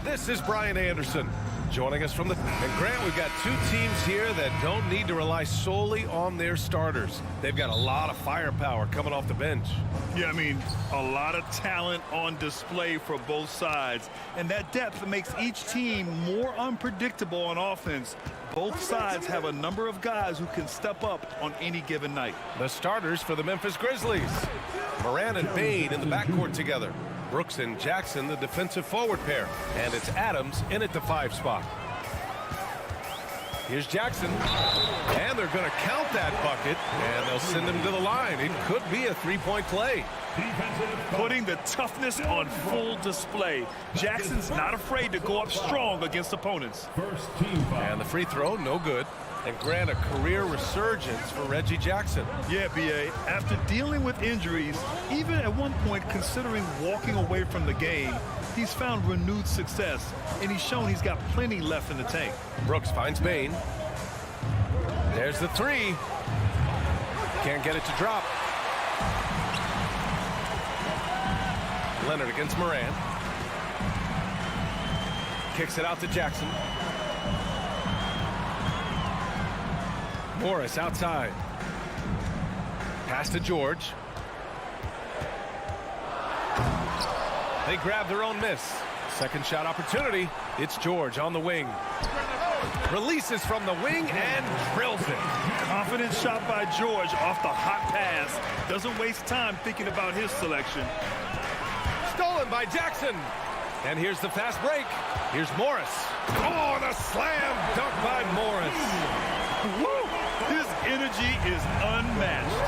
This is Brian Anderson joining us from the... And Grant, we've got two teams here that don't need to rely solely on their starters. They've got a lot of firepower coming off the bench. Yeah, I mean, a lot of talent on display for both sides. And that depth makes each team more unpredictable on offense. Both sides have a number of guys who can step up on any given night. The starters for the Memphis Grizzlies. Moran and Bain in the backcourt together. Brooks and Jackson, the defensive forward pair. And it's Adams in at the 5 spot. Here's Jackson. And they're going to count that bucket. And they'll send him to the line. It could be a 3-point play. Putting the toughness on full display. Jackson's not afraid to go up strong against opponents. And the free throw, no good. And Grant, a career resurgence for Reggie Jackson. Yeah, B.A., after dealing with injuries, even at one point considering walking away from the game, he's found renewed success, and he's shown he's got plenty left in the tank. Brooks finds Bain. There's the 3. Can't get it to drop. Leonard against Moran. Kicks it out to Jackson. Morris outside. Pass to George. They grab their own miss. Second shot opportunity. It's George on the wing. Releases from the wing and drills it. Confident shot by George off the hot pass. Doesn't waste time thinking about his selection. Stolen by Jackson. And here's the fast break. Here's Morris. Oh, and a slam dunk by Morris. Woo! His energy is unmatched.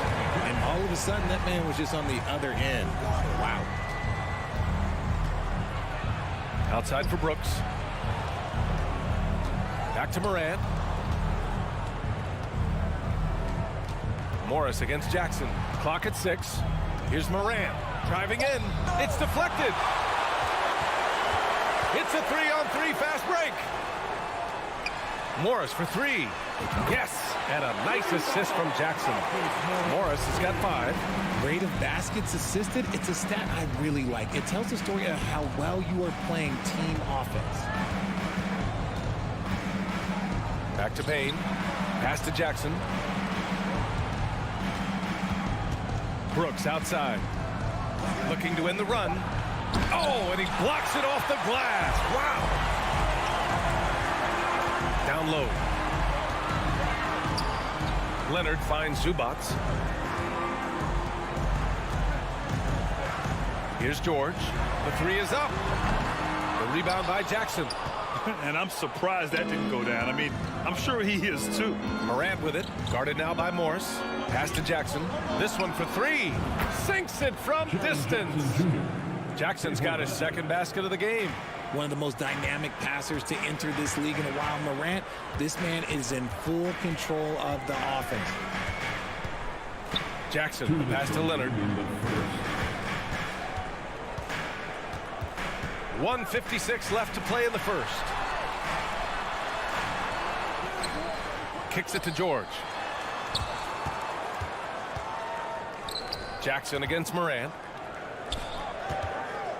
And all of a sudden, that man was just on the other end. Wow. Outside for Brooks. Back to Moran. Morris against Jackson. Clock at 6. Here's Moran. Driving in. It's deflected. It's a 3-on-3 fast break. Morris for 3. Yes, and a nice assist from Jackson. Morris has got 5. Rate of baskets assisted, it's a stat I really like. It tells the story of how well you are playing team offense. Back to Bain. Pass to Jackson. Brooks outside. Looking to win the run. Oh, and he blocks it off the glass. Wow. Down low. Leonard finds Zubats. Here's George. The 3 is up. The rebound by Jackson. And I'm surprised that didn't go down. I mean, I'm sure he is too. Morant with it. Guarded now by Morris. Pass to Jackson. This one for 3. Sinks it from distance. Jackson's got his second basket of the game. One of the most dynamic passers to enter this league in a while. Morant, this man is in full control of the offense. Jackson, pass to Leonard. 1:56 left to play in the first. Kicks it to George. Jackson against Moran.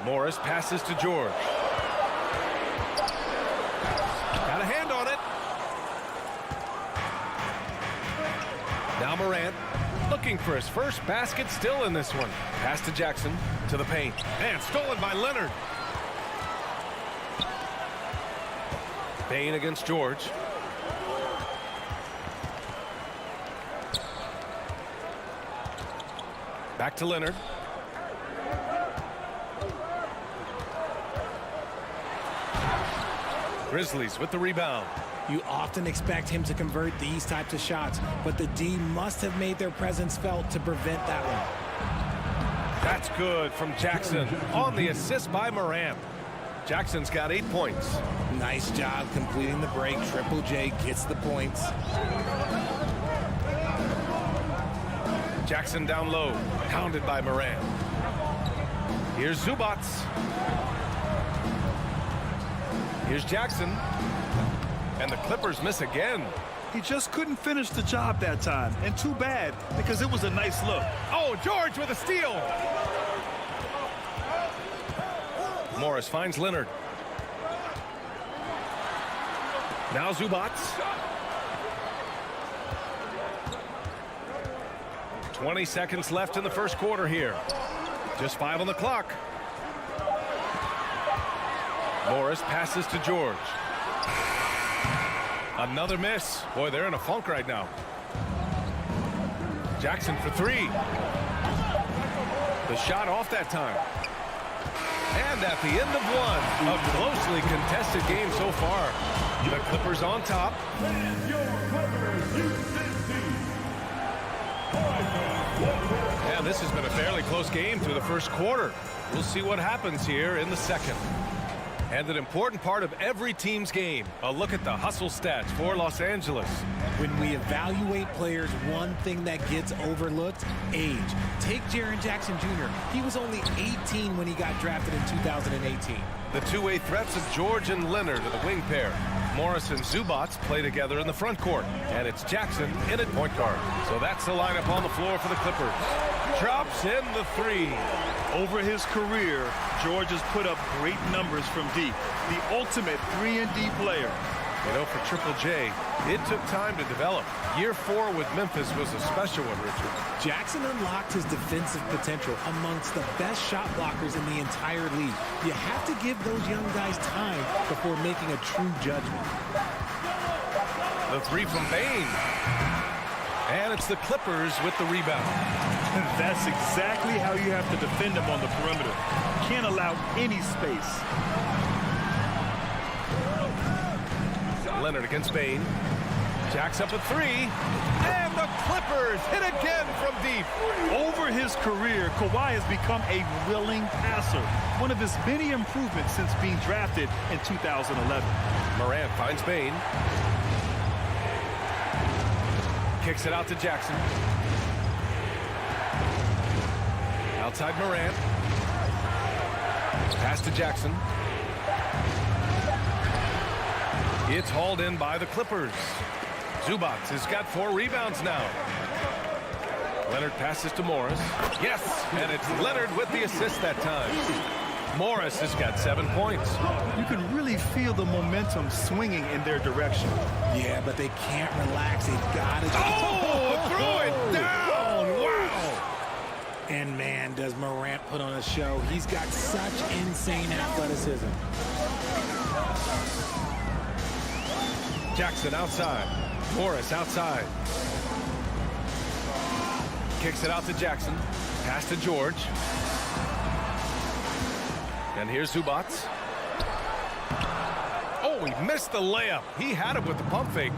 Morris passes to George. Got a hand on it. Now Morant looking for his first basket, still in this one. Pass to Jackson to the paint. And stolen by Leonard. Bain against George. Back to Leonard. Grizzlies with the rebound. You often expect him to convert these types of shots, but the D must have made their presence felt to prevent that one. That's good from Jackson on the assist by Moran. Jackson's got 8 points. Nice job completing the break. Triple J gets the points. Jackson down low, hounded by Morant. Here's Zubac. Here's Jackson. And the Clippers miss again. He just couldn't finish the job that time. And too bad, because it was a nice look. Oh, George with a steal. Morris finds Leonard. Now Zubac. 20 seconds left in the first quarter here. Just 5 on the clock. Morris passes to George. Another miss. Boy, they're in a funk right now. Jackson for 3. The shot off that time. And at the end of one, a closely contested game so far. The Clippers on top. And this has been a fairly close game through the first quarter. We'll see what happens here in the second. And an important part of every team's game, a look at the hustle stats for Los Angeles. When we evaluate players, one thing that gets overlooked, age. Take Jaren Jackson Jr. He was only 18 when he got drafted in 2018. The two-way threats of George and Leonard are the wing pair. Morris and Zubac play together in the front court. And it's Jackson in at point guard. So that's the lineup on the floor for the Clippers. Drops in the 3. Over his career, George has put up great numbers from deep. The ultimate 3-and-D player. You know, for Triple J, it took time to develop. Year 4 with Memphis was a special one, Richard. Jackson unlocked his defensive potential amongst the best shot blockers in the entire league. You have to give those young guys time before making a true judgment. The 3 from Bain. And it's the Clippers with the rebound. That's exactly how you have to defend him on the perimeter. Can't allow any space. Leonard against Bain. Jacks up a 3. And the Clippers hit again from deep. Over his career, Kawhi has become a willing passer. One of his many improvements since being drafted in 2011. Morant finds Bain. Kicks it out to Jackson. Outside Morant. Pass to Jackson. It's hauled in by the Clippers. Zubac has got 4 rebounds now. Leonard passes to Morris. Yes, and it's Leonard with the assist that time. Morris has got 7 points. You can really feel the momentum swinging in their direction. Yeah, but they can't relax. They've got to... Throw it down! Wow! And man, does Morant put on a show. He's got such insane athleticism. Jackson outside. Morris outside. Kicks it out to Jackson. Pass to George. And here's Zubac. Oh, he missed the layup. He had it with the pump fake.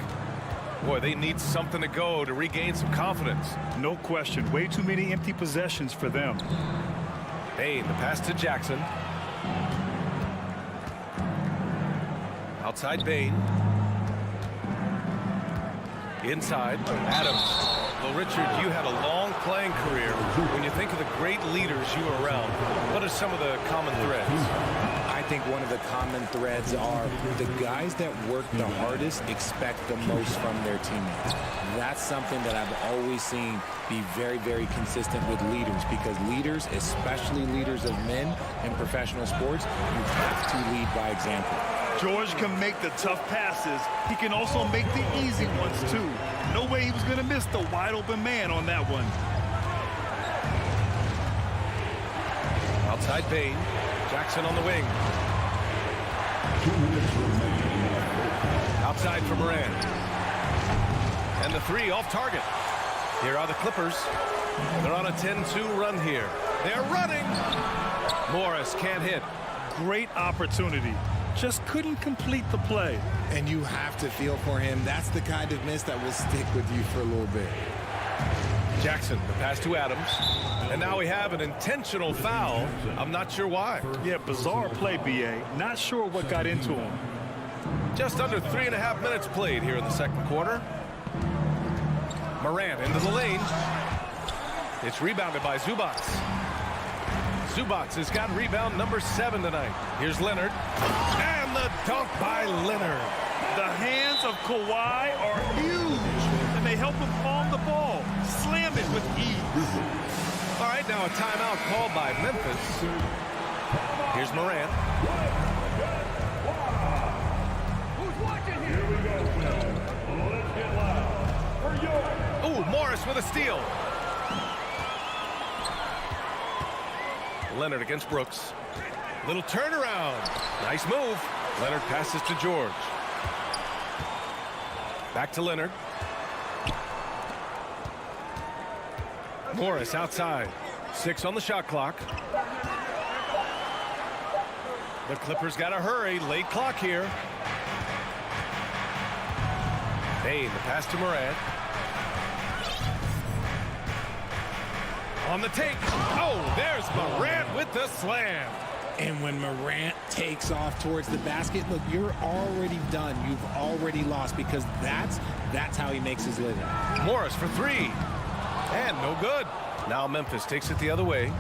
Boy, they need something to go to regain some confidence. No question. Way too many empty possessions for them. Bain, the pass to Jackson. Outside Bain. Inside, Adams. Well, Richard, you had a long playing career. When you think of the great leaders you were around, what are some of the common threads? I think one of the common threads are the guys that work the hardest expect the most from their teammates. That's something that I've always seen be very, very consistent with leaders, because leaders, especially leaders of men in professional sports, you have to lead by example. George can make the tough passes. He can also make the easy ones, too. No way he was going to miss the wide-open man on that one. Outside Bain. Jackson on the wing. Outside for Morant. And the 3 off target. Here are the Clippers. They're on a 10-2 run here. They're running. Morris can't hit. Great opportunity. Just couldn't complete the play. And you have to feel for him. That's the kind of miss that will stick with you for a little bit. Jackson, the pass to Adams. And now we have an intentional foul. I'm not sure why. Yeah, bizarre play, B.A. Not sure what got into him. Just under 3.5 minutes played here in the second quarter. Morant into the lane. It's rebounded by Zubac. Zubac has got rebound number 7 tonight. Here's Leonard. And the dunk by Leonard. The hands of Kawhi are huge, and they help him palm the ball. Slam it with ease. All right, now a timeout called by Memphis. Here's Morant. Ooh, Morris with a steal. Leonard against Brooks. Little turnaround. Nice move. Leonard passes to George. Back to Leonard. Morris outside. 6 on the shot clock. The Clippers got to hurry. Late clock here. Bain, the pass to Morant. On the take. Oh, there's Morant with the slam. And when Morant takes off towards the basket, look, you're already done. You've already lost because that's how he makes his living. Morris for 3. And no good. Now Memphis takes it the other way.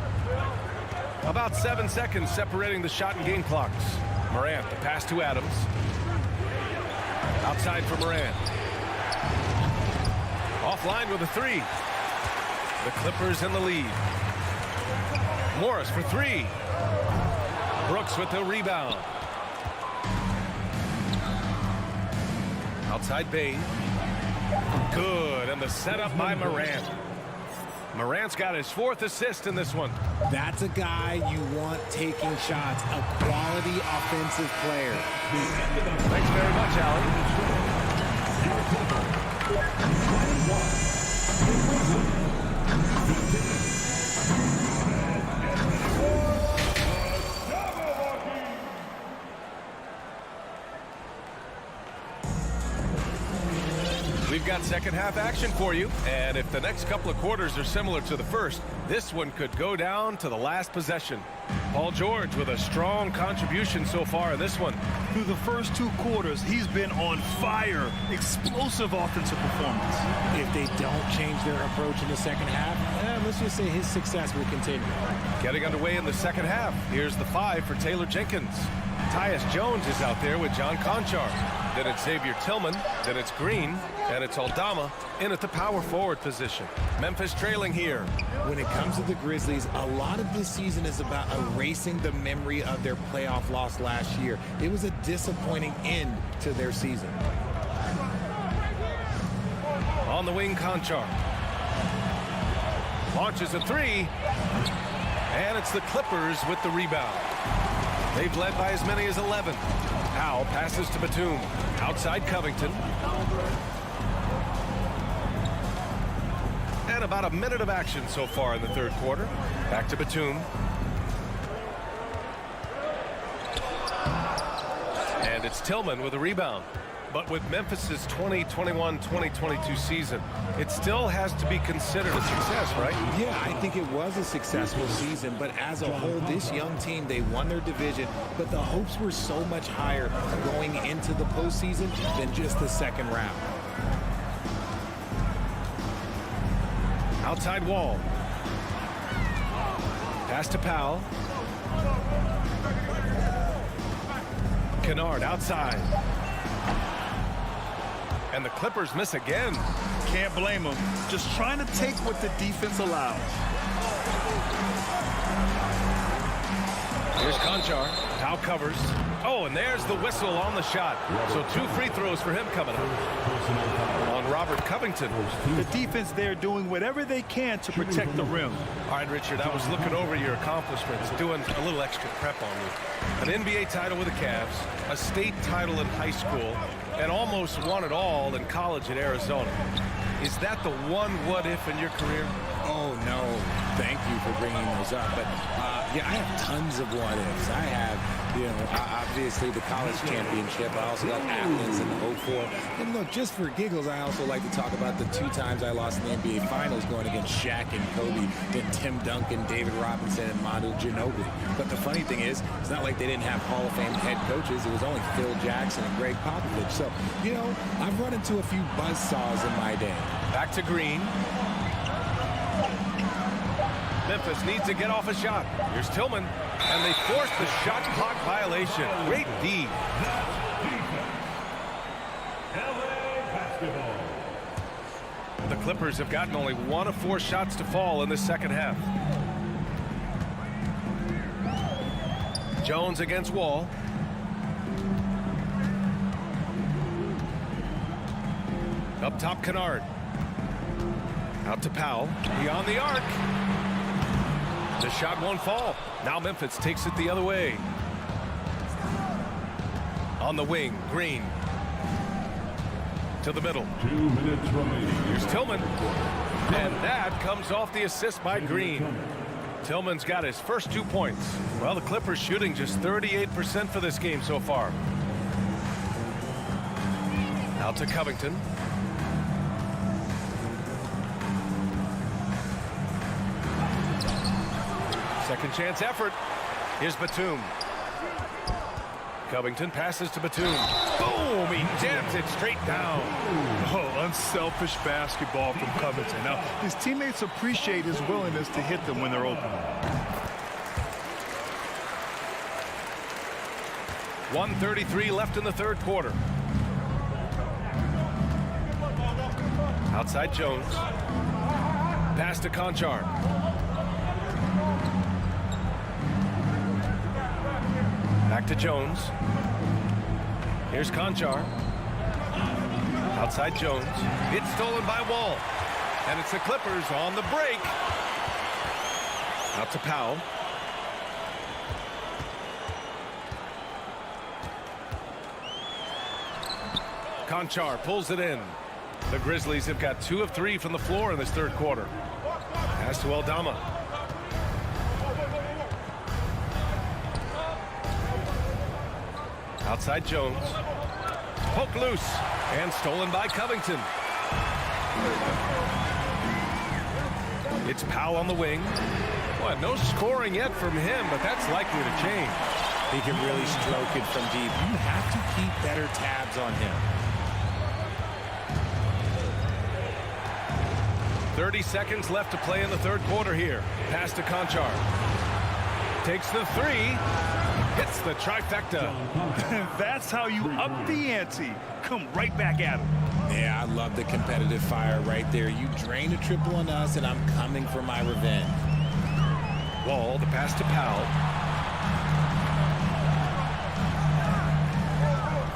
About 7 seconds separating the shot and game clocks. Morant, the pass to Adams. Outside for Morant. Offline with a 3. The Clippers in the lead. Morris for 3. Brooks with the rebound. Outside Bain. Good, and the setup by Morant. Morant's got his 4th assist in this one. That's a guy you want taking shots, a quality offensive player. Thanks very much, Allie. We've got second half action for you, and if the next couple of quarters are similar to the first, this one could go down to the last possession. Paul George with a strong contribution so far in this one. Through the first 2 quarters, he's been on fire. Explosive offensive performance. If they don't change their approach in the second half, let's just say his success will continue. Getting underway in the second half. Here's the 5 for Taylor Jenkins. Tyus Jones is out there with John Conchar. Then it's Xavier Tillman. Then it's Green. And it's Aldama in at the power forward position. Memphis trailing here. When it comes to the Grizzlies, a lot of this season is about erasing the memory of their playoff loss last year. It was a disappointing end to their season. On the wing, Conchar. Launches a 3. And it's the Clippers with the rebound. They've led by as many as 11. Powell passes to Batum. Outside Covington. And about a minute of action so far in the third quarter. Back to Batum. And it's Tillman with a rebound. But with Memphis's 2021-2022 season, it still has to be considered a success, right? Yeah, I think it was a successful season, but as a whole, this young team, they won their division, but the hopes were so much higher going into the postseason than just the second round. Outside Wall. Pass to Powell. Kennard outside. And the Clippers miss again. Can't blame them. Just trying to take what the defense allows. Here's Conchar. Powell covers. Oh, and there's the whistle on the shot. So 2 free throws for him coming up. On Robert Covington. The defense there doing whatever they can to protect the rim. All right, Richard, I was looking over your accomplishments, doing a little extra prep on you. An NBA title with the Cavs, a state title in high school, and almost won it all in college at Arizona. Is that the one what-if in your career? Oh, no. Thank you for bringing those up. But, yeah, I have tons of what-ifs. I have, obviously the college championship. I also got Athens in the 04. And, look, just for giggles, I also like to talk about the 2 times I lost in the NBA Finals going against Shaq and Kobe, then Tim Duncan, David Robinson, and Manu Ginobili. But the funny thing is, it's not like they didn't have Hall of Fame head coaches. It was only Phil Jackson and Greg Popovich. So, I've run into a few buzzsaws in my day. Back to Green. Memphis needs to get off a shot. Here's Tillman, and they force the shot clock violation. Great D. The Clippers have gotten only 1 of 4 shots to fall in the second half. Jones against Wall. Up top, Kennard. Out to Powell. Beyond the arc. The shot won't fall. Now Memphis takes it the other way. On the wing, Green. To the middle. 2 minutes remaining. Here's Tillman. And that comes off the assist by Green. Tillman's got his first 2 points. Well, the Clippers shooting just 38% for this game so far. Out to Covington. Second chance effort. Here's Batum. Covington passes to Batum. Boom! He jams it straight down. Oh, unselfish basketball from Covington. Now, his teammates appreciate his willingness to hit them when they're open. 1:33 left in the third quarter. Outside Jones. Pass to Conchar. Back to Jones. Here's Conchar. Outside Jones. It's stolen by Wall. And it's the Clippers on the break. Out to Powell. Conchar pulls it in. The Grizzlies have got 2 of 3 from the floor in this third quarter. Pass to Aldama. Outside Jones. Poked loose. And stolen by Covington. It's Powell on the wing. Boy, no scoring yet from him, but that's likely to change. He can really stroke it from deep. You have to keep better tabs on him. 30 seconds left to play in the third quarter here. Pass to Conchar. Takes the 3. Hits the trifecta. That's how you up the ante. Come right back at him. Yeah, I love the competitive fire right there. You drained a triple on us, and I'm coming for my revenge. Wall, the pass to Powell.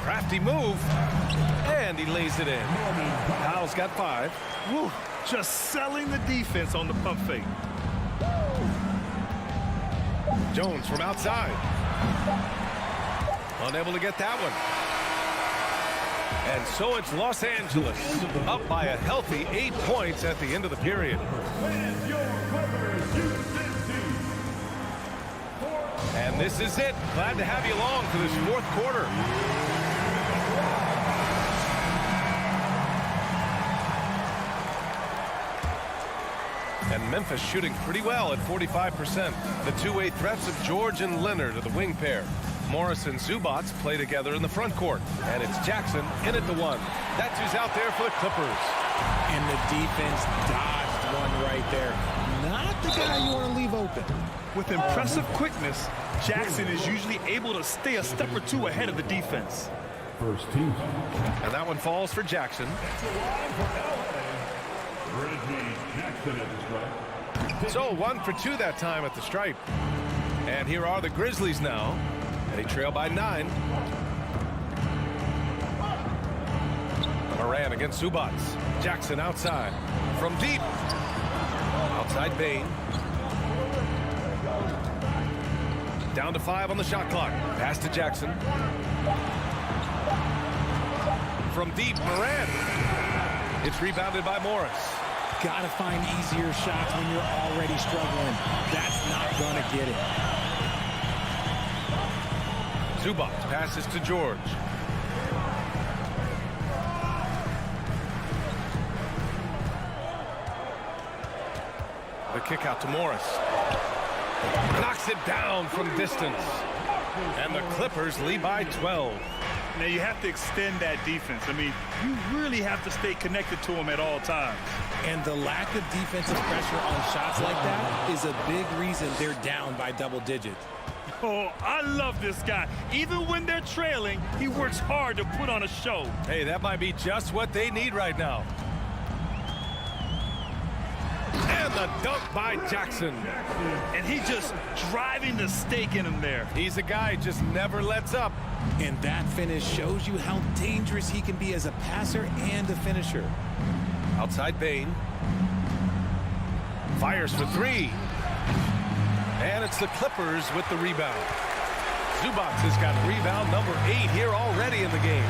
Crafty move. And he lays it in. Powell's got 5. Woo, just selling the defense on the pump fake. Jones from outside. Unable to get that one. And so it's Los Angeles up by a healthy 8 points at the end of the period. And this is it. Glad to have you along for this fourth quarter. And Memphis shooting pretty well at 45%. The two-way threats of George and Leonard are the wing pair. Morris and Zubac play together in the front court. And it's Jackson in at the 1. That's who's out there for the Clippers. And the defense dodged one right there. Not the guy you want to leave open. With impressive quickness, Jackson is usually able to stay a step or 2 ahead of the defense. First team. And that one falls for Jackson. So 1 for 2 that time at the stripe. And here are the Grizzlies now. They trail by 9. Moran against Zubac. Jackson outside. From deep. Outside Bain. Down to 5 on the shot clock. Pass to Jackson. From deep, Moran. It's rebounded by Morris. Got to find easier shots when you're already struggling. That's not going to get it. Zubac passes to George. The kick out to Morris. Knocks it down from distance. And the Clippers lead by 12. Now you have to extend that defense. I mean, you really have to stay connected to them at all times. And the lack of defensive pressure on shots like that is a big reason they're down by double digits. Oh, I love this guy. Even when they're trailing, he works hard to put on a show. Hey, that might be just what they need right now. And the dunk by Jackson. And he just driving the stake in him there. He's a guy who just never lets up. And that finish shows you how dangerous he can be as a passer and a finisher. Outside Bain. Fires for three. And it's the Clippers with the rebound. Zubac has got rebound number 8 here already in the game.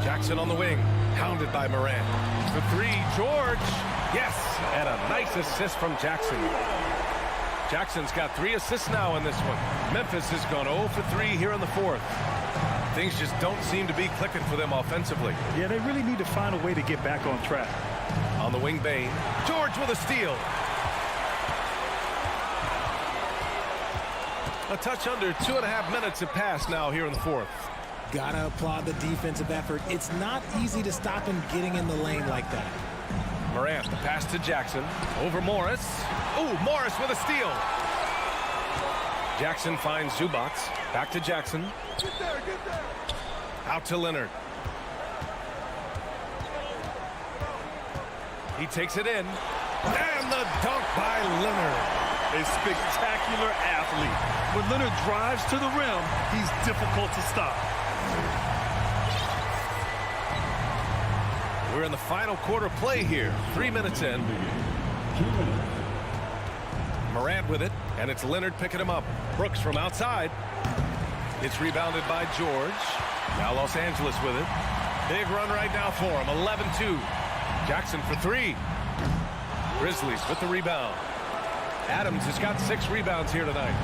Jackson on the wing. Pounded by Morant. For three, George. Yes, and a nice assist from Jackson. Jackson's got 3 assists now in this one. Memphis has gone 0 for 3 here in the fourth. Things just don't seem to be clicking for them offensively. Yeah, they really need to find a way to get back on track. On the wing, Bain. George with a steal. A touch under 2.5 minutes have passed now here in the fourth. Gotta applaud the defensive effort. It's not easy to stop him getting in the lane like that. Morant, the pass to Jackson. Over Morris. Ooh, Morris with a steal. Jackson finds Zubac. Back to Jackson. Get there. Out to Leonard. He takes it in. And the dunk by Leonard. A spectacular athlete. When Leonard drives to the rim, he's difficult to stop. We're in the final quarter play here. 3 minutes in. 2 minutes. Morant with it, and it's Leonard picking him up. Brooks from outside. It's rebounded by George. Now Los Angeles with it. Big run right now for him. 11-2. Jackson for 3. Grizzlies with the rebound. Adams has got 6 rebounds here tonight.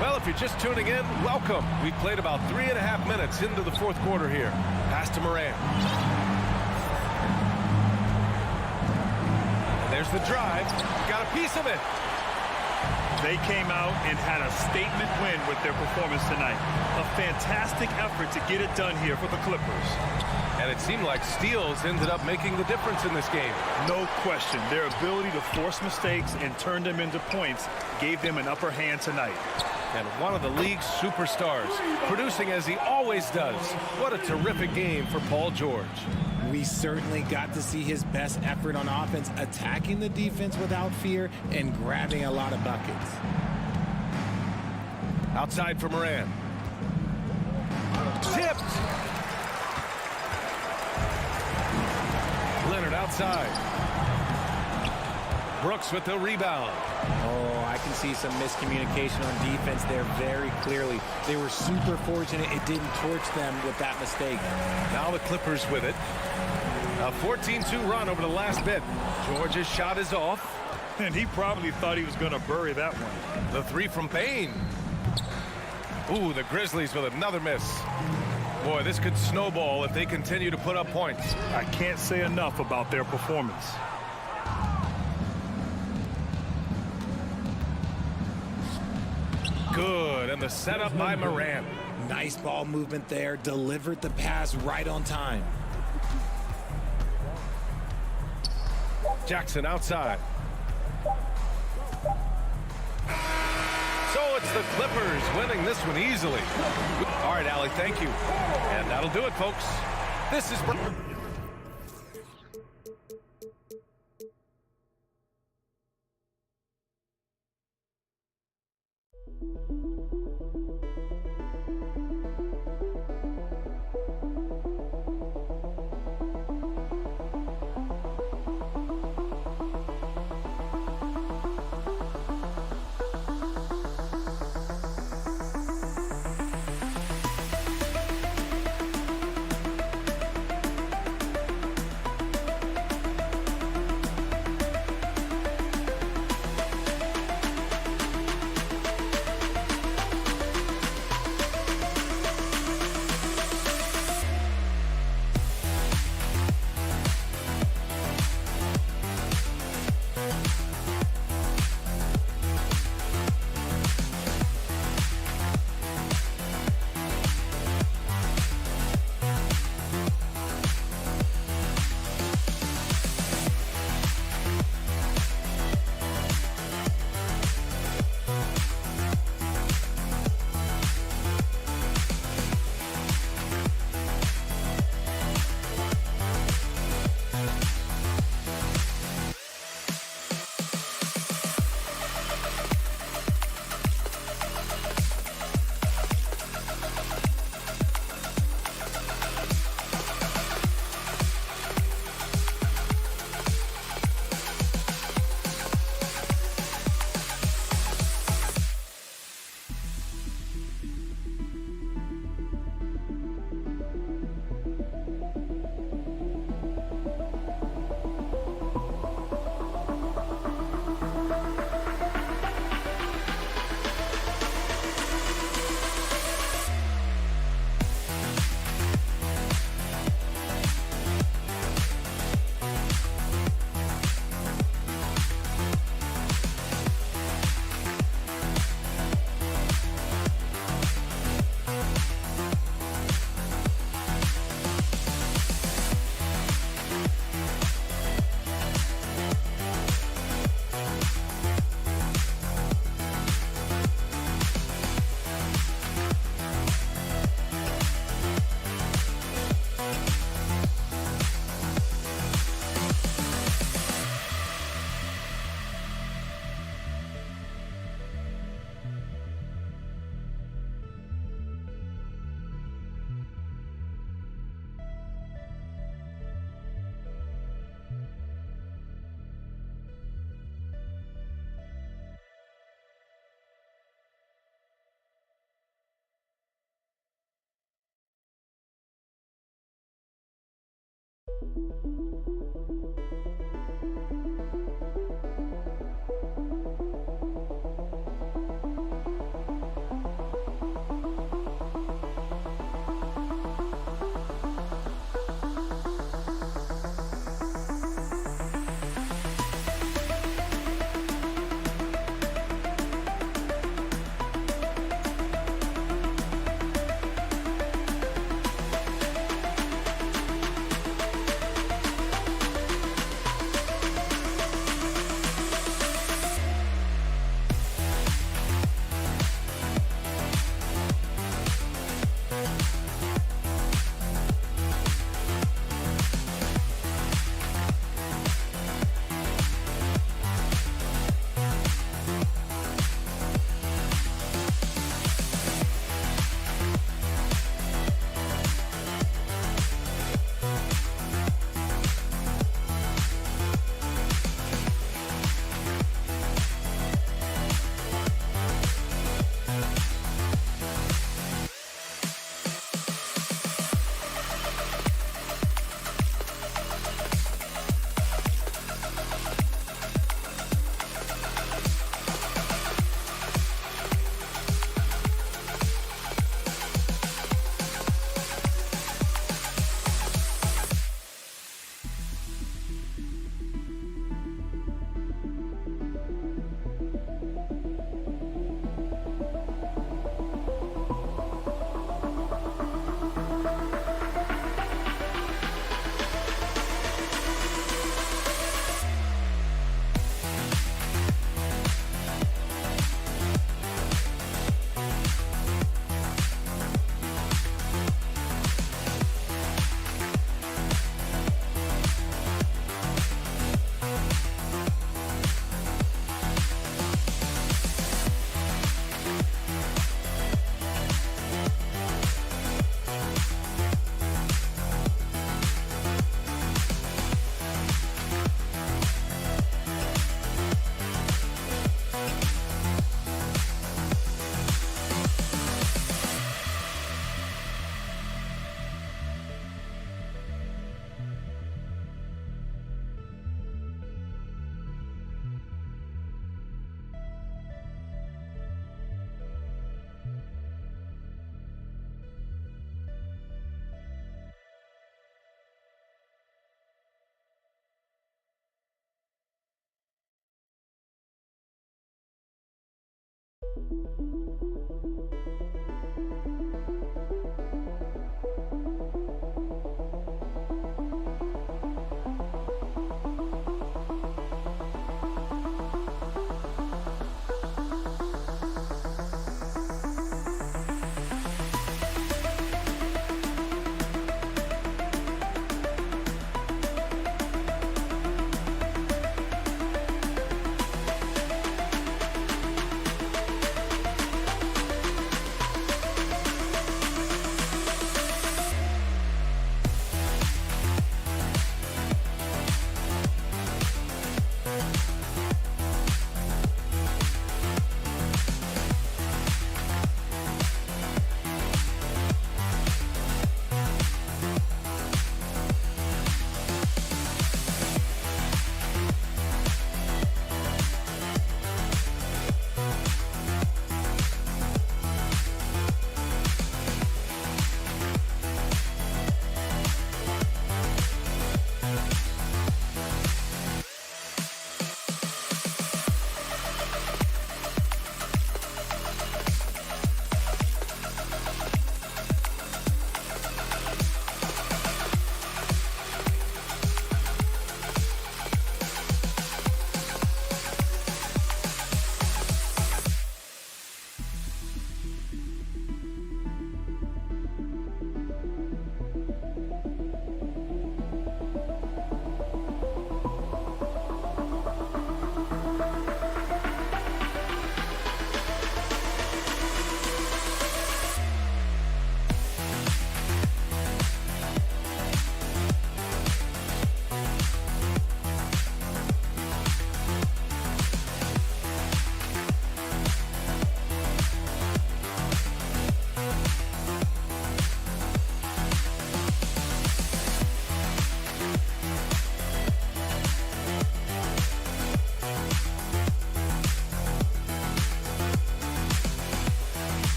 Well, if you're just tuning in, welcome. We've played about 3.5 minutes into the fourth quarter here. Pass to Morant. And there's the drive. Got a piece of it. They came out and had a statement win with their performance tonight. A fantastic effort to get it done here for the Clippers. And it seemed like steals ended up making the difference in this game. No question. Their ability to force mistakes and turn them into points gave them an upper hand tonight. And one of the league's superstars, producing as he always does. What a terrific game for Paul George. We certainly got to see his best effort on offense, attacking the defense without fear and grabbing a lot of buckets. Outside for Morant. Tipped. Leonard outside. Brooks with the rebound. Oh, I can see some miscommunication on defense there very clearly. They were super fortunate it didn't torch them with that mistake. Now the Clippers with it. A 14-2 run over the last bit. George's shot is off. And he probably thought he was going to bury that one. The 3 from Bain. Ooh, the Grizzlies with another miss. Boy, this could snowball if they continue to put up points. I can't say enough about their performance. Good, and the setup by Morant. Nice ball movement there. Delivered the pass right on time. Jackson outside. So it's the Clippers winning this one easily. All right, Allie, thank you. And that'll do it, folks. This is...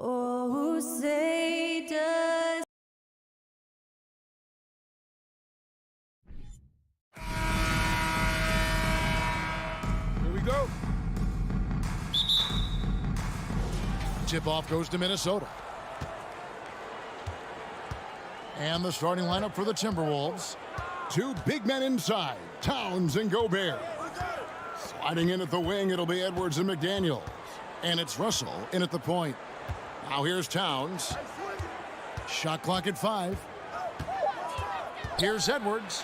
Oh, say does. Here we go. Tip-off goes to Minnesota. And the starting lineup for the Timberwolves. Two big men inside, Towns and Gobert. Sliding in at the wing, it'll be Edwards and McDaniels. And it's Russell in at the point. Now here's Towns. Shot clock at 5. Here's Edwards.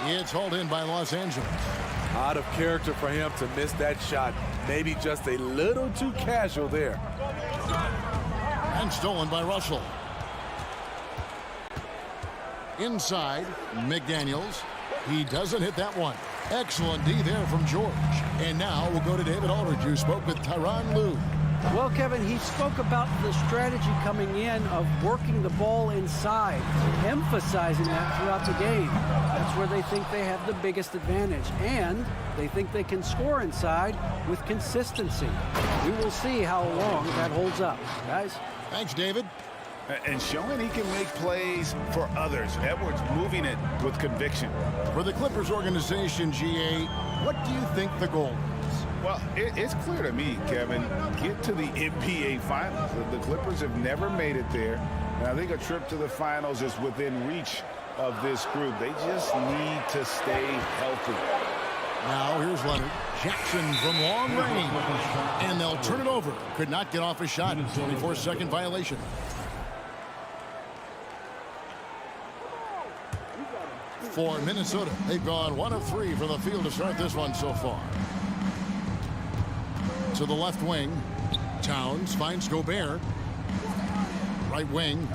It's hauled in by Los Angeles. Out of character for him to miss that shot. Maybe just a little too casual there. And stolen by Russell. Inside, McDaniels. He doesn't hit that one. Excellent D there from George. And now we'll go to David Aldridge, who spoke with Tyronn Lue. Well, Kevin, he spoke about the strategy coming in of working the ball inside, emphasizing that throughout the game. That's where they think they have the biggest advantage, and they think they can score inside with consistency. We will see how long that holds up. Guys? Thanks, David. And showing he can make plays for others. Edwards moving it with conviction. For the Clippers organization, GA, what do you think the goal is? Well, it's clear to me, Kevin, get to the NBA Finals. The Clippers have never made it there. And I think a trip to the Finals is within reach of this group. They just need to stay healthy. Now here's Leonard. Jackson from long range. And they'll turn it over. Could not get off a shot. 24-second violation. For Minnesota, they've gone 1 of 3 from the field to start this one so far. To the left wing, Towns finds Gobert. Right wing.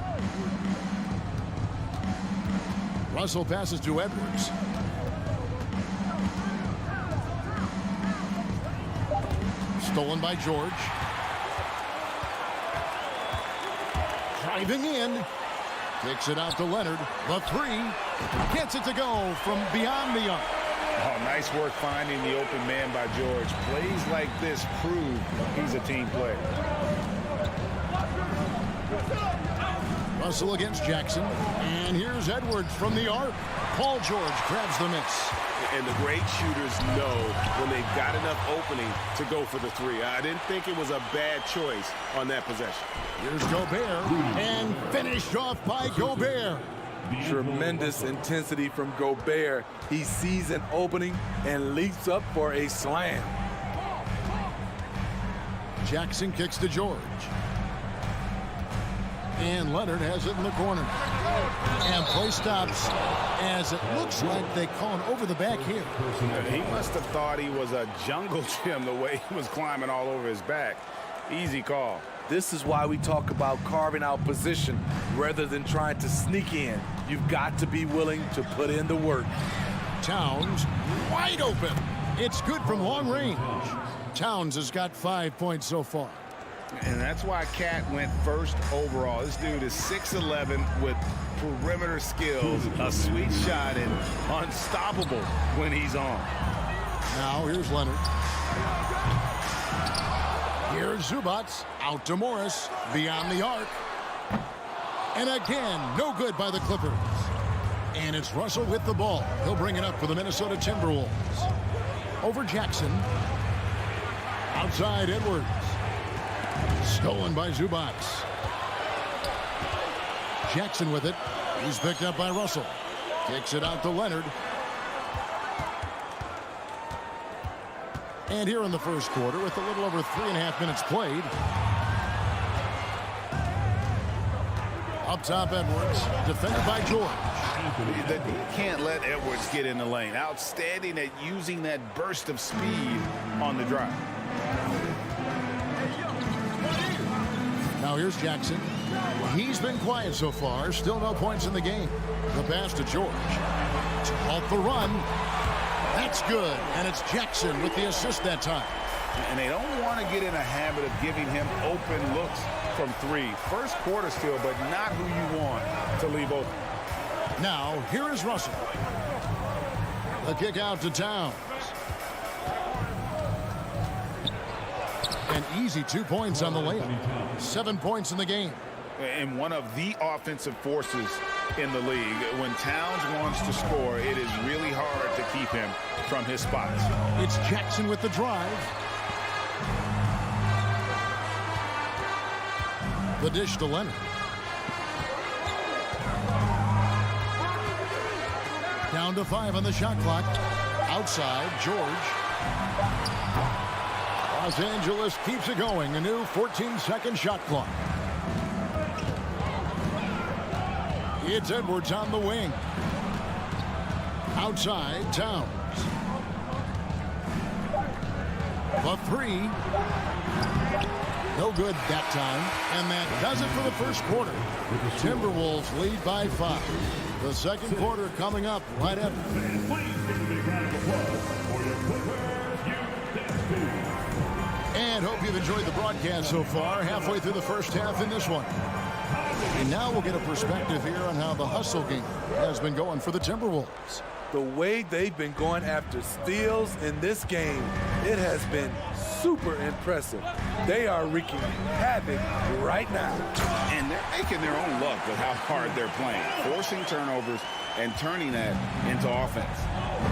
Russell passes to Edwards. Stolen by George. Driving in. Kicks it out to Leonard. The 3. Gets it to go from beyond the arc. Oh, nice work finding the open man by George. Plays like this prove he's a team player. Russell against Jackson. And here's Edwards from the arc. Paul George grabs the miss. And the great shooters know when they've got enough opening to go for the 3. I didn't think it was a bad choice on that possession. Here's Gobert. And finished off by Gobert. Tremendous intensity from Gobert. He sees an opening and leaps up for a slam. Jackson kicks to George. And Leonard has it in the corner. And play stops as it looks like they call an over the back here. He must have thought he was a jungle gym the way he was climbing all over his back. Easy call. This is why we talk about carving out position rather than trying to sneak in. You've got to be willing to put in the work. Towns wide open. It's good from long range. Towns has got 5 points so far. And that's why Cat went first overall. This dude is 6'11" with perimeter skills, a sweet shot, and unstoppable when he's on. Now here's Leonard. Here's Zubats. Out to Morris. Beyond the arc. And again, no good by the Clippers. And it's Russell with the ball. He'll bring it up for the Minnesota Timberwolves. Over Jackson. Outside Edwards. Stolen by Zubats. Jackson with it. He's picked up by Russell. Kicks it out to Leonard. And here in the first quarter, with a little over 3.5 minutes played. Up top, Edwards, defended by George. You can't let Edwards get in the lane. Outstanding at using that burst of speed on the drive. Now here's Jackson. He's been quiet so far. Still no points in the game. The pass to George. To halt the run. That's good. And it's Jackson with the assist that time. And they don't want to get in a habit of giving him open looks from three. First quarter still, but not who you want to leave open. Now, here is Russell. The kick out to Towns. An easy 2 points on the layup. 7 points in the game. And one of the offensive forces in the league. When Towns wants to score, it is really hard to keep him from his spots. It's Jackson with the drive. The dish to Leonard. Down to 5 on the shot clock. Outside, George. Los Angeles keeps it going. A new 14-second shot clock. It's Edwards on the wing. Outside, Towns. The three. No good that time. And that does it for the first quarter. Timberwolves lead by 5. The second quarter coming up right after. And hope you've enjoyed the broadcast so far. Halfway through the first half in this one. And now we'll get a perspective here on how the hustle game has been going for the Timberwolves. The way they've been going after steals in this game, it has been super impressive. They are wreaking havoc right now. And they're making their own luck with how hard they're playing, forcing turnovers and turning that into offense.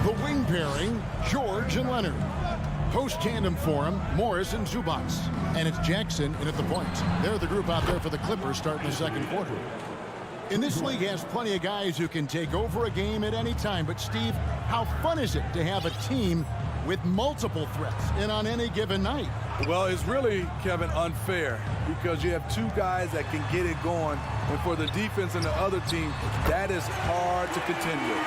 The wing pairing, George and Leonard. Post tandem for him, Morris and Zubac. And it's Jackson in at the point. They're the group out there for the Clippers starting the second quarter. And this league has plenty of guys who can take over a game at any time. But, Steve, how fun is it to have a team with multiple threats and on any given night? Well, it's really, Kevin, unfair because you have two guys that can get it going. And for the defense and the other team, that is hard to contend with.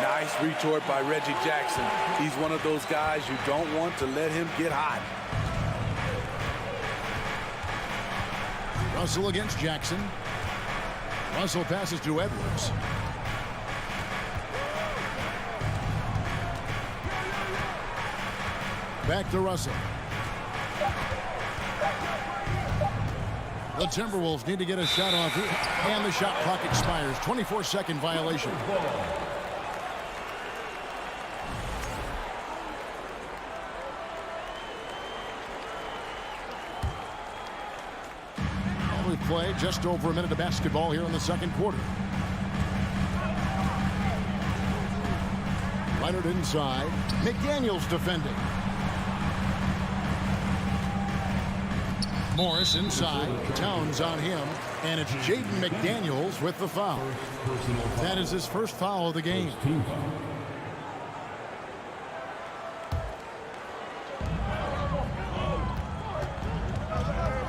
Nice retort by Reggie Jackson. He's one of those guys you don't want to let him get hot. Russell against Jackson. Russell passes to Edwards. Back to Russell. The Timberwolves need to get a shot off here. And the shot clock expires. 24-second violation. We play just over a minute of basketball here in the second quarter. Leonard inside. McDaniels defending. Morris inside. Towns on him. And it's Jaden McDaniels with the foul. That is his first foul of the game.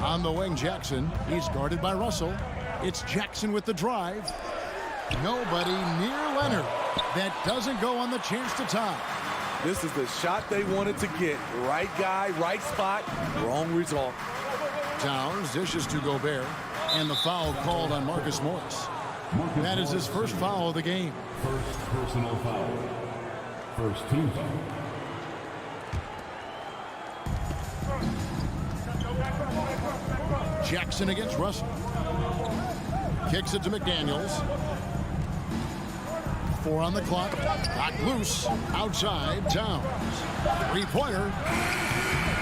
On the wing, Jackson. He's guarded by Russell. It's Jackson with the drive. Nobody near Leonard. That doesn't go on the chance to tie. This is the shot they wanted to get. Right guy, right spot, wrong result. Towns dishes to Gobert. And the foul called on Marcus Morris. That is his first foul of the game. First personal foul. First team foul. Jackson against Russell. Kicks it to McDaniels. 4 on the clock. Clock loose. Outside, Towns. Three-pointer.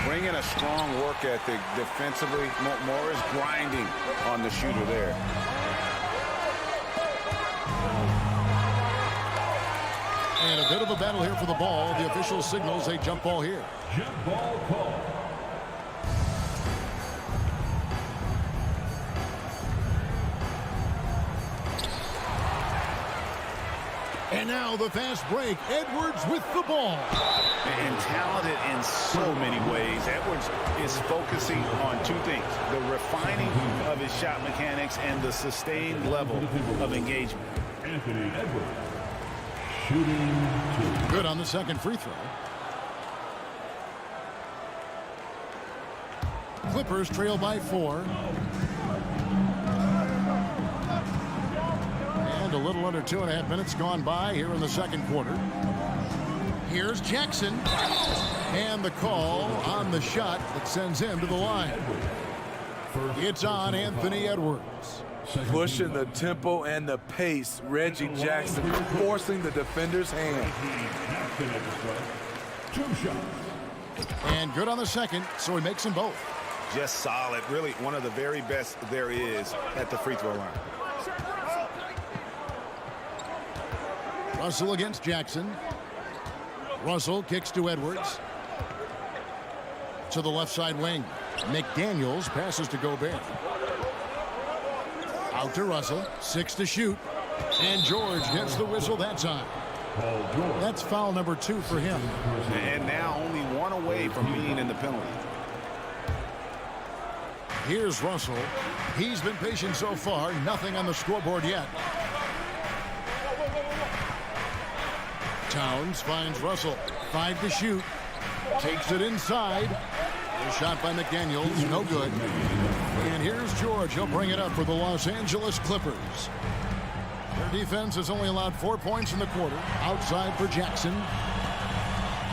Bringing a strong work ethic defensively. Morris grinding on the shooter there. And a bit of a battle here for the ball. The official signals a jump ball here. Jump ball call. And now the fast break. Edwards with the ball. And talented in so many ways. Edwards is focusing on two things: the refining of his shot mechanics and the sustained level of engagement. Anthony Edwards. Shooting 2. Good on the second free throw. Clippers trail by 4. And a little under 2.5 minutes gone by here in the second quarter. Here's Jackson. And the call on the shot that sends him to the line. It's on Anthony Edwards. Pushing the tempo and the pace. Reggie Jackson forcing the defender's hand. 2 shots. And good on the second, so he makes them both. Just solid. Really one of the very best there is at the free throw line. Russell against Jackson. Russell kicks to Edwards. To the left side wing. McDaniels passes to Gobert. Out to Russell. 6 to shoot. And George gets the whistle that time. That's foul number 2 for him. And now only 1 away from being in the penalty. Here's Russell. He's been patient so far. Nothing on the scoreboard yet. Towns finds Russell. 5 to shoot. Takes it inside. A shot by McDaniels. No good. And here's George. He'll bring it up for the Los Angeles Clippers. Their defense has only allowed 4 points in the quarter. Outside for Jackson.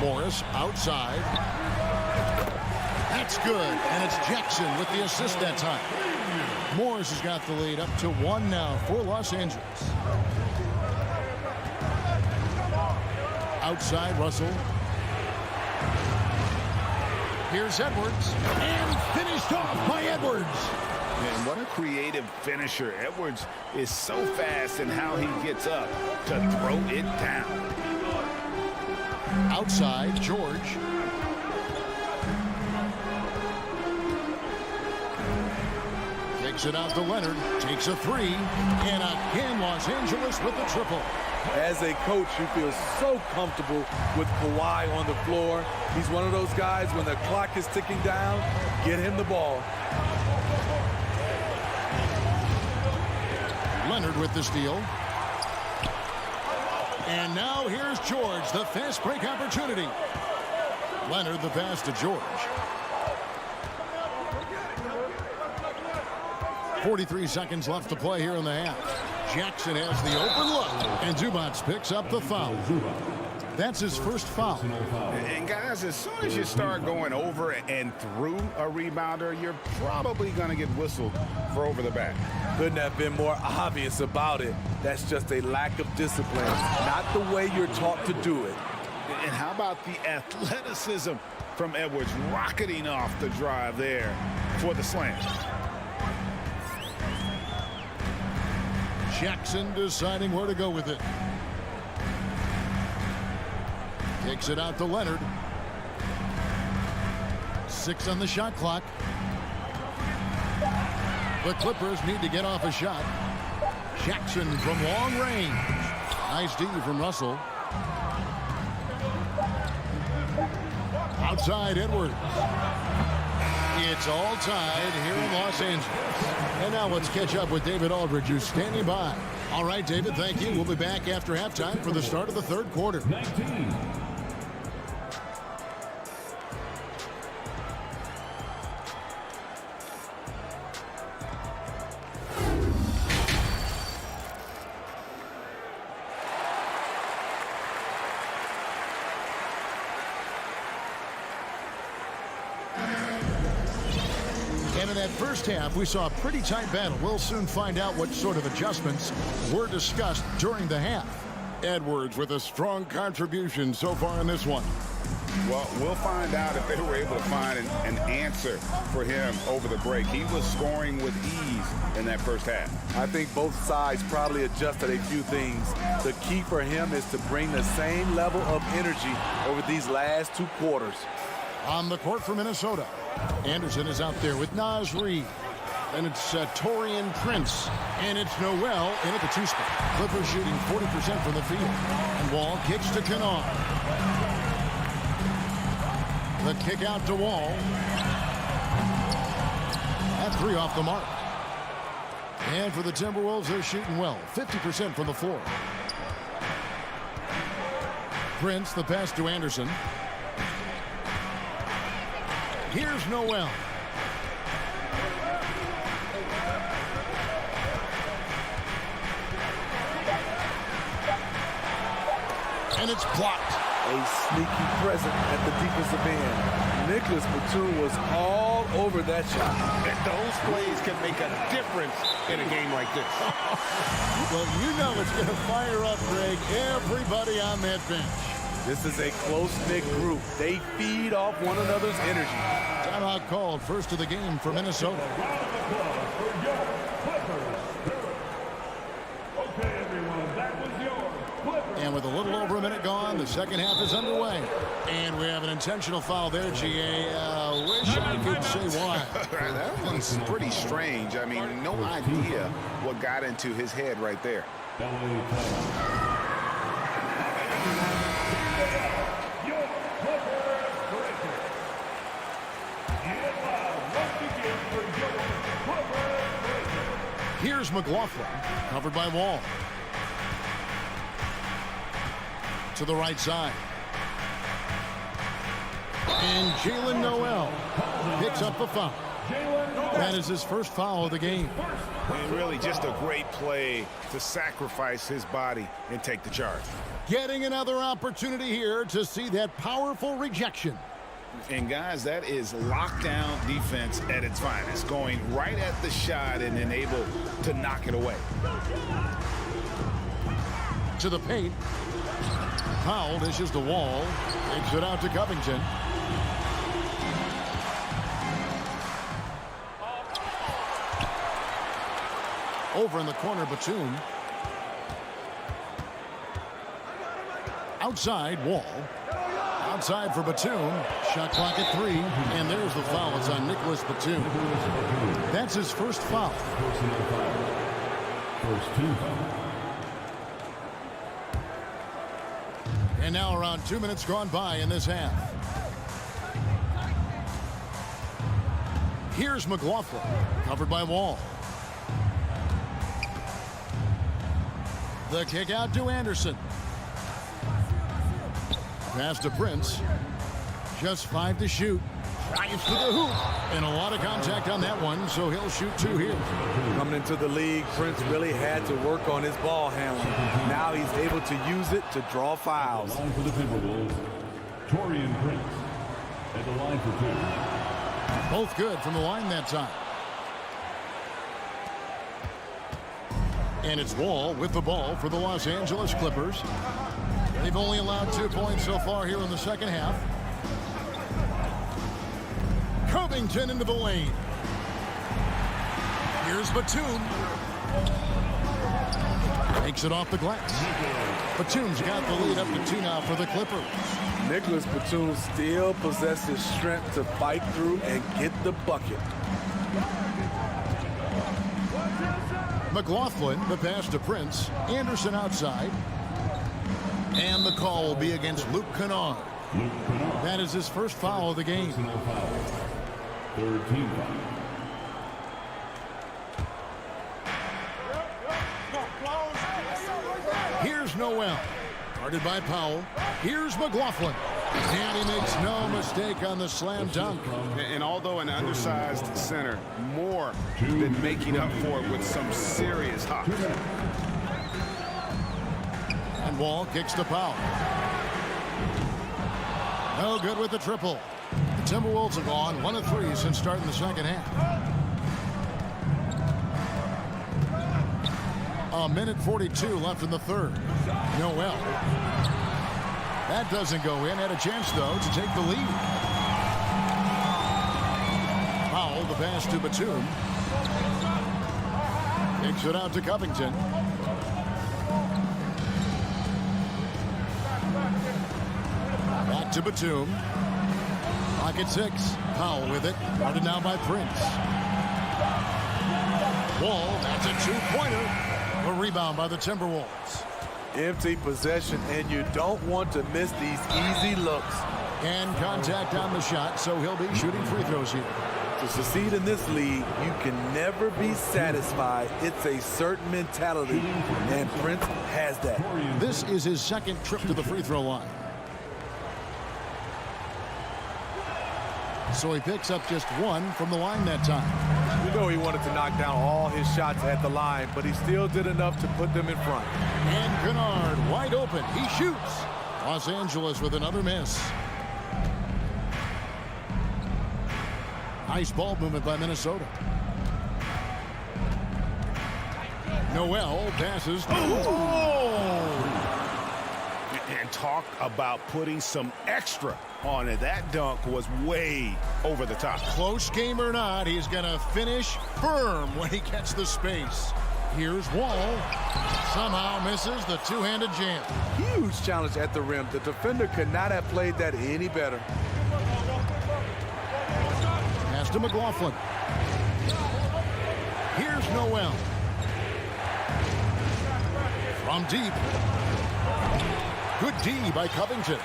Morris outside. That's good. And it's Jackson with the assist that time. Morris has got the lead up to 1 now for Los Angeles. Outside Russell. Here's Edwards. And finished off by Edwards. And what a creative finisher. Edwards is so fast in how he gets up to throw it down. Outside, George. Takes it out to Leonard. Takes a 3. And again, Los Angeles with the triple. As a coach, you feel so comfortable with Kawhi on the floor. He's one of those guys, when the clock is ticking down, get him the ball. Leonard with the steal. And now here's George, the fast break opportunity. Leonard the pass to George. 43 seconds left to play here in the half. Jackson has the open look, and Zubac picks up the foul. That's his first foul. And guys, as soon as you start going over and through a rebounder, you're probably going to get whistled for over the back. Couldn't have been more obvious about it. That's just a lack of discipline, not the way you're taught to do it. And how about the athleticism from Edwards rocketing off the drive there for the slam. Jackson deciding where to go with it. Takes it out to Leonard. 6 on the shot clock. The Clippers need to get off a shot. Jackson from long range. Nice D from Russell. Outside Edwards. It's all tied here in Los Angeles. And now let's catch up with David Aldridge, who's standing by. All right, David, thank you. We'll be back after halftime for the start of the third quarter. 19. And in that first half, we saw a pretty tight battle. We'll soon find out what sort of adjustments were discussed during the half. Edwards with a strong contribution so far in this one. Well, we'll find out if they were able to find an answer for him over the break. He was scoring with ease in that first half. I think both sides probably adjusted a few things. The key for him is to bring the same level of energy over these last 2 quarters. On the court for Minnesota, Anderson is out there with Naz Reid. And it's Torian Prince. And it's Noel in at the 2 spot. Clippers shooting 40% from the field. And Wall kicks to Kennard. The kick out to Wall. That's 3 off the mark. And for the Timberwolves, they're shooting well. 50% from the floor. Prince, the pass to Anderson. Here's Noel. And it's blocked. A sneaky present at the defensive end. Nicholas Batum was all over that shot. And those plays can make a difference in a game like this. Well, you know it's going to fire up, Greg, everybody on that bench. This is a close-knit group. They feed off one another's energy. Timeout called, first of the game for Minnesota. And with a little over a minute gone, the second half is underway. And we have an intentional foul there, GA. Wish I could say why. That one's pretty strange. I mean, no idea what got into his head right there. Here's McLaughlin, covered by Wall. To the right side. And Jalen Noel picks up a foul. That is his first foul of the game. And really just a great play to sacrifice his body and take the charge. Getting another opportunity here to see that powerful rejection. And guys, that is lockdown defense at its finest. Going right at the shot and then able to knock it away. To the paint. Powell dishes the Wall. Takes it out to Covington. Over in the corner, Batum. Outside, Wall. Outside for Batum. Shot clock at 3. And there's the foul. It's on Nicholas Batum. That's his first foul. First team foul. And now around 2 minutes gone by in this half. Here's McLaughlin, covered by Wall. The kick out to Anderson. Pass to Prince. Just 5 to shoot. Drives to the hoop. And a lot of contact on that one, so he'll shoot 2 here. Coming into the league, Prince really had to work on his ball handling. Now he's able to use it to draw fouls. Line for the Timberwolves, Torian Prince. At the line for 2. Both good from the line that time. And it's Wall with the ball for the Los Angeles Clippers. They've only allowed 2 points so far here in the second half. Covington into the lane. Here's Batum. Takes it off the glass. Batum's got the lead up to 2 now for the Clippers. Nicholas Batum still possesses strength to fight through and get the bucket. McLaughlin, the pass to Prince. Anderson outside. And the call will be against Luke Kennard. That is his first foul of the game. Third team foul. Here's Noel. Guarded by Powell. Here's McLaughlin. And he makes no mistake on the slam dunk. And although an undersized center, more than making up for it with some serious hops. And Wall kicks to Powell. No good with the triple. The Timberwolves have gone 1 of 3 since starting the second half. A minute 42 left in the third. Noel. That doesn't go in. Had a chance, though, to take the lead. Powell, the pass to Batum. Kicks it out to Covington. Back to Batum. Clock at 6. Powell with it. Guarded now by Prince. Wall, that's a two-pointer. A rebound by the Timberwolves. Empty possession, and you don't want to miss these easy looks. And contact on the shot, so he'll be shooting free throws here. To succeed in this league, you can never be satisfied. It's a certain mentality, and Prince has that. This is his second trip to the free throw line. So he picks up just one from the line that time. You know he wanted to knock down all his shots at the line, but he still did enough to put them in front. And Kennard wide open. He shoots. Los Angeles with another miss. Nice ball movement by Minnesota. Noel passes. And talk about putting some extra on it. That dunk was way over the top. Close game or not, he's going to finish firm when he gets the space. Here's Wall. Somehow misses the two-handed jam. Huge challenge at the rim. The defender could not have played that any better. Pass to McLaughlin. Here's Noel. From deep. Good D by Covington.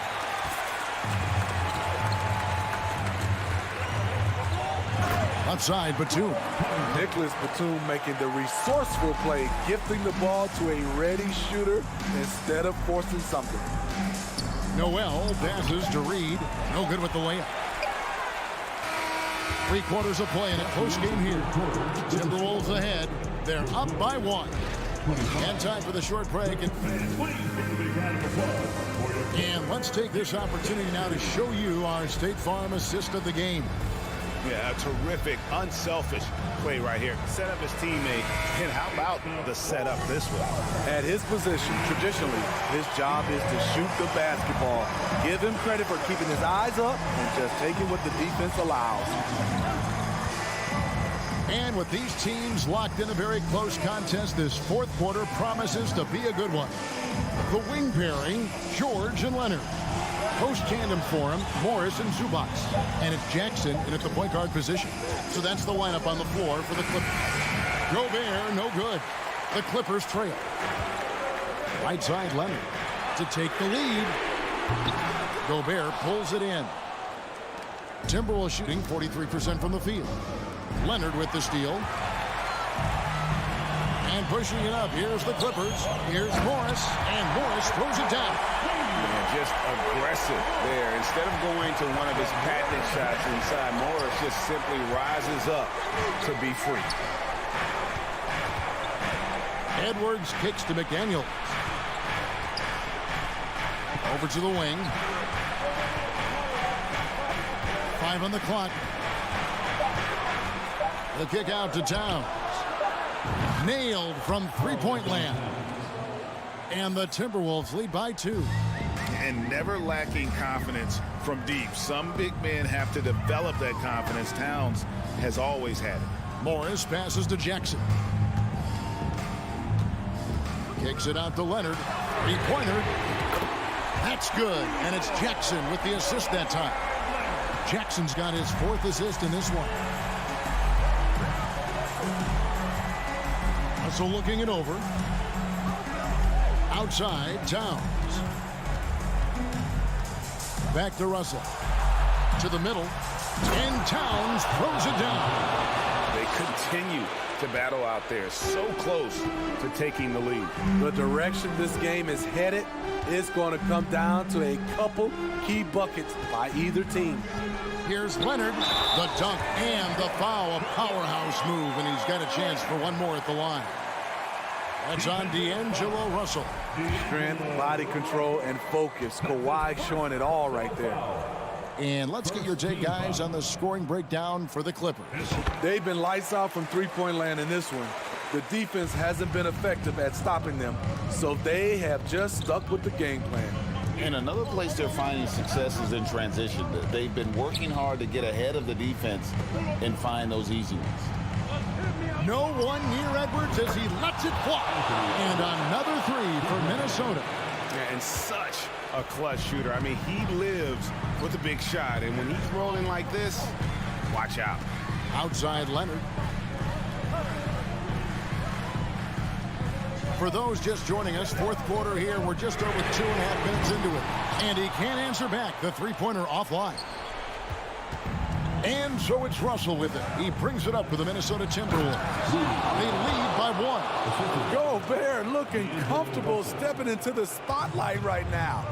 Outside Batum. Nicholas Batum making the resourceful play, gifting the ball to a ready shooter instead of forcing something. Noel passes to Reed. No good with the layup. 3/4 of play in a close game here. Timberwolves ahead. They're up by 1. And time for the short break. And let's take this opportunity now to show you our State Farm assist of the game. Yeah, a terrific, unselfish play right here. Set up his teammate. And how about the setup this way? At his position, traditionally, his job is to shoot the basketball. Give him credit for keeping his eyes up and just taking what the defense allows. And with these teams locked in a very close contest, this fourth quarter promises to be a good one. The wing pairing, George and Leonard. Post tandem for him, Morris and Zubac. And it's Jackson in at the point guard position. So that's the lineup on the floor for the Clippers. Gobert, no good. The Clippers trail. Right side, Leonard to take the lead. Gobert pulls it in. Timberwolves shooting 43% from the field. Leonard with the steal. And pushing it up. Here's the Clippers. Here's Morris. And Morris throws it down. And just aggressive there. Instead of going to one of his patented shots inside, Morris just simply rises up to be free. Edwards kicks to McDaniel. Over to the wing. 5 on the clock. The kick out to Towns. Nailed from three-point land. And the Timberwolves lead by 2. And never lacking confidence from deep. Some big men have to develop that confidence. Towns has always had it. Morris passes to Jackson. Kicks it out to Leonard. Three-pointer. That's good. And it's Jackson with the assist that time. Jackson's got his 4th assist in this one. So looking it over. Outside, Towns. Back to Russell. To the middle. And Towns throws it down. They continue to battle out there. So close to taking the lead. The direction this game is headed is going to come down to a couple key buckets by either team. Here's Leonard. The dunk and the foul. A powerhouse move. And he's got a chance for one more at the line. That's on D'Angelo Russell. Strength, body control, and focus. Kawhi showing it all right there. And let's get your take, guys, on the scoring breakdown for the Clippers. They've been lights out from three-point land in this one. The defense hasn't been effective at stopping them, so they have just stuck with the game plan. And another place they're finding success is in transition. They've been working hard to get ahead of the defense and find those easy ones. No one near Edwards as he lets it fly. And another 3 for Minnesota. And such a clutch shooter. I mean, he lives with a big shot. And when he's rolling like this, watch out. Outside Leonard. For those just joining us, fourth quarter here. We're just over 2.5 minutes into it. And he can't answer back. The three-pointer offline. And so it's Russell with it. He brings it up for the Minnesota Timberwolves. They lead by 1. Gobert looking comfortable stepping into the spotlight right now.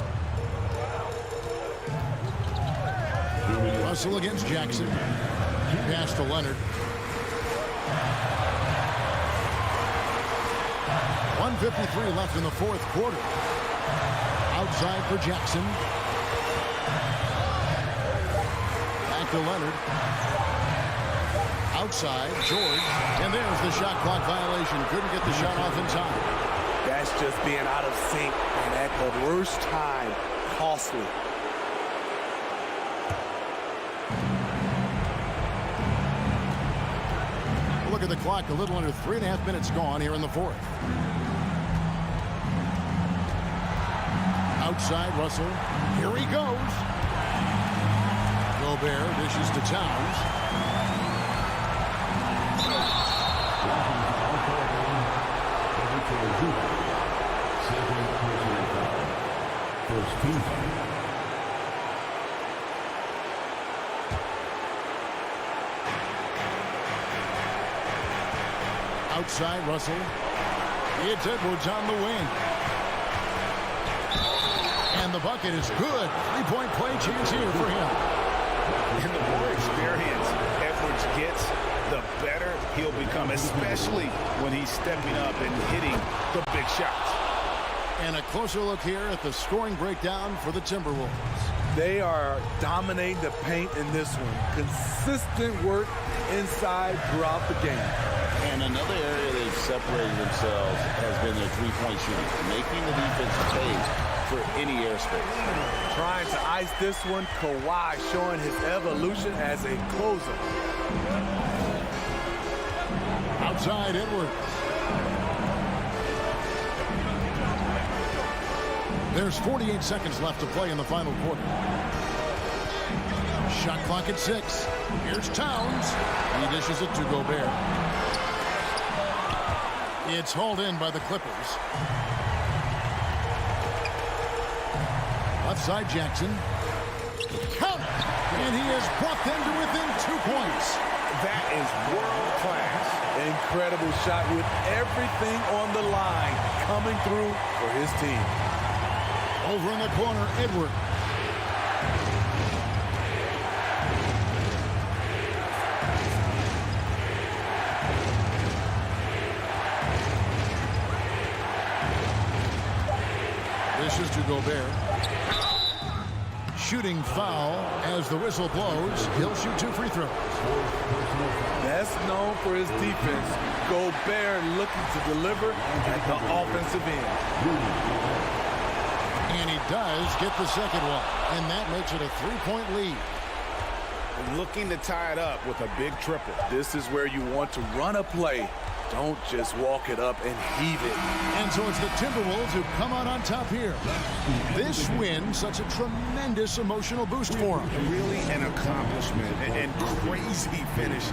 Russell against Jackson. Pass to Leonard. 1:53 left in the fourth quarter. Outside for Jackson. Back to Leonard. Outside, George. And there's the shot clock violation. Couldn't get the shot off in time. That's just being out of sync and at the worst time. Costly. Look at the clock. A little under 3.5 minutes gone here in the fourth. Outside, Russell. Here he goes. Gobert dishes to Towns. First team. Outside, Russell. It's Edwards on the wing. And the bucket is good. Three-point play chance here for him. And the more experience Edwards gets, the better he'll become, especially when he's stepping up and hitting the big shots. And a closer look here at the scoring breakdown for the Timberwolves. They are dominating the paint in this one. Consistent work inside throughout the game. And another area they've separated themselves has been their three-point shooting, making the defense pay for any airspace. Trying to ice this one, Kawhi showing his evolution as a closer. Outside, Edwards. There's 48 seconds left to play in the final quarter. Shot clock at 6. Here's Towns. He dishes it to Gobert. It's hauled in by the Clippers. Left side, Jackson. Count it! And he has brought them to within 2 points. That is world class. Incredible shot with everything on the line coming through for his team. Over in the corner, Edward. This is to Gobert. Shooting foul as the whistle blows. He'll shoot 2 free throws. Best known for his defense, Gobert looking to deliver at the offensive end. And he does get the second one. And that makes it a 3-point lead. Looking to tie it up with a big triple. This is where you want to run a play. Don't just walk it up and heave it. And so it's the Timberwolves who come out on top here. This win, such a tremendous emotional boost for them. Really an accomplishment and crazy finish.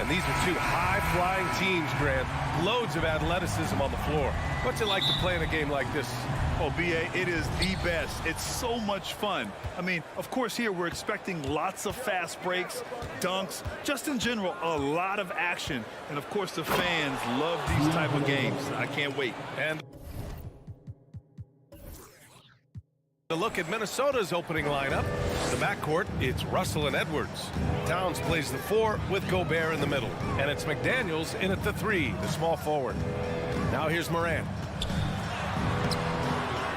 And these are two high-flying teams, Grant. Loads of athleticism on the floor. What's it like to play in a game like this? Oh, B.A., it is the best. It's so much fun. I mean, of course, here we're expecting lots of fast breaks, dunks, just in general, a lot of action. And, of course, the fans love these type of games. I can't wait. And a look at Minnesota's opening lineup. The backcourt, it's Russell and Edwards. Towns plays the 4 with Gobert in the middle. And it's McDaniels in at the 3, the small forward. Now here's Morant.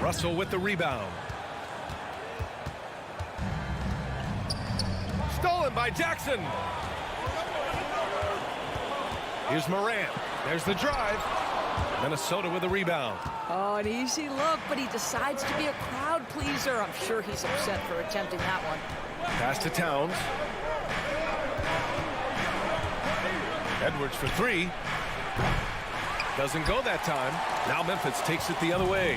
Russell with the rebound. Stolen by Jackson. Here's Morant. There's the drive. Minnesota with the rebound. Oh, an easy look, but he decides to be a crowd pleaser. I'm sure he's upset for attempting that one. Pass to Towns. Edwards for 3. Doesn't go that time. Now Memphis takes it the other way.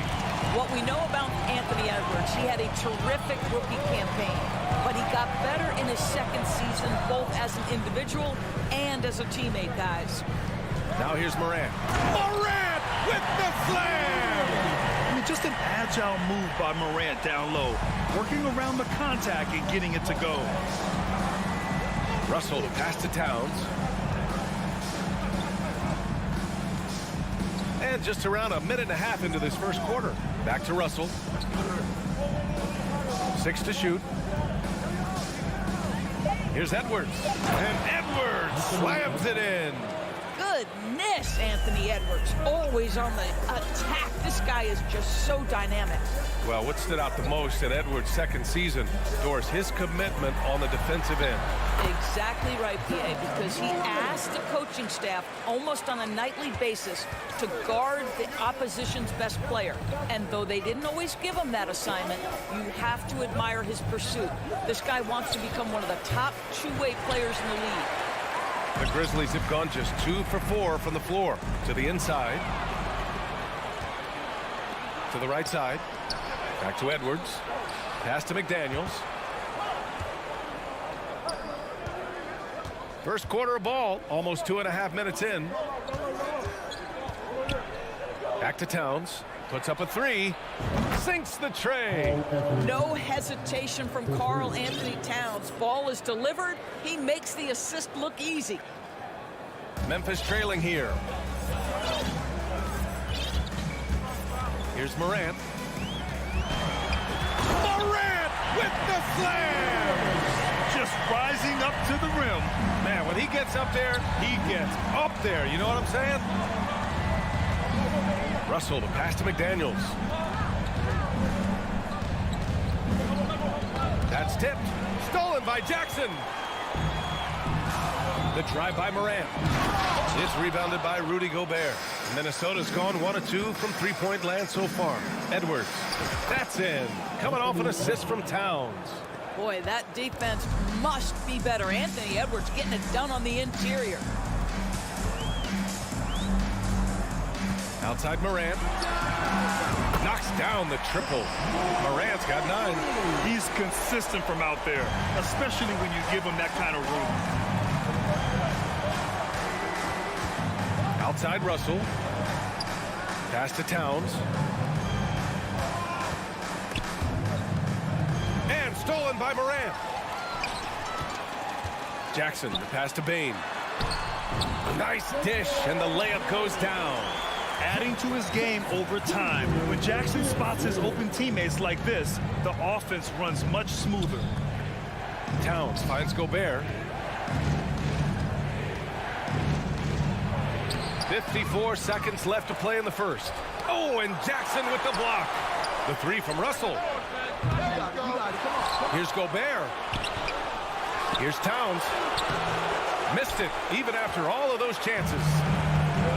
What we know about Anthony Edwards, he had a terrific rookie campaign, but he got better in his second season, both as an individual and as a teammate, guys. Now here's Morant. Morant with the slam! I mean, just an agile move by Morant down low, working around the contact and getting it to go. Russell to pass to Towns. And just around a minute and a half into this first quarter. Back to Russell. 6 to shoot. Here's Edwards. And Edwards slams it in. Goodness, Anthony Edwards, always on the attack. This guy is just so dynamic. Well, what stood out the most in Edwards' second season, Doris, his commitment on the defensive end. Exactly right, PA, because he asked the coaching staff almost on a nightly basis to guard the opposition's best player. And though they didn't always give him that assignment, you have to admire his pursuit. This guy wants to become one of the top two-way players in the league. The Grizzlies have gone just 2 for 4 from the floor. To the inside. To the right side. Back to Edwards. Pass to McDaniels. First quarter of ball, almost 2.5 minutes in. Back to Towns. Puts up a 3. Sinks the tray. No hesitation from Karl Anthony Towns. Ball is delivered. He makes the assist look easy. Memphis trailing here. Here's Morant. Morant with the slam! Just rising up to the rim. Man, when he gets up there, he gets up there. You know what I'm saying? Russell to pass to McDaniels. That's tipped. Stolen by Jackson. The drive by Morant. It's rebounded by Rudy Gobert. Minnesota's gone 1 of 2 from three-point land so far. Edwards. That's in. Coming off an assist from Towns. Boy, that defense must be better. Anthony Edwards getting it done on the interior. Outside Morant. Knocks down the triple. Morant's got 9. He's consistent from out there, especially when you give him that kind of room. Outside Russell. Pass to Towns. And stolen by Morant. Jackson, the pass to Bain. Nice dish, and the layup goes down. Adding to his game over time. When Jackson spots his open teammates like this, the offense runs much smoother. Towns finds Gobert. 54 seconds left to play in the first. Oh, and Jackson with the block. The 3 from Russell. Here's Gobert. Here's Towns. Missed it, even after all of those chances.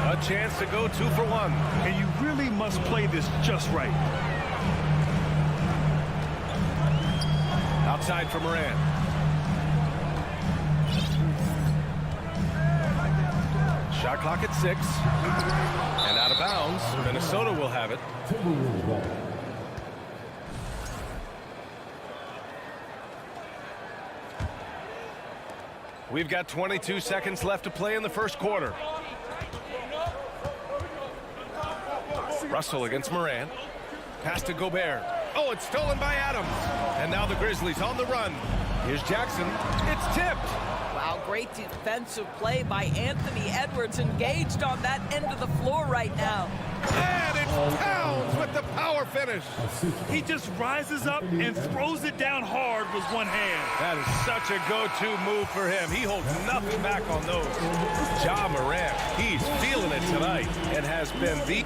A chance to go 2 for 1. And you really must play this just right. Outside for Morant. Shot clock at 6. And out of bounds. Minnesota will have it. We've got 22 seconds left to play in the first quarter. Russell against Morant. Pass to Gobert. Oh, it's stolen by Adams. And now the Grizzlies on the run. Here's Jackson. It's tipped. Wow, great defensive play by Anthony Edwards, engaged on that end of the floor right now. And it's Towns with the power finish. He just rises up and throws it down hard with one hand. That is such a go-to move for him. He holds nothing back on those. Ja Morant, he's feeling it tonight and has been the...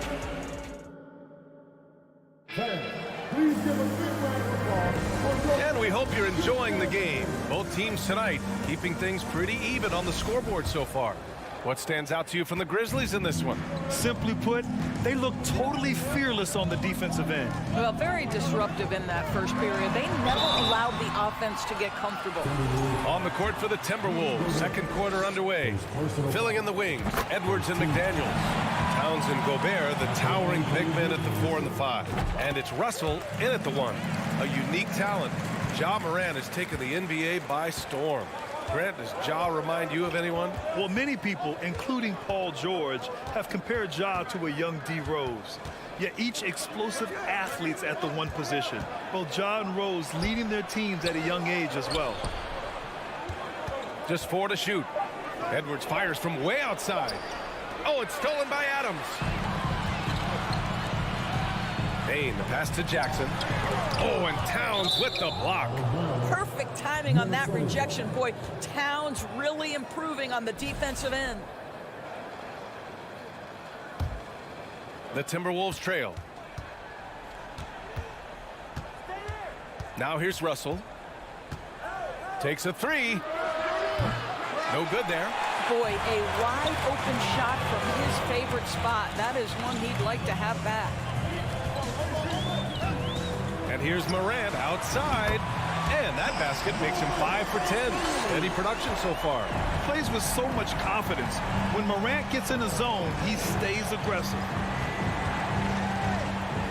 And we hope you're enjoying the game. Both teams tonight keeping things pretty even on the scoreboard so far. What stands out to you from the Grizzlies in this one? Simply put, they look totally fearless on the defensive end. Well, very disruptive in that first period. They never allowed the offense to get comfortable. On the court for the Timberwolves, second quarter underway. Filling in the wings, Edwards and McDaniels. Towns and Gobert, the towering big men at the 4 and the 5. And it's Russell in at the 1. A unique talent. Ja Morant has taken the NBA by storm. Grant, does Ja remind you of anyone? Well, many people, including Paul George, have compared Ja to a young D. Rose. Yet each explosive athletes at the 1 position. Both Ja and Rose leading their teams at a young age as well. Just 4 to shoot. Edwards fires from way outside. Oh, it's stolen by Adams. Bane, the pass to Jackson. Oh, and Towns with the block. Perfect timing on that rejection. Boy, Towns really improving on the defensive end. The Timberwolves trail. Now here's Russell. Takes a 3. No good there. Boy, a wide open shot from his favorite spot. That is one he'd like to have back. And here's Morant outside. And that basket makes him 5 for 10. Steady production so far. Plays with so much confidence. When Morant gets in a zone, he stays aggressive.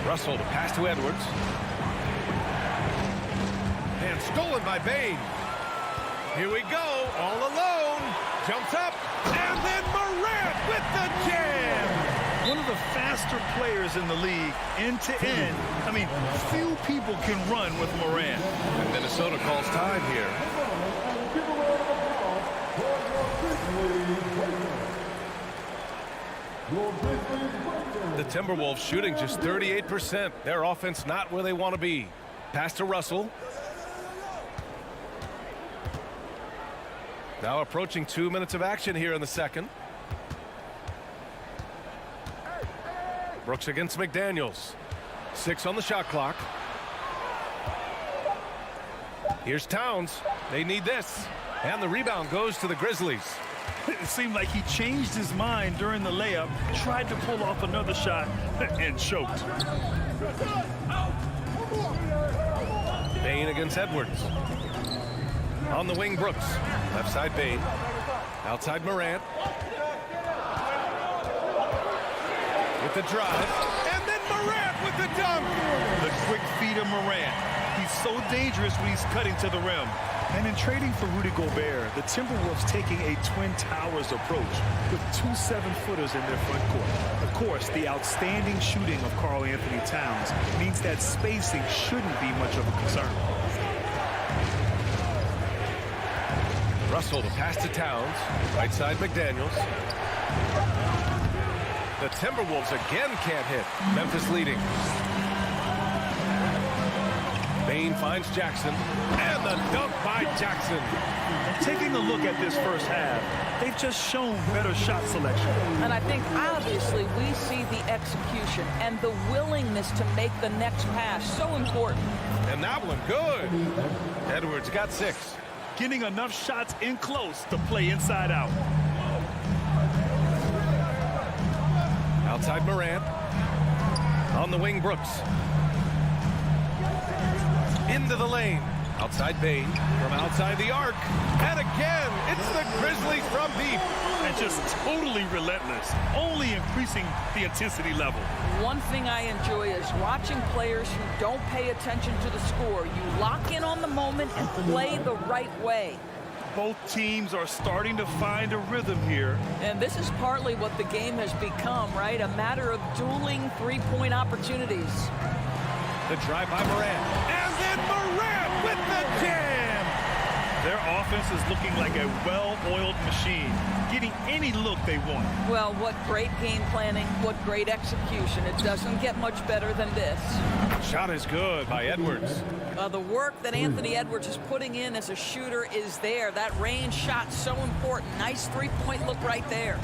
Russell to pass to Edwards. And stolen by Bane. Here we go, all alone. Jumps up, and then Morant with the jam. One of the faster players in the league, end to end. I mean, few people can run with Morant. And Minnesota calls time here. The Timberwolves shooting just 38%. Their offense not where they want to be. Pass to Russell. Now approaching 2 minutes of action here in the second. Brooks against McDaniels. 6 on the shot clock. Here's Towns. They need this. And the rebound goes to the Grizzlies. It seemed like he changed his mind during the layup, tried to pull off another shot, and choked. Bane against Edwards. On the wing, Brooks. Left side, Bane. Outside, Morant. With the drive. And then Morant with the dunk. The quick feet of Morant. He's so dangerous when he's cutting to the rim. And in trading for Rudy Gobert, the Timberwolves taking a Twin Towers approach with 2 7-footers in their front court. Of course, the outstanding shooting of Karl Anthony Towns means that spacing shouldn't be much of a concern. Russell to pass to Towns. Right side, McDaniels. The Timberwolves again can't hit. Memphis leading. Bane finds Jackson. And the dunk by Jackson. Taking a look at this first half, they've just shown better shot selection. And I think obviously we see the execution and the willingness to make the next pass so important. And that one good. Edwards got 6. Getting enough shots in close to play inside out. Outside Morant. On the wing, Brooks. Into the lane. Outside Bane. From outside the arc. And again, it's the Grizzlies from deep. And just totally relentless. Only increasing the intensity level. One thing I enjoy is watching players who don't pay attention to the score. You lock in on the moment and play the right way. Both teams are starting to find a rhythm here. And this is partly what the game has become, right? A matter of dueling three-point opportunities. The drive by Morant. And then Morant with the jam! Their offense is looking like a well-oiled machine, getting any look they want. Well, what great game planning, what great execution. It doesn't get much better than this. Shot is good by Edwards. The work that Anthony Edwards is putting in as a shooter is there. That range shot so important. Nice three-point look right there.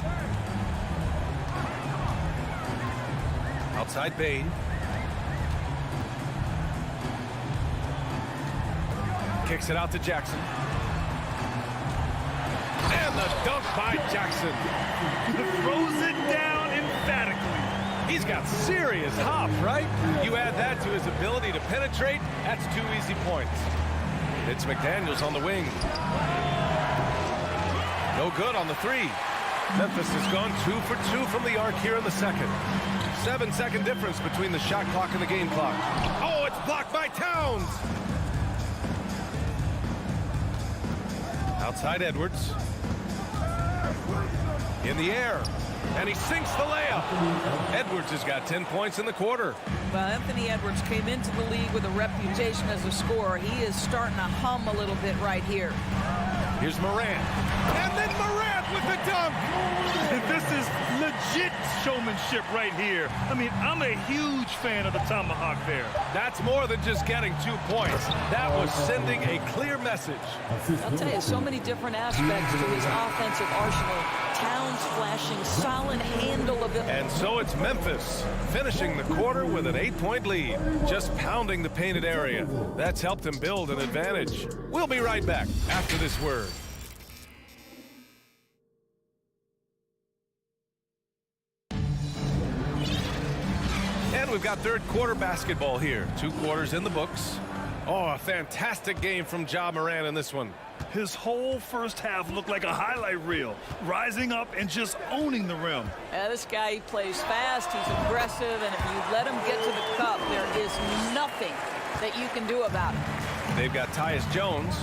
Outside Bane. Kicks it out to Jackson. And the dunk by Jackson. Throws it down emphatically. He's got serious hop, right? You add that to his ability to penetrate, that's 2 easy points. It's McDaniels on the wing. No good on the three. Memphis has gone 2 for 2 from the arc here in the second. 7-second difference between the shot clock and the game clock. Oh, it's blocked by Towns. Outside Edwards. In the air. And he sinks the layup. Edwards has got 10 points in the quarter. Well, Anthony Edwards came into the league with a reputation as a scorer. He is starting to hum a little bit right here. Here's Morant. And then Morant with the dunk. This is legit showmanship right here. I mean, I'm a huge fan of the tomahawk there. That's more than just getting 2 points. That was sending a clear message. I'll tell you, so many different aspects to his offensive arsenal. Towns flashing solid handle of it. And so it's Memphis finishing the quarter with an 8-point lead, just pounding the painted area. That's helped him build an advantage. We'll be right back after this word. And we've got third quarter basketball here. 2 quarters in the books. Oh, a fantastic game from Ja Morant in this one. His whole first half looked like a highlight reel, rising up and just owning the rim. Yeah, this guy, he plays fast, he's aggressive, and if you let him get to the cup, there is nothing that you can do about it. They've got Tyus Jones.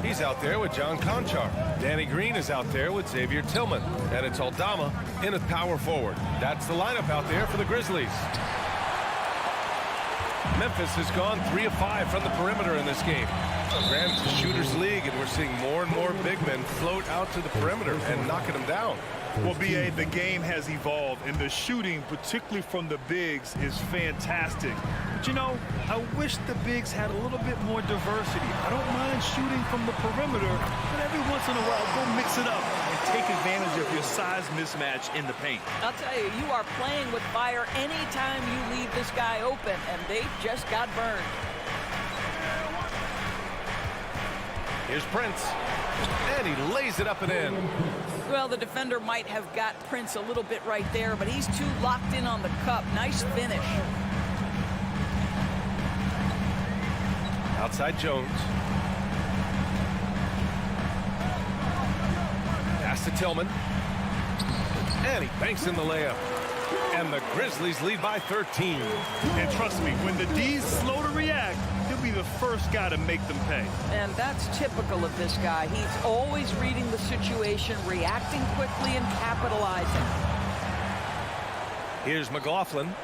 He's out there with John Conchar. Danny Green is out there with Xavier Tillman. And it's Aldama in at power forward. That's the lineup out there for the Grizzlies. Memphis has gone 3 of 5 from the perimeter in this game. Granted, it's a shooter's league, and we're seeing more and more big men float out to the perimeter and knocking them down. Well, B.A., the game has evolved, and the shooting, particularly from the bigs, is fantastic. But, you know, I wish the bigs had a little bit more diversity. I don't mind shooting from the perimeter, but every once in a while, go mix it up and take advantage of your size mismatch in the paint. I'll tell you, you are playing with fire anytime you leave this guy open, and they just got burned. Here's Prince, and he lays it up and in. Well, the defender might have got Prince a little bit right there, but he's too locked in on the cup. Nice finish. Outside Jones. Pass to Tillman. And he banks in the layup. And the Grizzlies lead by 13. And trust me, when the D's slow to react, he'll be the first guy to make them pay. And that's typical of this guy. He's always reading the situation, reacting quickly, and capitalizing. Here's McLaughlin.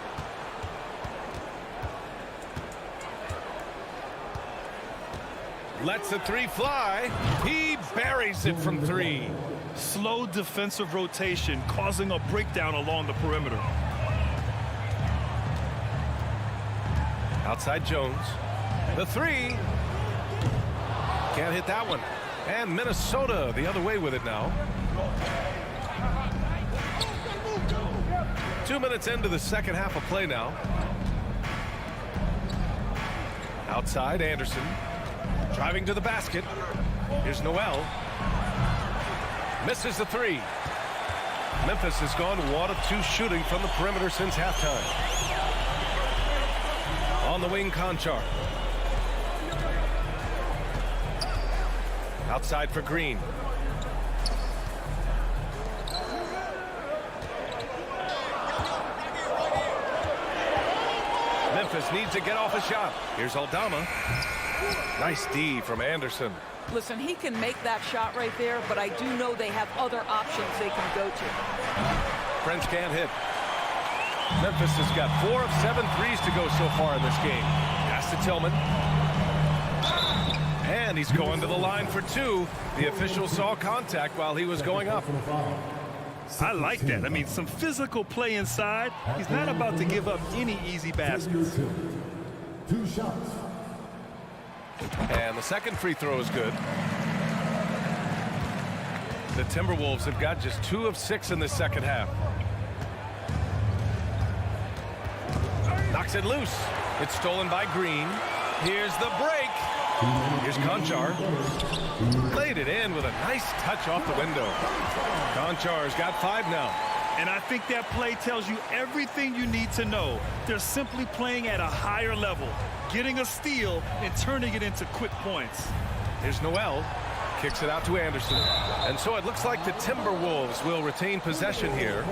Lets the three fly. He buries it from 3. Slow defensive rotation causing a breakdown along the perimeter. Outside Jones. The 3. Can't hit that one. And Minnesota the other way with it now. 2 minutes into the second half of play now. Outside Anderson. Driving to the basket. Here's Noel. Misses the 3. Memphis has gone 1 of 2 shooting from the perimeter since halftime. On the wing, Conchar. Outside for Green. Memphis needs to get off a shot. Here's Aldama. Nice D from Anderson. Listen, he can make that shot right there, but I do know they have other options they can go to. French can't hit. Memphis has got 4 of 7 threes to go so far in this game. Pass to Tillman. And he's going to the line for 2. The official saw contact while he was going up. I like that. I mean, some physical play inside. He's not about to give up any easy baskets. 2 shots. And the second free throw is good. The Timberwolves have got just 2 of 6 in the second half. Knocks it loose. It's stolen by Green. Here's the break. Here's Conchar. Laid it in with a nice touch off the window. Conchar's got 5 now. And I think that play tells you everything you need to know. They're simply playing at a higher level, getting a steal and turning it into quick points. Here's Noel. Kicks it out to Anderson. And so it looks like the Timberwolves will retain possession here.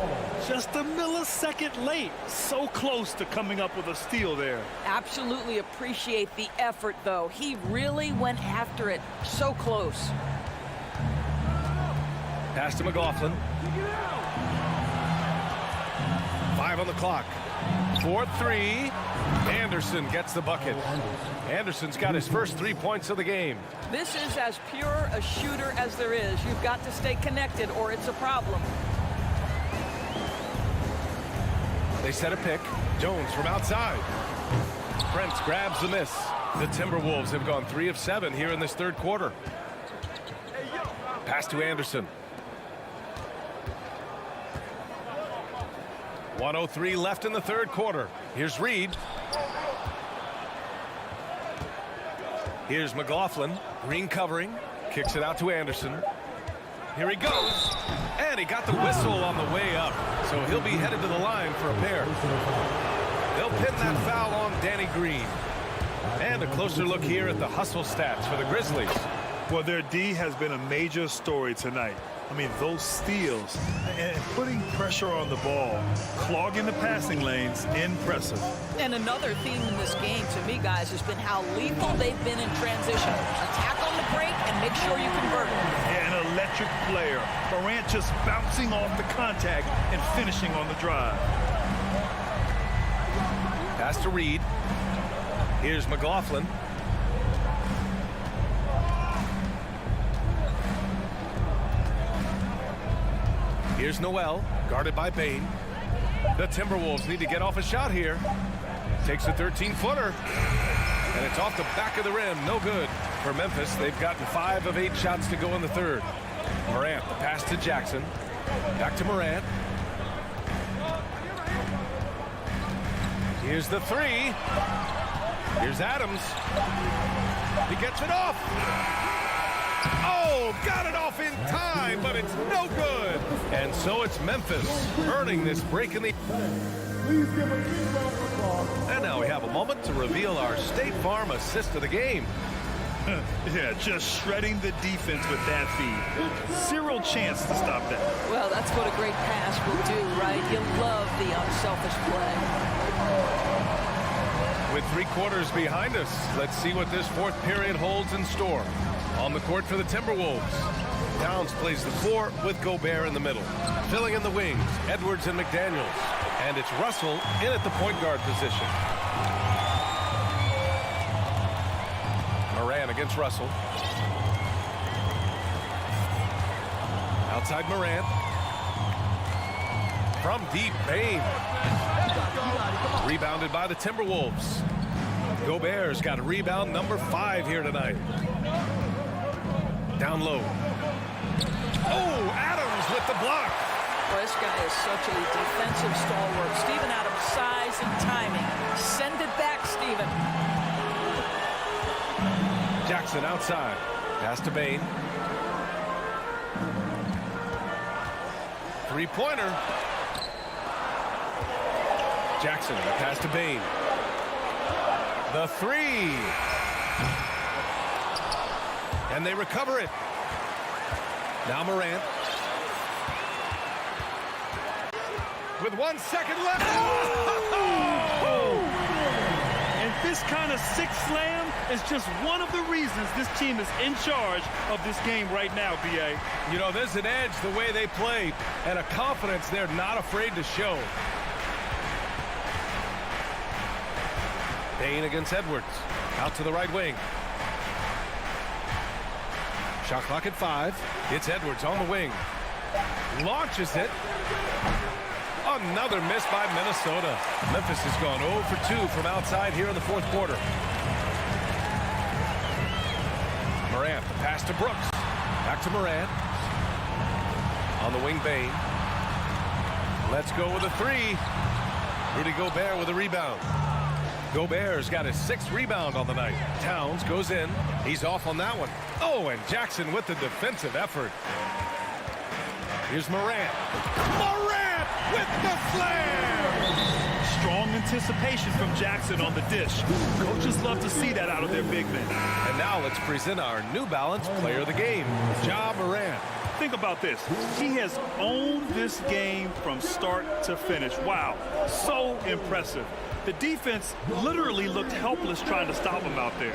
Just a millisecond late. So close to coming up with a steal there. Absolutely appreciate the effort, though. He really went after it. So close. Pass to McLaughlin. 5 on the clock. 4-3. Anderson gets the bucket. Anderson's got his first 3 points of the game. This is as pure a shooter as there is. You've got to stay connected or it's a problem. They set a pick. Jones from outside. Prince grabs the miss. The Timberwolves have gone 3 of 7 here in this third quarter. Pass to Anderson. 1:03 left in the third quarter. Here's Reed. Here's McLaughlin. Green covering. Kicks it out to Anderson. Here he goes. And he got the whistle on the way up. So he'll be headed to the line for a pair. They'll pin that foul on Danny Green. And a closer look here at the hustle stats for the Grizzlies. Well, their D has been a major story tonight. I mean, those steals and putting pressure on the ball, clogging the passing lanes, impressive. And another theme in this game to me, guys, has been how lethal they've been in transition. Attack on the break and make sure you convert. Yeah, an electric player. Morant just bouncing off the contact and finishing on the drive. Pass to Reed. Here's McLaughlin. Here's Noel, guarded by Bain. The Timberwolves need to get off a shot here. Takes a 13-footer. And it's off the back of the rim. No good for Memphis. They've gotten 5 of 8 shots to go in the third. Morant, the pass to Jackson. Back to Morant. Here's the 3. Here's Adams. He gets it off. Oh, got it off in time, but it's no good. And so it's Memphis earning this break in the... And now we have a moment to reveal our State Farm assist of the game. Yeah, just shredding the defense with that feed. Zero chance to stop that. Well, that's what a great pass will do, right? You love the unselfish play. With 3 quarters behind us, let's see what this fourth period holds in store. On the court for the Timberwolves, Towns plays the 4 with Gobert in the middle. Filling in the wings, Edwards and McDaniels. And it's Russell in at the point guard position. Morant against Russell. Outside Morant. From deep, Bain. Rebounded by the Timberwolves. Gobert's got a rebound number 5 here tonight. Down low. Oh, Adams with the block. Well, this guy is such a defensive stalwart. Steven Adams, size and timing. Send it back, Steven. Jackson outside. Pass to Bain. 3-pointer. Jackson, the pass to Bain. The 3. And they recover it. Now Morant. With 1 second left. Oh! This kind of six slam is just one of the reasons this team is in charge of this game right now, B.A. You know, there's an edge the way they play and a confidence they're not afraid to show. Payne against Edwards. Out to the right wing. Shot clock at 5. It's Edwards on the wing. Launches it. Another miss by Minnesota. Memphis has gone 0 for 2 from outside here in the fourth quarter. Morant, the pass to Brooks. Back to Morant. On the wing, Payne. Let's go with a 3. Rudy Gobert with a rebound. Gobert's got his 6th rebound on the night. Towns goes in. He's off on that one. Oh, and Jackson with the defensive effort. Here's Morant. Morant with the slam! Strong anticipation from Jackson on the dish. Coaches love to see that out of their big men. And now let's present our New Balance player of the game, Ja Morant. Think about this. He has owned this game from start to finish. Wow, so impressive. The defense literally looked helpless trying to stop him out there.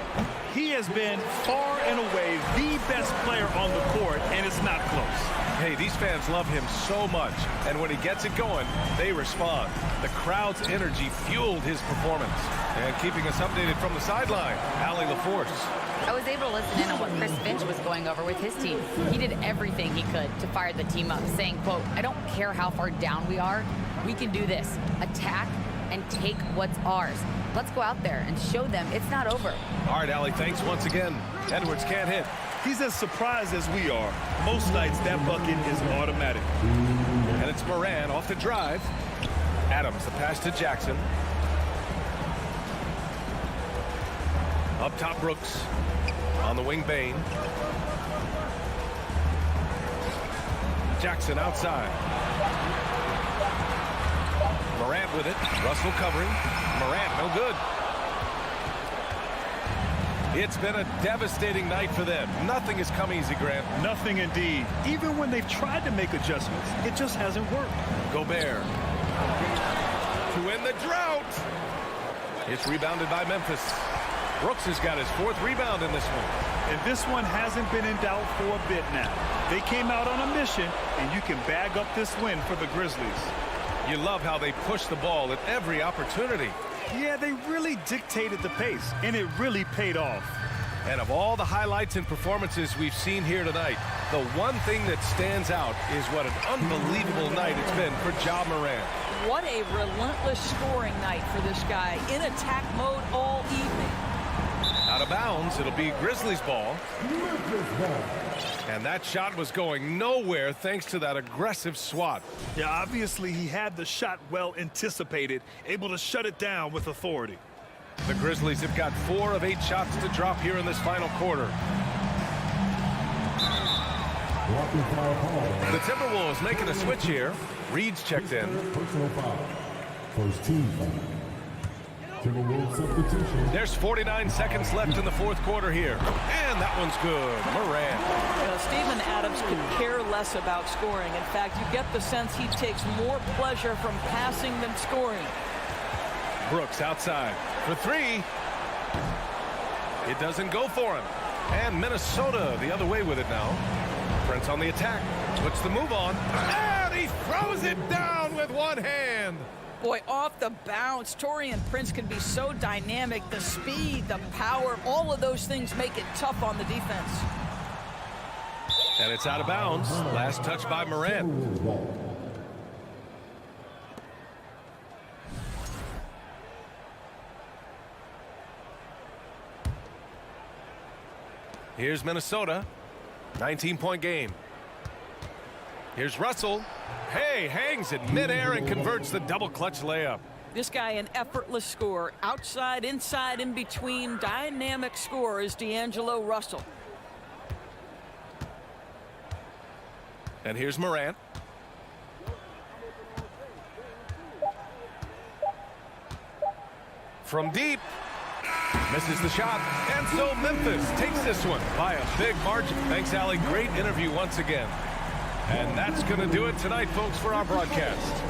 He has been far and away the best player on the court, and it's not close. Hey, these fans love him so much, and when he gets it going, they respond. The crowd's energy fueled his performance. And keeping us updated from the sideline, Allie LaForce. I was able to listen in on what Chris Finch was going over with his team. He did everything he could to fire the team up, saying, quote, "I don't care how far down we are. We can do this. Attack and take what's ours. Let's go out there and show them it's not over." All right, Allie, thanks once again. Edwards can't hit. He's as surprised as we are. Most nights, that bucket is automatic. And it's Moran off the drive. Adams, the pass to Jackson. Up top, Brooks. On the wing, Payne. Jackson outside. Morant with it. Russell covering. Morant, no good. It's been a devastating night for them. Nothing has come easy, Grant. Nothing indeed. Even when they've tried to make adjustments, it just hasn't worked. Gobert. To end the drought. It's rebounded by Memphis. Brooks has got his 4th rebound in this one. And this one hasn't been in doubt for a bit now. They came out on a mission, and you can bag up this win for the Grizzlies. You love how they push the ball at every opportunity. Yeah, they really dictated the pace, and it really paid off. And of all the highlights and performances we've seen here tonight, the one thing that stands out is what an unbelievable night it's been for Ja Morant. What a relentless scoring night for this guy, in attack mode all evening. Out of bounds, it'll be Grizzlies ball. And that shot was going nowhere thanks to that aggressive swat. Yeah, obviously he had the shot well anticipated, able to shut it down with authority. The Grizzlies have got 4 of 8 shots to drop here in this final quarter. The Timberwolves making a switch here. Reed's checked in. First team foul. Timberwolves substitution. There's 49 seconds left in the fourth quarter here. And that one's good. Morant. You know, Steven Adams could care less about scoring. In fact, you get the sense he takes more pleasure from passing than scoring. Brooks outside for 3. It doesn't go for him. And Minnesota the other way with it now. Prince on the attack. Puts the move on. And he throws it down with one hand. Boy, off the bounce, Taurean Prince can be so dynamic. The speed, the power, all of those things make it tough on the defense. And it's out of bounds. Last touch by Morant. Here's Minnesota. 19-point game. Here's Russell. Hey, hangs in midair and converts the double clutch layup. This guy, an effortless scorer. Outside, inside, in between. Dynamic scorer is D'Angelo Russell. And here's Morant. From deep. Misses the shot. And so Memphis takes this one by a big margin. Thanks, Allie. Great interview once again. And that's going to do it tonight, folks, for our broadcast.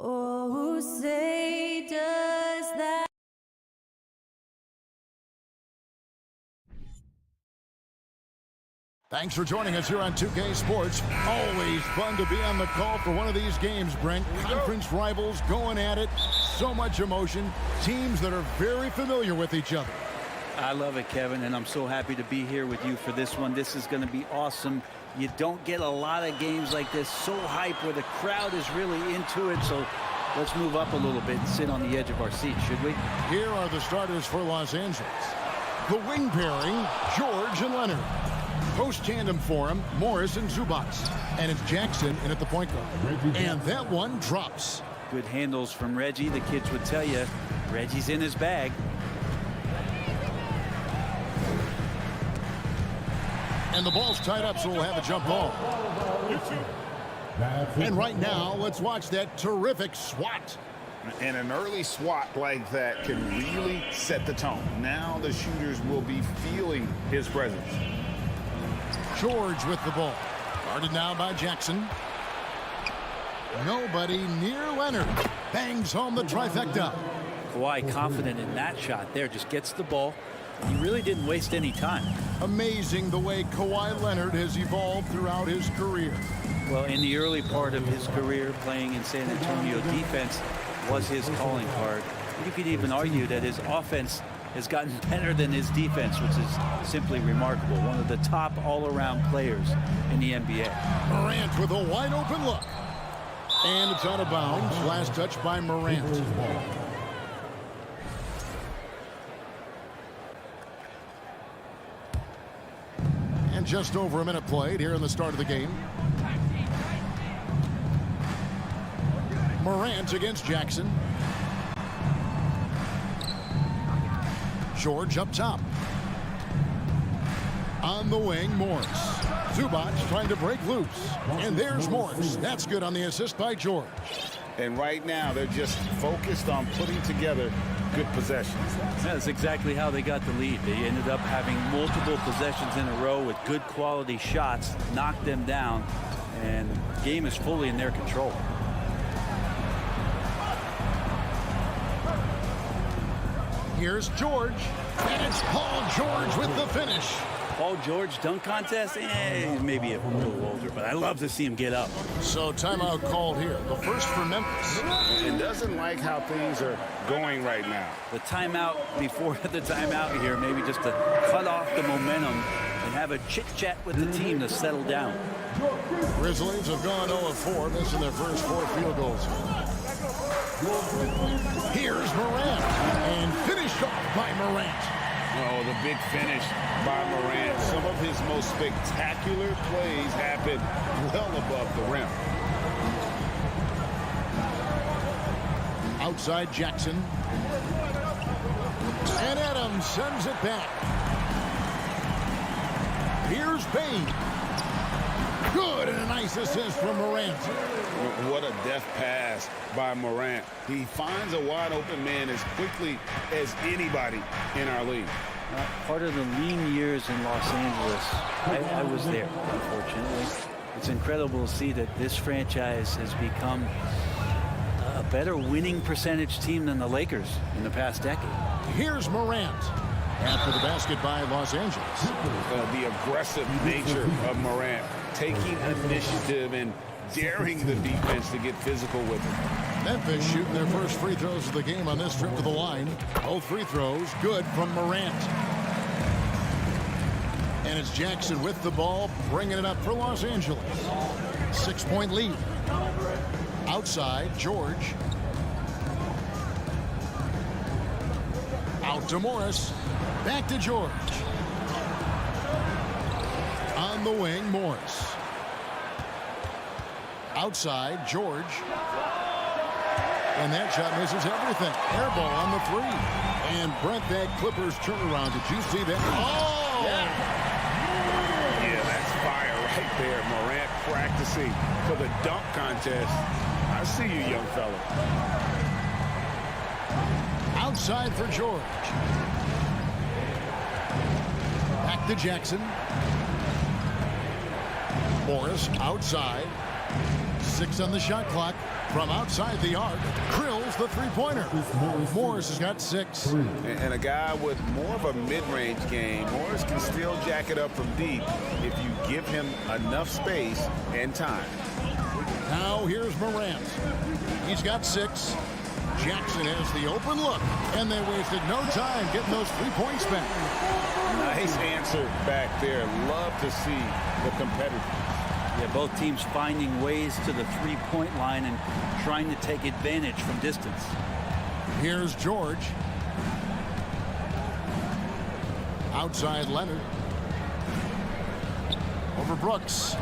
Oh, say does that. Thanks for joining us here on 2K Sports. Always fun to be on the call for one of these games, Brent. Conference rivals going at it. So much emotion. Teams that are very familiar with each other. I love it, Kevin, and I'm so happy to be here with you for this one. This is going to be awesome. You don't get a lot of games like this so hype where the crowd is really into it. So let's move up a little bit and sit on the edge of our seat, should we? Here are the starters for Los Angeles. The wing pairing, George and Leonard. Post tandem for him, Morris and Zubac. And it's Jackson in at the point guard. And that one drops. Good handles from Reggie. The kids would tell you, Reggie's in his bag. And the ball's tied up, so we'll have a jump ball. And right now, let's watch that terrific swat. And an early swat like that can really set the tone. Now the shooters will be feeling his presence. George with the ball. Guarded now by Jackson. Nobody near Leonard. Bangs home the trifecta. Kawhi confident in that shot there. Just gets the ball. He really didn't waste any time. Amazing the way Kawhi Leonard has evolved throughout his career. Well, in the early part of his career, playing in San Antonio, defense was his calling card. You could even argue that his offense has gotten better than his defense, which is simply remarkable. One of the top all-around players in the NBA. Morant with a wide open look. And it's out of bounds. Last touch by Morant. And just over a minute played here in the start of the game. Morant against Jackson. George up top. On the wing, Morris. Zubac trying to break loose. And there's Morris. That's good on the assist by George. And right now, they're just focused on putting together good possessions. That's exactly how they got the lead. They ended up having multiple possessions in a row with good quality shots, knocked them down, and the game is fully in their control. Here's George, and it's Paul George with the finish. Paul George dunk contest? Maybe a little older, but I love to see him get up. So timeout called here. The first for Memphis. And doesn't like how things are going right now. The timeout before the timeout here, maybe just to cut off the momentum and have a chit-chat with the team to settle down. Grizzlies have gone 0-4, missing their first 4 field goals. Here's Morant, and finished off by Morant. Oh, the big finish by Morant. Some of his most spectacular plays happen well above the rim. Outside Jackson. And Adams sends it back. Here's Payne. Good, and a nice assist from Morant. What a deft pass by Morant. He finds a wide open man as quickly as anybody in our league. Part of the lean years in Los Angeles, I was there, unfortunately. It's incredible to see that this franchise has become a better winning percentage team than the Lakers in the past decade. Here's Morant. After the basket by Los Angeles. The aggressive nature of Morant, taking initiative and daring the defense to get physical with him. Memphis shooting their first free throws of the game on this trip to the line. Both free throws good from Morant. And it's Jackson with the ball, bringing it up for Los Angeles. 6-point lead. Outside, George. Out to Morris. Back to George. On the wing, Morris. Outside, George. And that shot misses everything. Air ball on the 3. And Brent, that Clippers turnaround. Did you see that? Oh! Yeah, that's fire right there. Morant practicing for the dunk contest. I see you, young fella. Outside for George. Back to Jackson. Morris outside. 6 on the shot clock. From outside the arc, drills the three-pointer. Morris has got 6. And a guy with more of a mid-range game, Morris can still jack it up from deep if you give him enough space and time. Now here's Morant. He's got 6. Jackson has the open look, and they wasted no time getting those 3 points back. Nice answer back there. Love to see the competitors. Yeah, both teams finding ways to the three-point line and trying to take advantage from distance. Here's George. Outside Leonard. Over Brooks.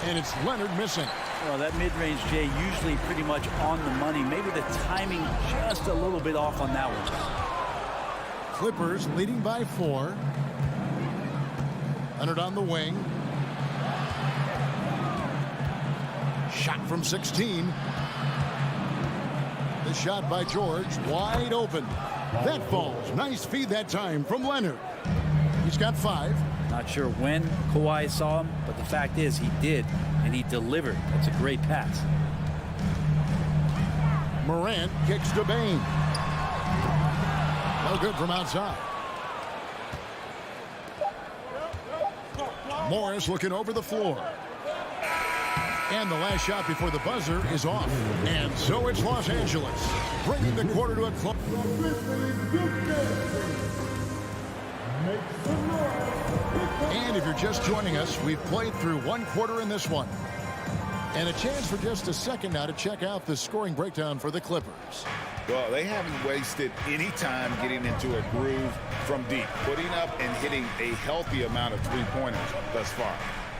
And it's Leonard missing. Well, that mid-range, Jay, usually pretty much on the money. Maybe the timing just a little bit off on that one. Clippers leading by 4. Leonard on the wing. Shot from 16. The shot by George, wide open. That falls. Nice feed that time from Leonard. He's got 5. Not sure when Kawhi saw him, but the fact is he did, and he delivered. That's a great pass. Morant kicks to Bain. No good from outside. Morris looking over the floor. And the last shot before the buzzer is off. And so it's Los Angeles, bringing the quarter to a close. And if you're just joining us, we've played through 1 quarter in this one. And a chance for just a second now to check out the scoring breakdown for the Clippers. Well, they haven't wasted any time getting into a groove from deep, putting up and hitting a healthy amount of three-pointers thus far.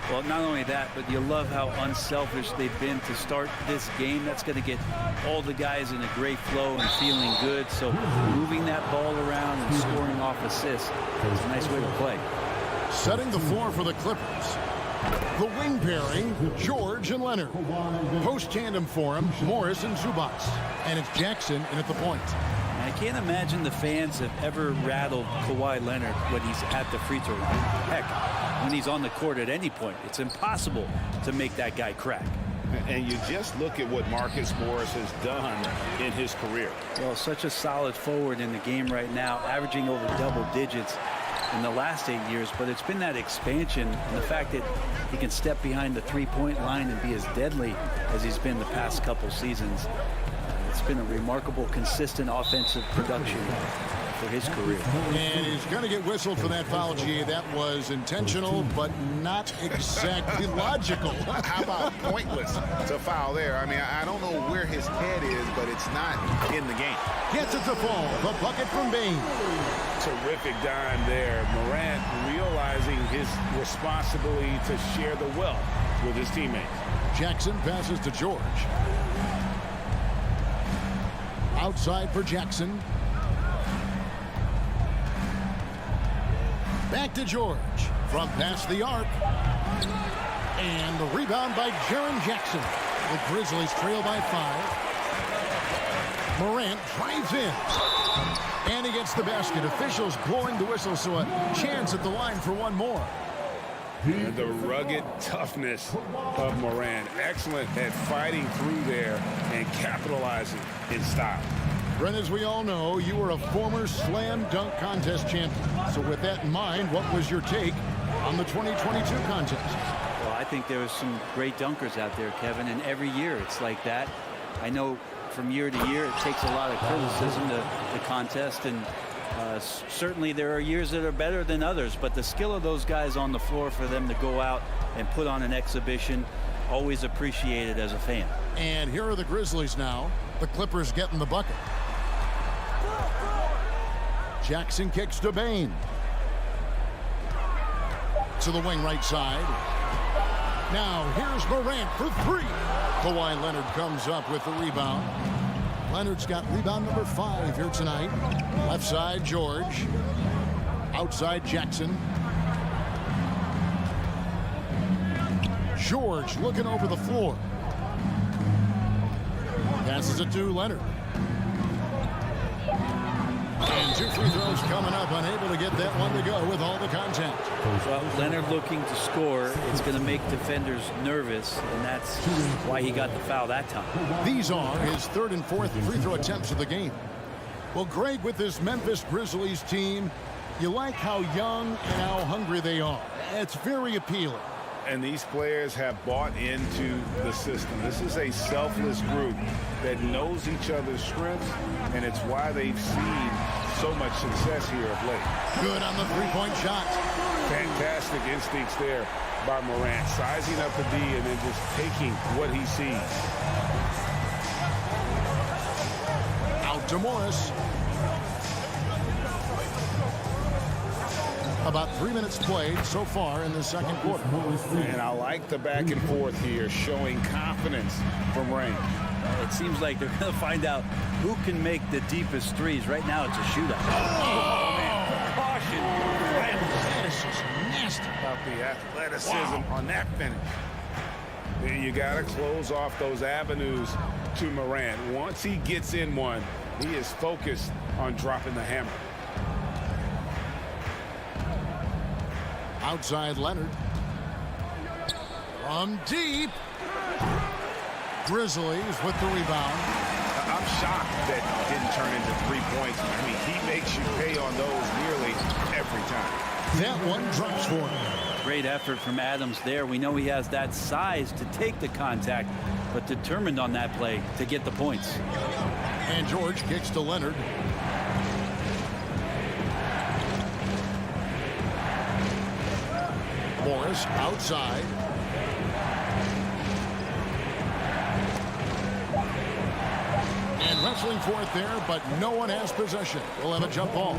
Well, not only that, but you love how unselfish they've been to start this game. That's going to get all the guys in a great flow and feeling good. So moving that ball around and scoring off assists is a nice way to play. Setting the floor for the Clippers. The wing pairing, George and Leonard. Post tandem for him, Morris and Zubac. And it's Jackson in at the point. I can't imagine the fans have ever rattled Kawhi Leonard when he's at the free throw line. Heck, when he's on the court at any point, it's impossible to make that guy crack. And you just look at what Marcus Morris has done in his career. Well, such a solid forward in the game right now, averaging over double digits in the last 8 years, but it's been that expansion and the fact that he can step behind the three-point line and be as deadly as he's been the past couple seasons. It's been a remarkable, consistent offensive production for his career. And he's going to get whistled for that foul, G. That was intentional, but not exactly logical. How about pointless to foul there? I mean, I don't know where his head is, but it's not in the game. Gets it to fall. The bucket from Bain. Terrific dime there. Morant realizing his responsibility to share the wealth with his teammates. Jackson passes to George. Outside for Jackson. Back to George. From past the arc. And the rebound by Jaren Jackson. The Grizzlies trail by 5. Morant drives in. And he gets the basket. Officials blowing the whistle, so a chance at the line for one more. And the rugged toughness of Morant. Excellent at fighting through there and capitalizing in style. Brent, as we all know, you were a former slam dunk contest champion. So with that in mind, what was your take on the 2022 contest? Well, I think there are some great dunkers out there, Kevin, and every year it's like that. I know from year to year it takes a lot of criticism, the contest, and certainly there are years that are better than others, but the skill of those guys on the floor for them to go out and put on an exhibition, always appreciated as a fan. And here are the Grizzlies now. The Clippers getting the bucket. Jackson kicks to Bain. To the wing right side. Now here's Morant for 3. Kawhi Leonard comes up with the rebound. Leonard's got rebound number 5 here tonight. Left side, George. Outside, Jackson. George looking over the floor. Passes it to Leonard. And 2 free throws coming up, unable to get that one to go with all the contact. Well, Leonard looking to score. It's going to make defenders nervous, and that's why he got the foul that time. These are his 3rd and 4th free throw attempts of the game. Well, Greg, with this Memphis Grizzlies team, you like how young and how hungry they are. It's very appealing. And these players have bought into the system. This is a selfless group that knows each other's strengths, and it's why they've seen so much success here of late. Good on the three-point shot. Fantastic instincts there by Morant, sizing up the D and then just taking what he sees. Out to Morris. About 3 minutes played so far in the second quarter. And I like the back and forth here, showing confidence from range. It seems like they're going to find out who can make the deepest threes. Right now, it's a shootout. Oh, man. Caution. This is nasty. About the athleticism on that finish. You got to close off those avenues to Morant. Once he gets in one, he is focused on dropping the hammer. Outside Leonard. From deep. Grizzlies with the rebound. I'm shocked that it didn't turn into 3 points. I mean, he makes you pay on those nearly every time. That one drops for him. Great effort from Adams there. We know he has that size to take the contact, but determined on that play to get the points. And George kicks to Leonard. Morris outside. And wrestling for it there, but no one has possession. We'll have a jump ball.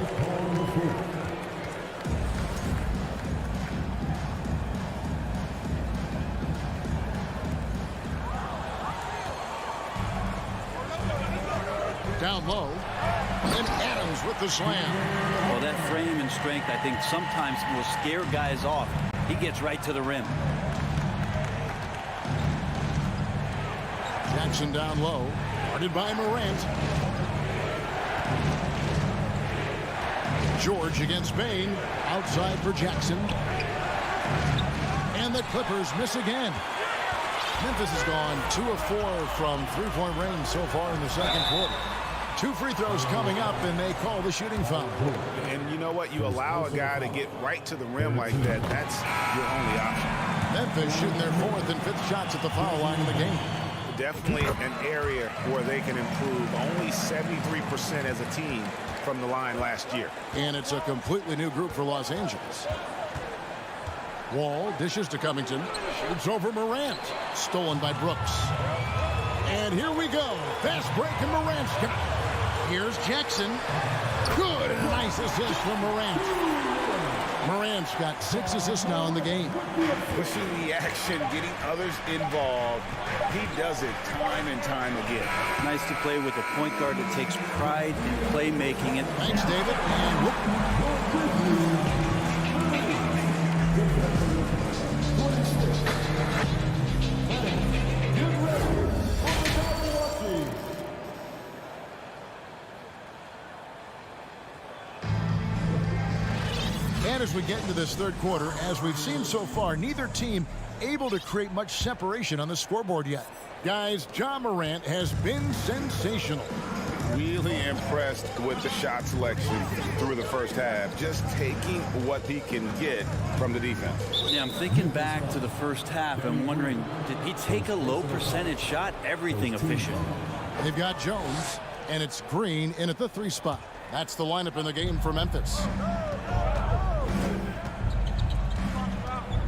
Down low. And Adams with the slam. Well, that frame and strength, I think, sometimes will scare guys off. He gets right to the rim. Jackson down low. Guarded by Morant. George against Bain. Outside for Jackson. And the Clippers miss again. Memphis has gone 2 of 4 from three-point range so far in the second quarter. 2 free throws coming up, and they call the shooting foul. And you know what? You allow a guy to get right to the rim like that. That's your only option. Memphis shooting their 4th and 5th shots at the foul line in the game. Definitely an area where they can improve. Only 73% as a team from the line last year. And it's a completely new group for Los Angeles. Wall dishes to Covington. Shoots over Morant. Stolen by Brooks. And here we go. Fast break, and Morant's got it. Here's Jackson. Good. Nice assist from Morant. Morant's got 6 assists now in the game. Pushing the action, getting others involved. He does it time and time again. Nice to play with a point guard that takes pride in playmaking. And thanks, David. And And as we get into this third quarter, as we've seen so far, neither team able to create much separation on the scoreboard yet. Guys, Ja Morant has been sensational. Really impressed with the shot selection through the first half. Just taking what he can get from the defense. Yeah, I'm thinking back to the first half. I'm wondering, did he take a low percentage shot? Everything efficient. They've got Jones, and it's Green in at the 3 spot. That's the lineup in the game for Memphis.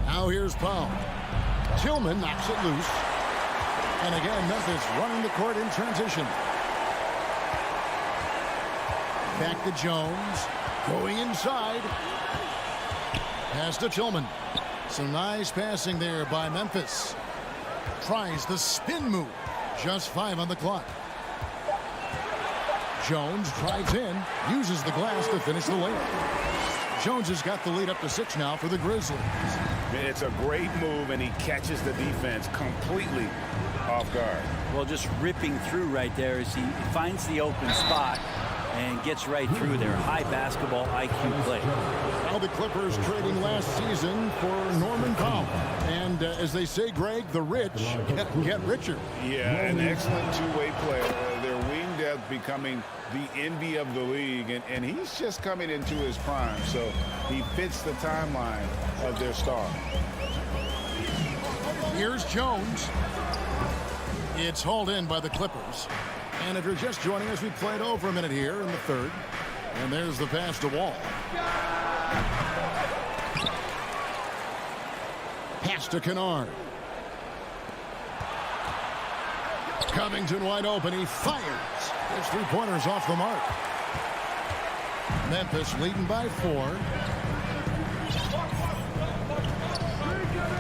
Now here's Powell. Tillman knocks it loose. And again, Memphis running the court in transition. Back to Jones. Going inside. Pass to Tillman. Some nice passing there by Memphis. Tries the spin move. Just 5 on the clock. Jones drives in. Uses the glass to finish the layup. Jones has got the lead up to 6 now for the Grizzlies. It's a great move, and he catches the defense completely off guard. Well, just ripping through right there as he finds the open spot and gets right through there. High basketball IQ play. Now the Clippers trading last season for Norman Powell. And as they say, Greg, the rich get richer. Yeah, an excellent two-way player. Their wing depth becoming the envy of the league, and he's just coming into his prime, so he fits the timeline of their star. Here's Jones. It's hauled in by the Clippers. And if you're just joining us, we played over a minute here in the third. And there's the pass to Wall. Pass to Kennard. Covington wide open. He fires. His three-pointers off the mark. Memphis leading by 4.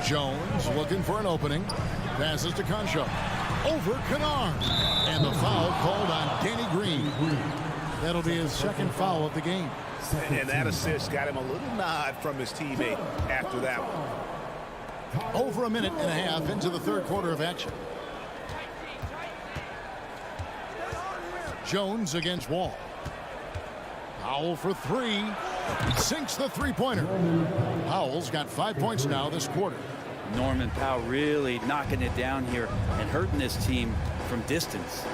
Jones looking for an opening. Passes to Concho. Over Kennard. And the foul called on Danny Green. That'll be his second foul of the game. And that assist got him a little nod from his teammate after that one. Over a minute and a half into the third quarter of action. Jones against Wall. Powell for 3. Sinks the three-pointer. Powell's got 5 points now this quarter. Norman Powell really knocking it down here and hurting this team from distance.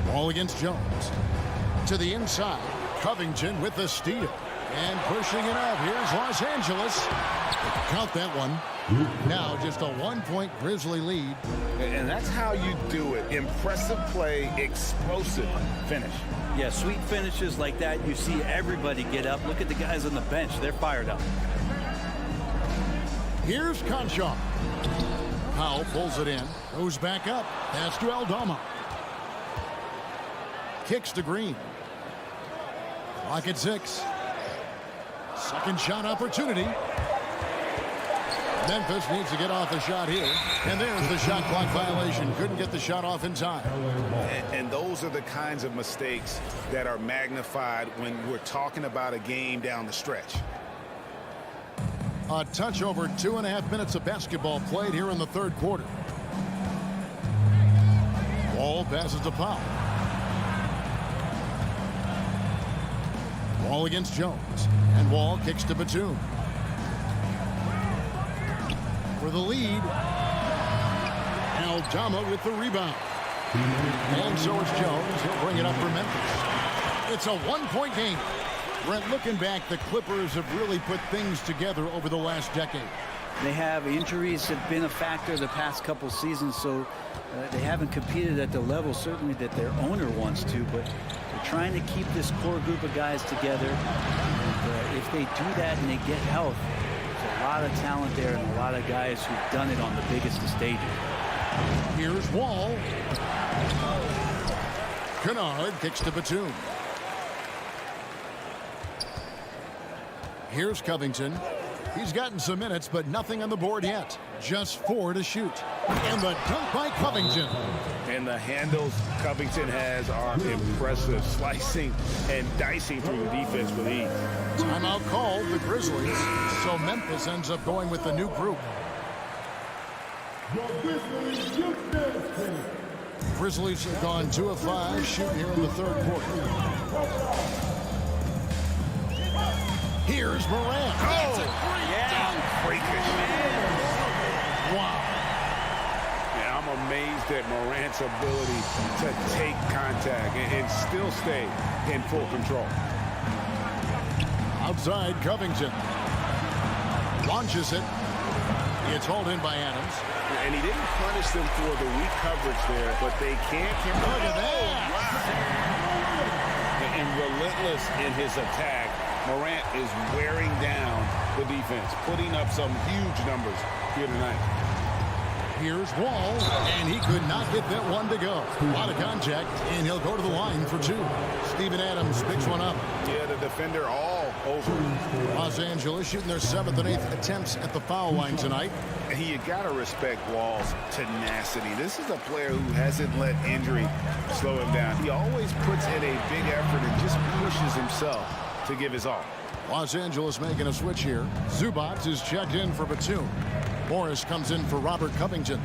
Wall against Jones. To the inside. Covington with the steal. And pushing it up. Here's Los Angeles. Count that one. Now just a 1-point Grizzly lead. And that's how you do it. Impressive play, explosive finish. Yeah, sweet finishes like that. You see everybody get up. Look at the guys on the bench. They're fired up. Here's Concho. Powell pulls it in. Goes back up. Pass to Aldama. Kicks to Green. Clock at 6. Second shot opportunity. Memphis needs to get off the shot here. And there's the shot clock violation. Couldn't get the shot off in time. And those are the kinds of mistakes that are magnified when we're talking about a game down the stretch. A touch over 2.5 minutes of basketball played here in the third quarter. Wall passes to Powell. Wall against Jones. And Wall kicks to Batum. For the lead. Aldama with the rebound. And so is Jones. He'll bring it up for Memphis. It's a 1-point game. Brent, looking back, the Clippers have really put things together over the last decade. They have injuries have been a factor the past couple seasons, so they haven't competed at the level certainly that their owner wants to, but they're trying to keep this core group of guys together. And if they do that and they get health, there's a lot of talent there and a lot of guys who've done it on the biggest of stages. Here's Wall. Kennard kicks to Batum. Here's Covington. He's gotten some minutes, but nothing on the board yet. Just 4 to shoot. And the dunk by Covington. And the handles Covington has are impressive, slicing and dicing through the defense with ease. Timeout called the Grizzlies. So Memphis ends up going with the new group. Grizzlies have gone 2 of 5 shooting here in the third quarter. Here's Morant. Oh, yeah, freakish. Wow. Yeah, I'm amazed at Morant's ability to take contact and still stay in full control. Outside, Covington launches it. It's hauled in by Adams. And he didn't punish them for the weak coverage there, but they can't. Look at that. And relentless in his attack. Morant is wearing down the defense, putting up some huge numbers here tonight. Here's Wall, and he could not get that one to go. A lot of contact, and he'll go to the line for 2. Steven Adams picks one up. Yeah, the defender all over. Los Angeles shooting their 7th and 8th attempts at the foul line tonight. And you got to respect Wall's tenacity. This is a player who hasn't let injury slow him down. He always puts in a big effort and just pushes himself to give his all. Los Angeles making a switch here. Zubac is checked in for Batum. Morris comes in for Robert Covington.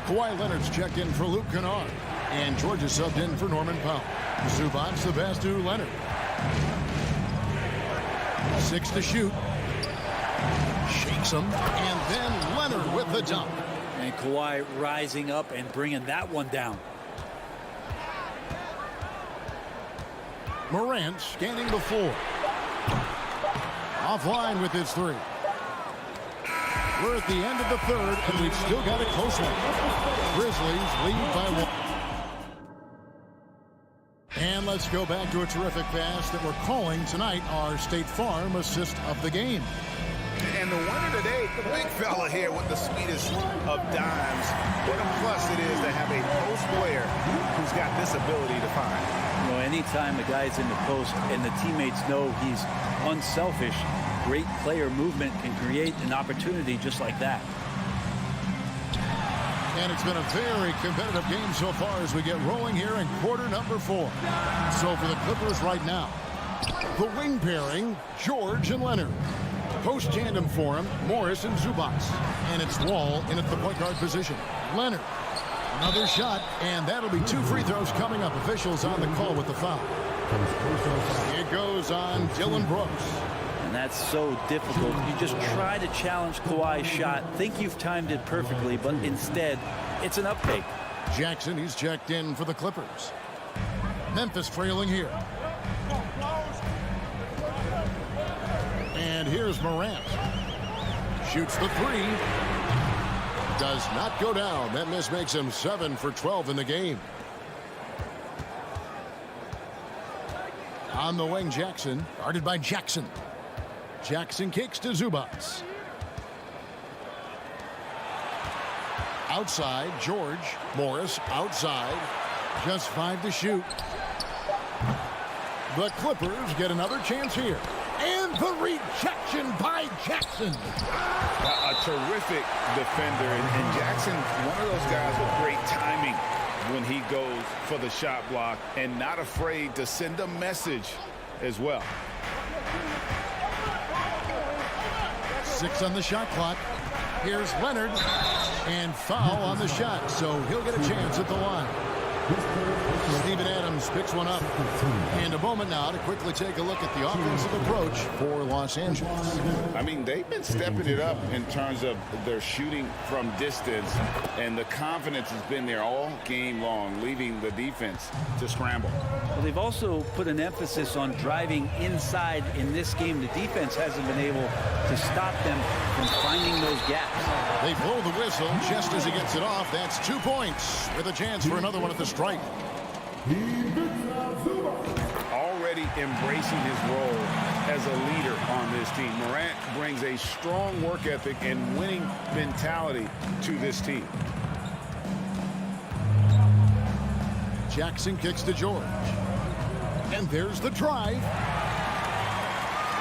Kawhi Leonard's checked in for Luke Kennard. And George is subbed in for Norman Powell. Zubac the pass to Leonard. 6 to shoot. Shakes him. And then Leonard with the dunk. And Kawhi rising up and bringing that one down. Morant scanning the floor. Offline with his 3. We're at the end of the third, and we've still got a close one. Grizzlies lead by 1. And let's go back to a terrific pass that we're calling tonight our State Farm assist of the game. And the winner today, the big fella here with the sweetest of dimes. What a plus it is to have a post player who's got this ability to find. You know, anytime a guy's in the post and the teammates know he's unselfish, great player movement can create an opportunity just like that. And it's been a very competitive game so far as we get rolling here in quarter number 4. So for the Clippers right now, the wing pairing, George and Leonard. Post tandem for him, Morris and Zubac. And it's Wall in at the point guard position. Leonard. Another shot, and that'll be 2 free throws coming up. Officials on the call with the foul. It goes on Dylan Brooks. And that's so difficult. You just try to challenge Kawhi's shot, think you've timed it perfectly, but instead, it's an uptake. Jackson, he's checked in for the Clippers. Memphis trailing here. And here's Morant. Shoots the 3. Does not go down. That miss makes him 7 for 12 in the game. On the wing, Jackson. Guarded by Jackson. Jackson kicks to Zubac. Outside, George. Morris outside. Just 5 to shoot. The Clippers get another chance here. And the rejection by Jackson. A terrific defender. And Jackson, one of those guys with great timing when he goes for the shot block and not afraid to send a message as well. 6 on the shot clock. Here's Leonard. And foul on the shot, so he'll get a chance at the line. Steven Adams picks one up. And a moment now to quickly take a look at the offensive approach for Los Angeles. I mean, they've been stepping it up in terms of their shooting from distance, and the confidence has been there all game long, leaving the defense to scramble. Well, they've also put an emphasis on driving inside in this game. The defense hasn't been able to stop them from finding those gaps. They blow the whistle just as he gets it off. That's 2 points with a chance for another one at the stripe. Already embracing his role as a leader on this team. Morant brings a strong work ethic and winning mentality to this team. Jackson kicks to George. And there's the drive.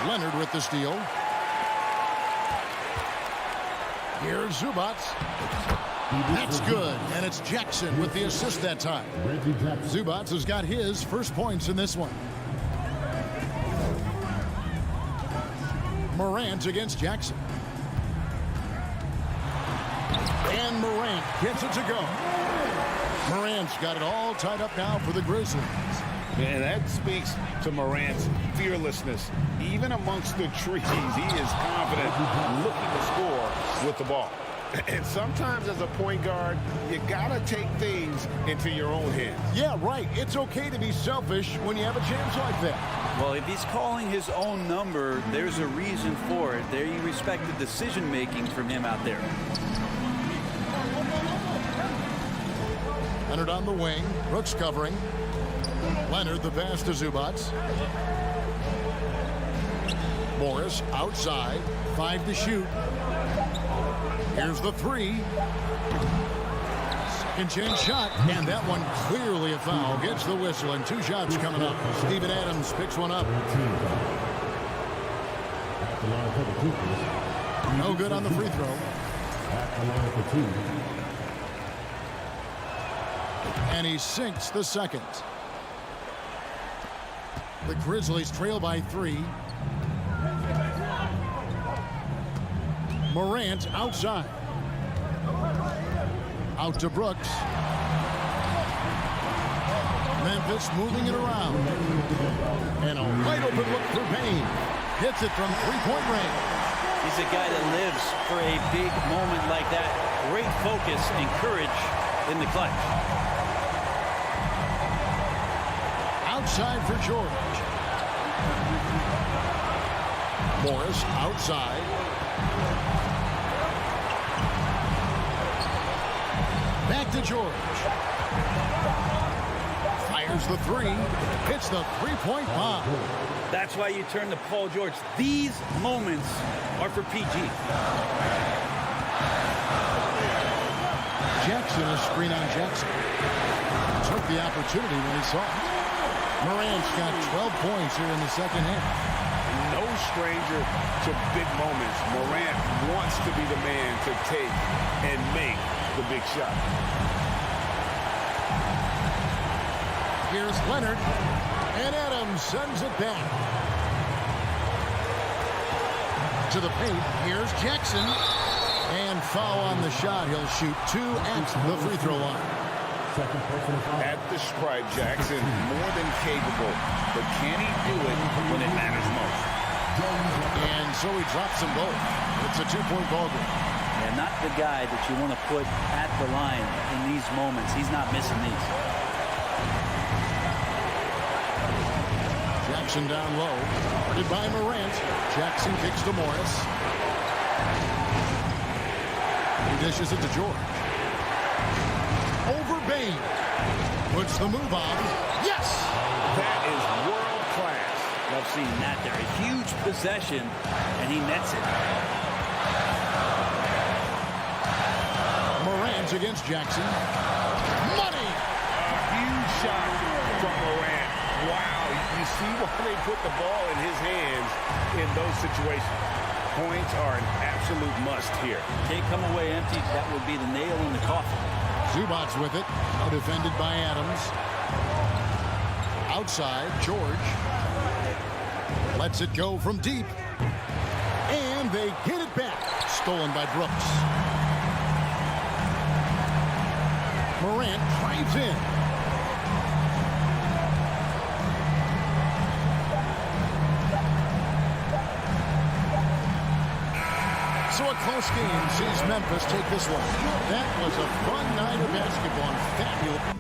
Leonard with the steal. Here's Zubac. That's good, and it's Jackson with the assist that time. Zubac has got his first points in this one. Morant against Jackson. And Morant gets it to go. Morant's got it all tied up now for the Grizzlies. And that speaks to Morant's fearlessness. Even amongst the trees, he is confident looking to score with the ball. And sometimes as a point guard, you got to take things into your own hands. Yeah, right. It's okay to be selfish when you have a chance like that. Well, if he's calling his own number, there's a reason for it. There you respect the decision-making from him out there. Leonard on the wing. Brooks covering. Leonard the pass to Zubac. Morris outside. 5 to shoot. Here's the 3. Second chance shot, and that one clearly a foul. Gets the whistle, and 2 shots coming up. Steven Adams picks one up. No good on the free throw. And he sinks the second. The Grizzlies trail by 3. Morant outside. Out to Brooks. Memphis moving it around. And a wide open look for Payne. Hits it from three-point range. He's a guy that lives for a big moment like that. Great focus and courage in the clutch. Outside for George. Morris outside. Back to George. Fires the three. Hits the three-point bomb. That's why you turn to Paul George. These moments are for PG. Jackson is screen on Jackson. Took the opportunity when he saw it. Morant's got 12 points here in the second half. No stranger to big moments. Morant wants to be the man to take and make the big shot. Here's Leonard, and Adams sends it back. To the paint, here's Jackson. And foul on the shot. He'll shoot 2 at the free throw line. At the stripe, Jackson, more than capable. But can he do it when it matters most? And so he drops them both. It's a 2-point ball game. Yeah, not the guy that you want to put at the line in these moments. He's not missing these. Jackson down low. Guarded by Morant. Jackson kicks to Morris. He dishes it to George. Over Bain. Puts the move on. Yes! That is world class. Love seeing that there. A huge possession, and he nets it. Morant against Jackson. Money! A huge shot from Morant. Wow. You see why they put the ball in his hands in those situations. Points are an absolute must here. Can't come away empty. That would be the nail in the coffin. Zubac's with it. Now defended by Adams. Outside, George. Lets it go from deep. And they get it back. Stolen by Brooks. Morant drives in. So a close game sees Memphis take this one. That was a fun night of basketball and fabulous.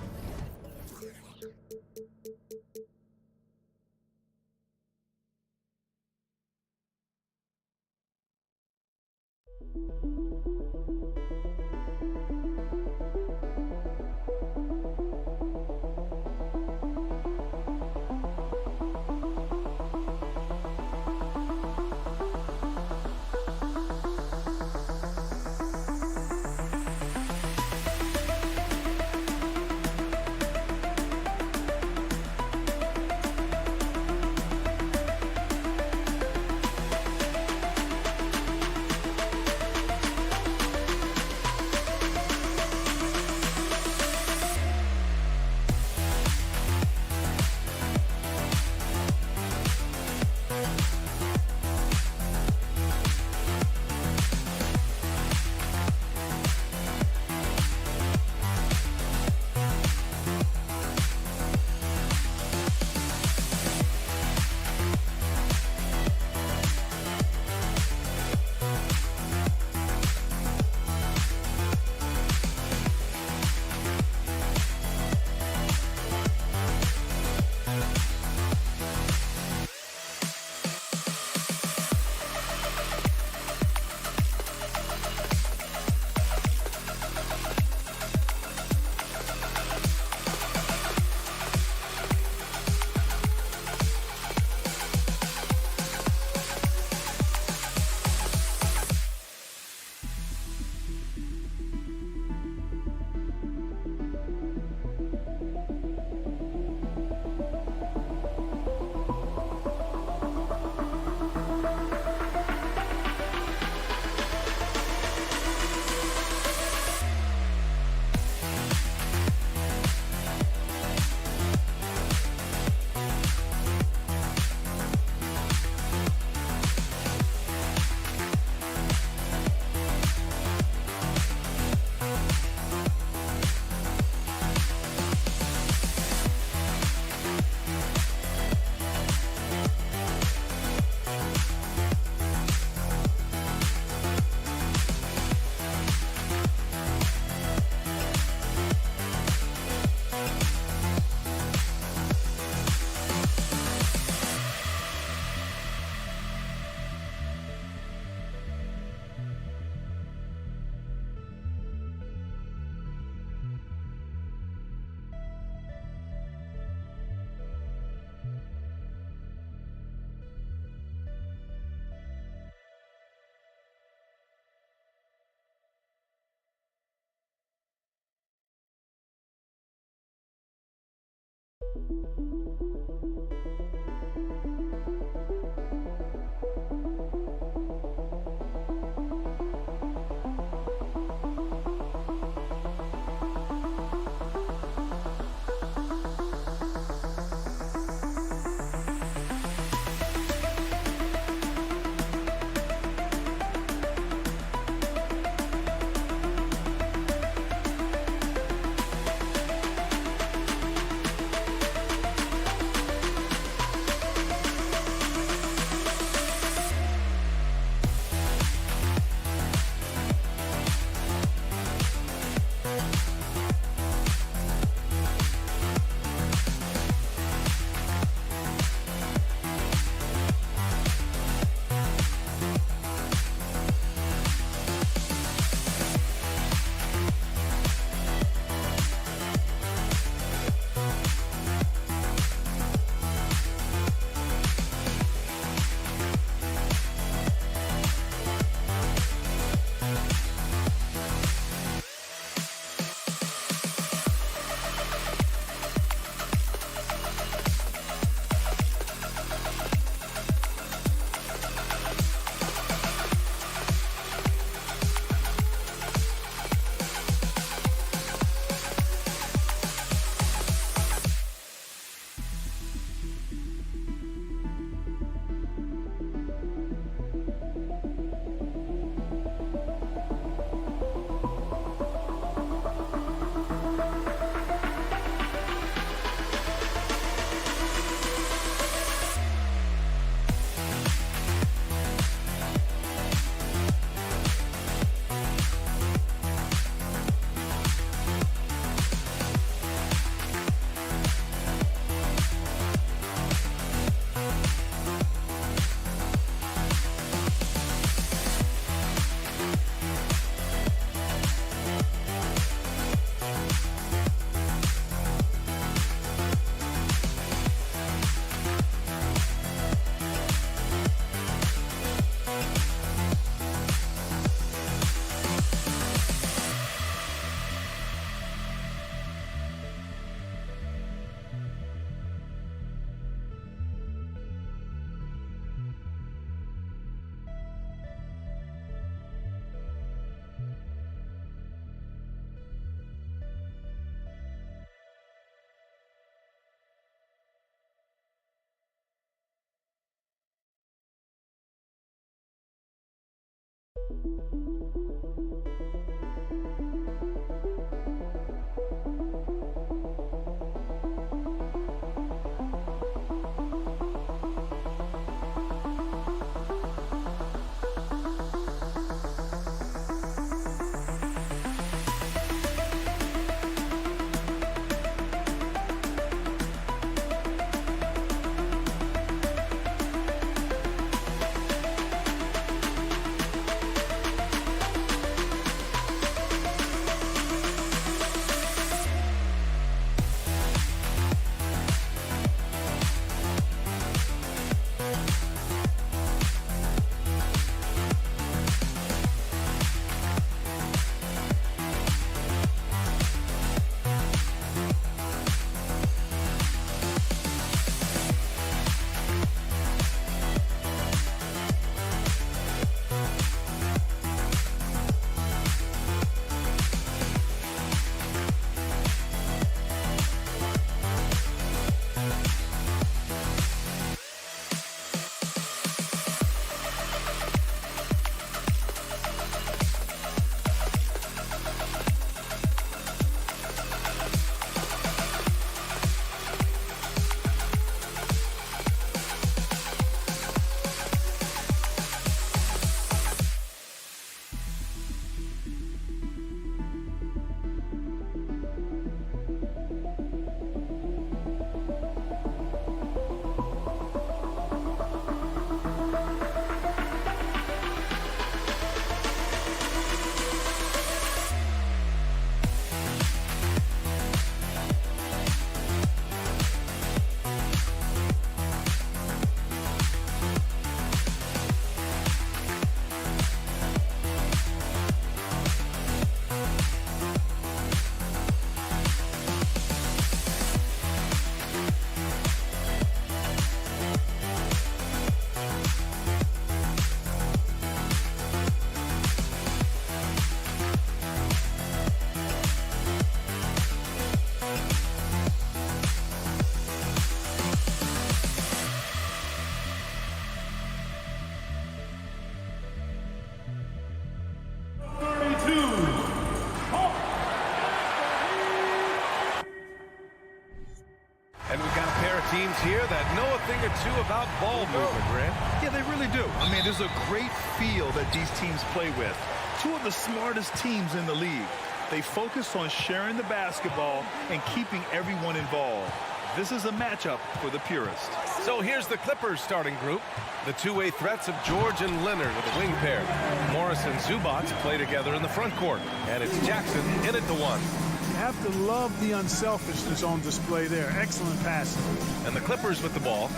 Teams here that know a thing or two about ball movement, Grant. Yeah, they really do. I mean, there's a great feel that these teams play with. Two of the smartest teams in the league. They focus on sharing the basketball and keeping everyone involved. This is a matchup for the purists. So here's the Clippers starting group. The two-way threats of George and Leonard with a wing pair. Morris and Zubats play together in the front court. And it's Jackson in at the one. You have to love the unselfishness on display there. Excellent passing. And the Clippers with the ball.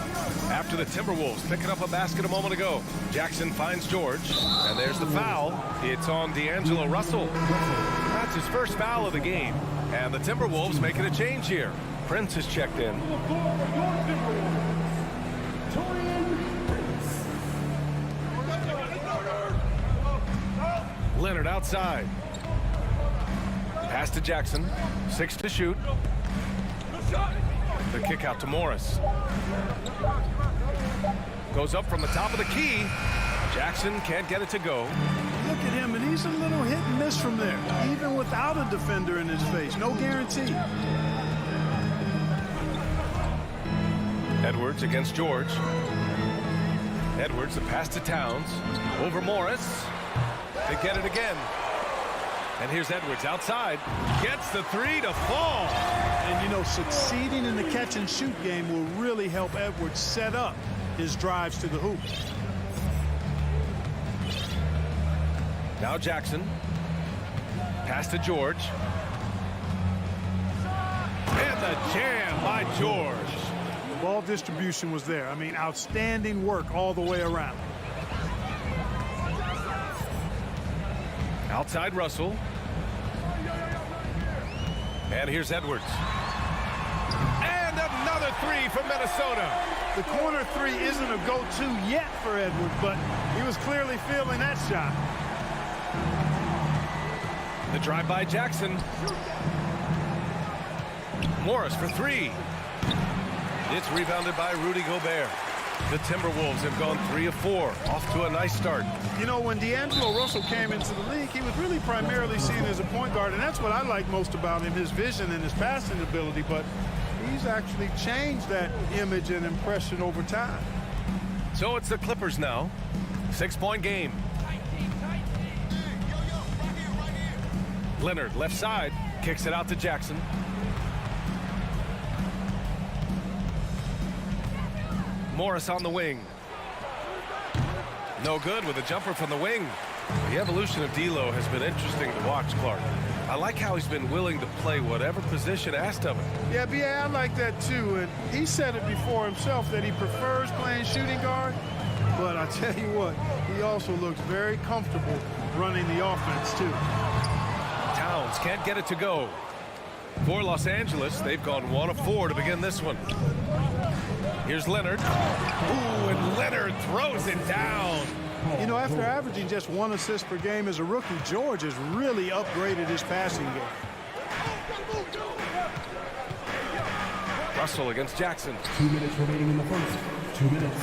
After the Timberwolves picking up a basket a moment ago. Jackson finds George. And there's the foul. It's on D'Angelo Russell. That's his first foul of the game. And the Timberwolves making a change here. Prince has checked in. Leonard outside. Pass to Jackson. 6 to shoot. The kick out to Morris. Goes up from the top of the key. Jackson can't get it to go. Look at him, and he's a little hit and miss from there, even without a defender in his face. No guarantee. Edwards against George. Edwards, the pass to Towns. Over Morris. They get it again. And here's Edwards outside. Gets the three to fall. And, you know, succeeding in the catch-and-shoot game will really help Edwards set up his drives to the hoop. Now Jackson. Pass to George. And the jam by George. The ball distribution was there. I mean, outstanding work all the way around. Outside Russell. And here's Edwards. And another three from Minnesota. The corner three isn't a go-to yet for Edwards, but he was clearly feeling that shot. The drive by Jackson. Morris for three. It's rebounded by Rudy Gobert. The Timberwolves have gone 3 of 4, off to a nice start. You know, when D'Angelo Russell came into the league, he was really primarily seen as a point guard, and that's what I like most about him, his vision and his passing ability, but he's actually changed that image and impression over time. So it's the Clippers now. 6-point game. Leonard, left side, kicks it out to Jackson. Morris on the wing. No good with a jumper from the wing. The evolution of D'Lo has been interesting to watch, Clark. I like how he's been willing to play whatever position asked of him. Yeah, B.A., I like that too. And he said it before himself that he prefers playing shooting guard. But I tell you what, he also looks very comfortable running the offense too. Towns can't get it to go. For Los Angeles, they've gone 1 of 4 to begin this one. Here's Leonard. Ooh, and Leonard throws it down. You know, after averaging just 1 assist per game as a rookie, George has really upgraded his passing game. Russell against Jackson. 2 minutes remaining in the first. 2 minutes.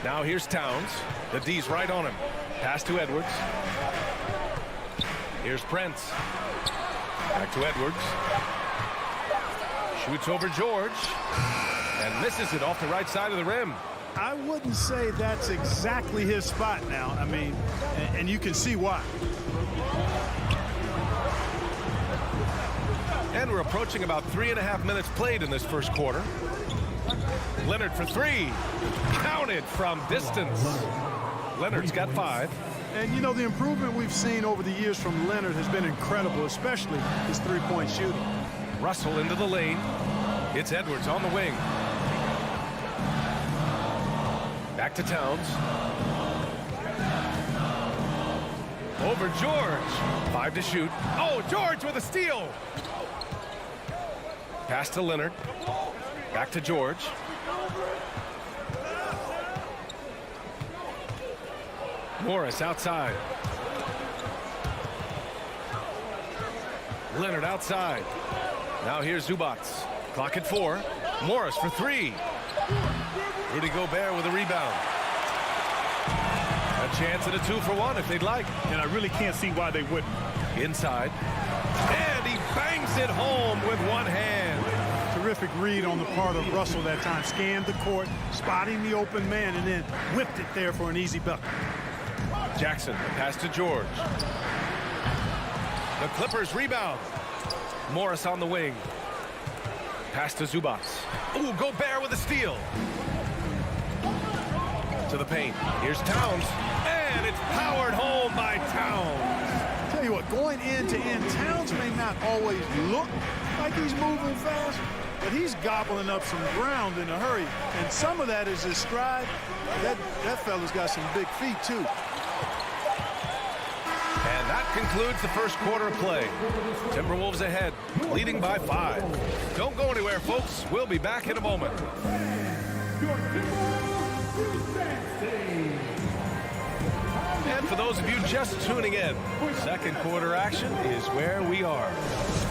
Now here's Towns. The D's right on him. Pass to Edwards. Here's Prince. Back to Edwards. Shoots over George. And misses it off the right side of the rim. I wouldn't say that's exactly his spot now. I mean, and you can see why. And we're approaching about 3.5 minutes played in this first quarter. Leonard for 3. Counted from distance. Leonard's got 5. And, you know, the improvement we've seen over the years from Leonard has been incredible, especially his three-point shooting. Russell into the lane. It's Edwards on the wing. Back to Towns. Over George. 5 to shoot. Oh, George with a steal. Pass to Leonard. Back to George. Morris outside. Leonard outside. Now here's Zubats. Clock at 4. Morris for 3. Rudy Gobert with a rebound. A chance at a 2-for-1 if they'd like. And I really can't see why they wouldn't. Inside. And he bangs it home with one hand. Terrific read on the part of Russell that time. Scanned the court, spotting the open man, and then whipped it there for an easy bucket. Jackson, pass to George. The Clippers rebound. Morris on the wing. Pass to Zubats. Ooh, Gobert with a steal. To the paint. Here's Towns. And it's powered home by Towns. Tell you what, going end to end, Towns may not always look like he's moving fast, but he's gobbling up some ground in a hurry. And some of that is his stride. That fella's got some big feet, too. And that concludes the first quarter of play. Timberwolves ahead, leading by 5. Don't go anywhere, folks. We'll be back in a moment. And for those of you just tuning in, second quarter action is where we are.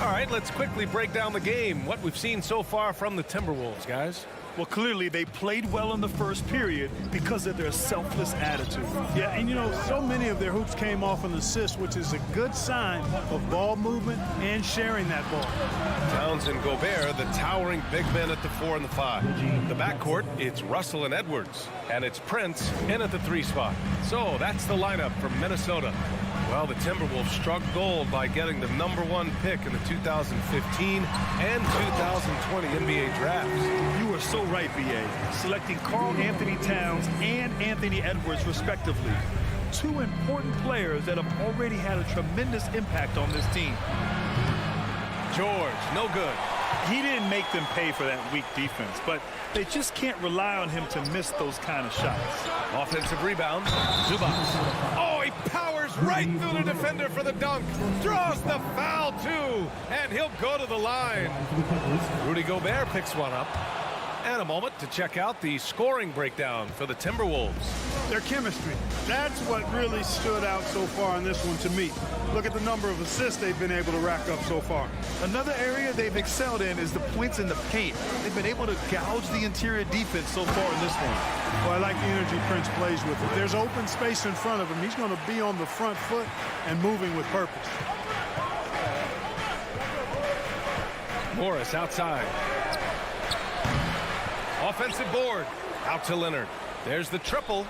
All right, let's quickly break down the game. What we've seen so far from the Timberwolves, guys. Well, clearly they played well in the first period because of their selfless attitude. Yeah, and you know, so many of their hoops came off an assist, which is a good sign of ball movement and sharing that ball. Towns and Gobert, the towering big men at the 4 and the 5. The backcourt, it's Russell and Edwards. And it's Prince in at the 3 spot. So that's the lineup from Minnesota. Well, the Timberwolves struck gold by getting the #1 pick in the 2015 and 2020 NBA drafts. You are so right, B.A. Selecting Karl Anthony Towns and Anthony Edwards, respectively. 2 important players that have already had a tremendous impact on this team. George, no good. He didn't make them pay for that weak defense, but they just can't rely on him to miss those kind of shots. Offensive rebound. Zubats. Oh, he powers right through the defender for the dunk. Draws the foul, too. And he'll go to the line. Rudy Gobert picks one up. And a moment to check out the scoring breakdown for the Timberwolves. their chemistry. That's what really stood out so far in this one to me. Look at the number of assists they've been able to rack up so far. Another area they've excelled in is the points in the paint. They've been able to gouge the interior defense so far in this one. Well, I like the energy Prince plays with. If there's open space in front of him, he's going to be on the front foot and moving with purpose. Morris outside. Offensive board. Out to Leonard. There's the triple.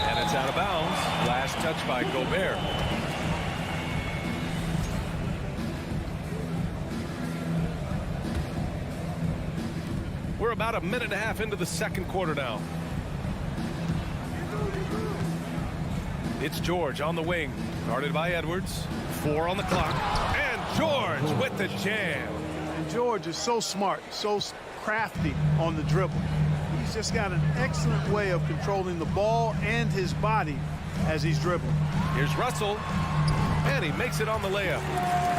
And it's out of bounds. Last touch by Gobert. We're about a minute and a half into the second quarter now. It's George on the wing. Guarded by Edwards. 4 on the clock. And George with the jam. And George is so smart, so crafty on the dribble. He's just got an excellent way of controlling the ball and his body as he's dribbling. Here's Russell. And he makes it on the layup.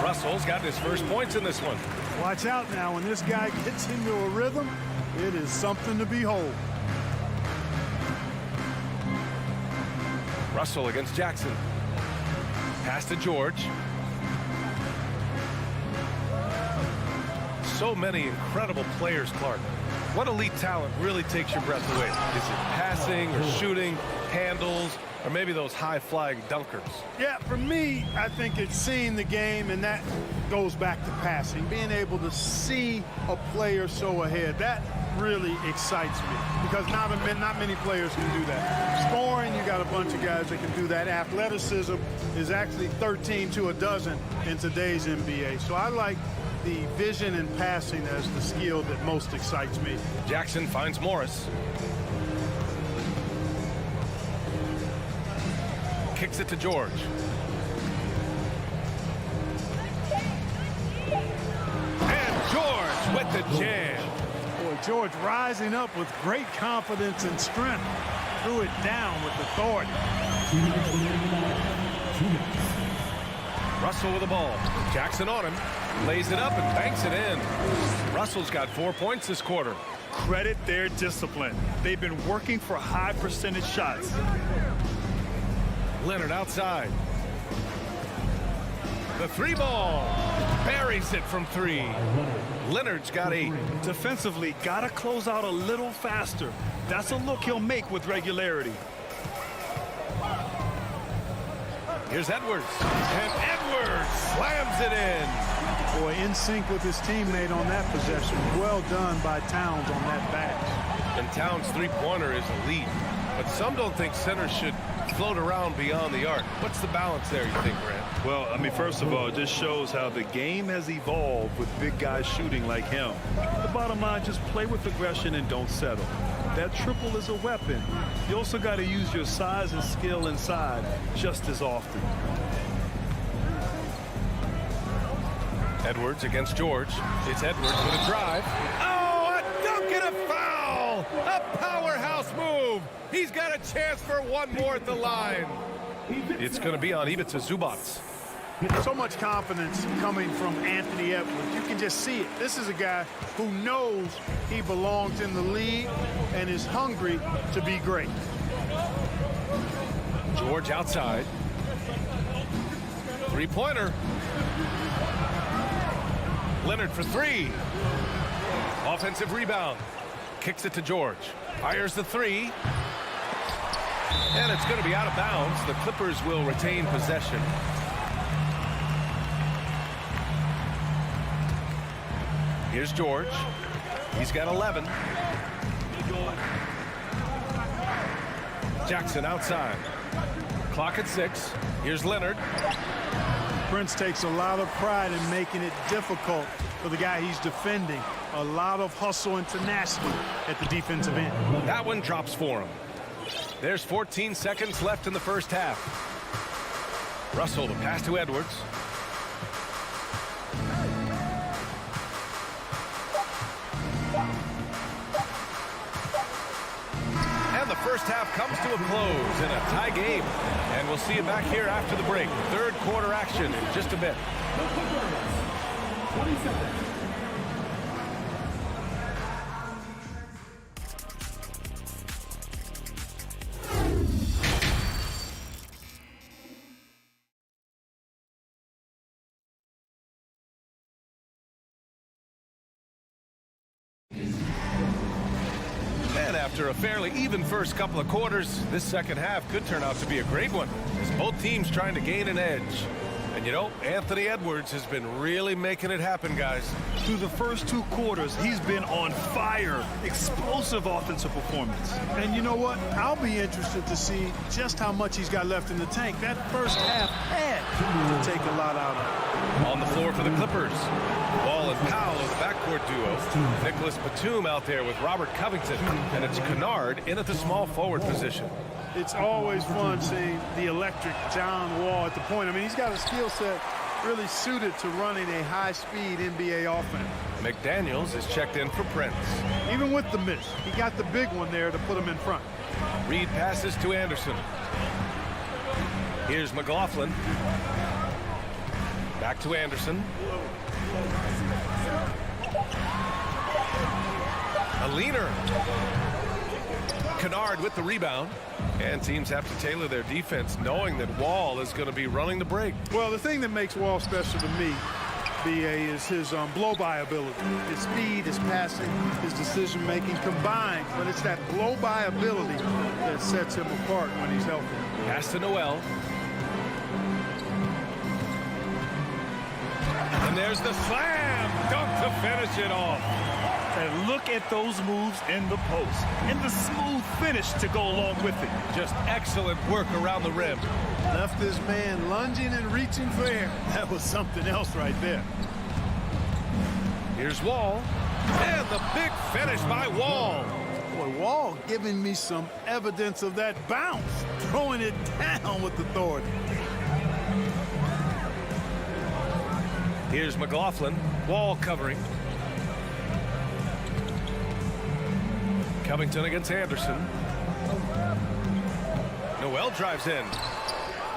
Russell's got his first points in this one. Watch out now. When this guy gets into a rhythm, it is something to behold. Russell against Jackson. Pass to George. So many incredible players, Clark. What elite talent really takes your breath away? Is it passing or shooting, handles, or maybe those high-flying dunkers? Yeah, for me, I think it's seeing the game, and that goes back to passing. Being able to see a player so ahead, that really excites me because not many players can do that. Scoring, you got a bunch of guys that can do that. Athleticism is actually 13 to a dozen in today's NBA. So I like the vision and passing as the skill that most excites me. Jackson finds Morris. Kicks it to George. And George with the jam. Boy, George rising up with great confidence and strength. Threw it down with authority. Russell with the ball. Jackson on him. Lays it up and banks it in. Russell's got 4 points this quarter. Credit their discipline. They've been working for high percentage shots. Leonard outside. The 3 ball. Buries it from 3. Leonard's got 8. Defensively, got to close out a little faster. That's a look he'll make with regularity. Here's Edwards. And Edwards slams it in. Boy, in sync with his teammate on that possession. Well done by Towns on that back. And Towns' three-pointer is elite. But some don't think centers should float around beyond the arc. What's the balance there, you think, Grant? Well, I mean, first of all, it just shows how the game has evolved with big guys shooting like him. The bottom line, just play with aggression and don't settle. That triple is a weapon. You also got to use your size and skill inside just as often. Edwards against George. It's Edwards with a drive. Oh, a dunk and a foul! A powerhouse move! He's got a chance for one more at the line. It's going to be on Ivica Zubac. So much confidence coming from Anthony Edwards. You can just see it. This is a guy who knows he belongs in the league and is hungry to be great. George outside. Three-pointer. Leonard for 3. Offensive rebound. Kicks it to George. Fires the 3. And it's going to be out of bounds. The Clippers will retain possession. Here's George. He's got 11. Jackson outside. Clock at 6. Here's Leonard. Prince takes a lot of pride in making it difficult for the guy he's defending. A lot of hustle and tenacity at the defensive end. That one drops for him. There's 14 seconds left in the first half. Russell, the pass to Edwards. And the first half comes to a close in a tie game. And we'll see you back here after the break. Third quarter action in just a bit. 20 seconds. after a fairly even first couple of quarters, this second half could turn out to be a great one, as both teams trying to gain an edge. And you know, Anthony Edwards has been really making it happen, guys. Through the first 2 quarters, he's been on fire. Explosive offensive performance. And you know what? I'll be interested to see just how much he's got left in the tank. That first half had to take a lot out of him. On the floor for the Clippers, Wall and Powell are the backcourt duo. Nicholas Batum out there with Robert Covington. And it's Kennard in at the small forward position. It's always fun seeing the electric John Wall at the point. I mean, he's got a skill set really suited to running a high-speed NBA offense. McDaniels is checked in for Prince. Even with the miss, he got the big one there to put him in front. Reed passes to Anderson. Here's McLaughlin. Back to Anderson. A leaner. Kennard with the rebound. And teams have to tailor their defense knowing that Wall is going to be running the break. Well, the thing that makes Wall special to me, B.A., is his blow-by ability. His speed, his passing, his decision-making combined. But it's that blow-by ability that sets him apart when he's healthy. Pass to Noel. And there's the slam dunk to finish it off. And look at those moves in the post and the smooth finish to go along with it. Just excellent work around the rim. Left his man lunging and reaching for air. That was something else right there. Here's Wall. And the big finish by Wall. Boy, Wall giving me some evidence of that bounce. Throwing it down with authority. Here's McLaughlin. Wall covering. Covington against Anderson. Noel drives in.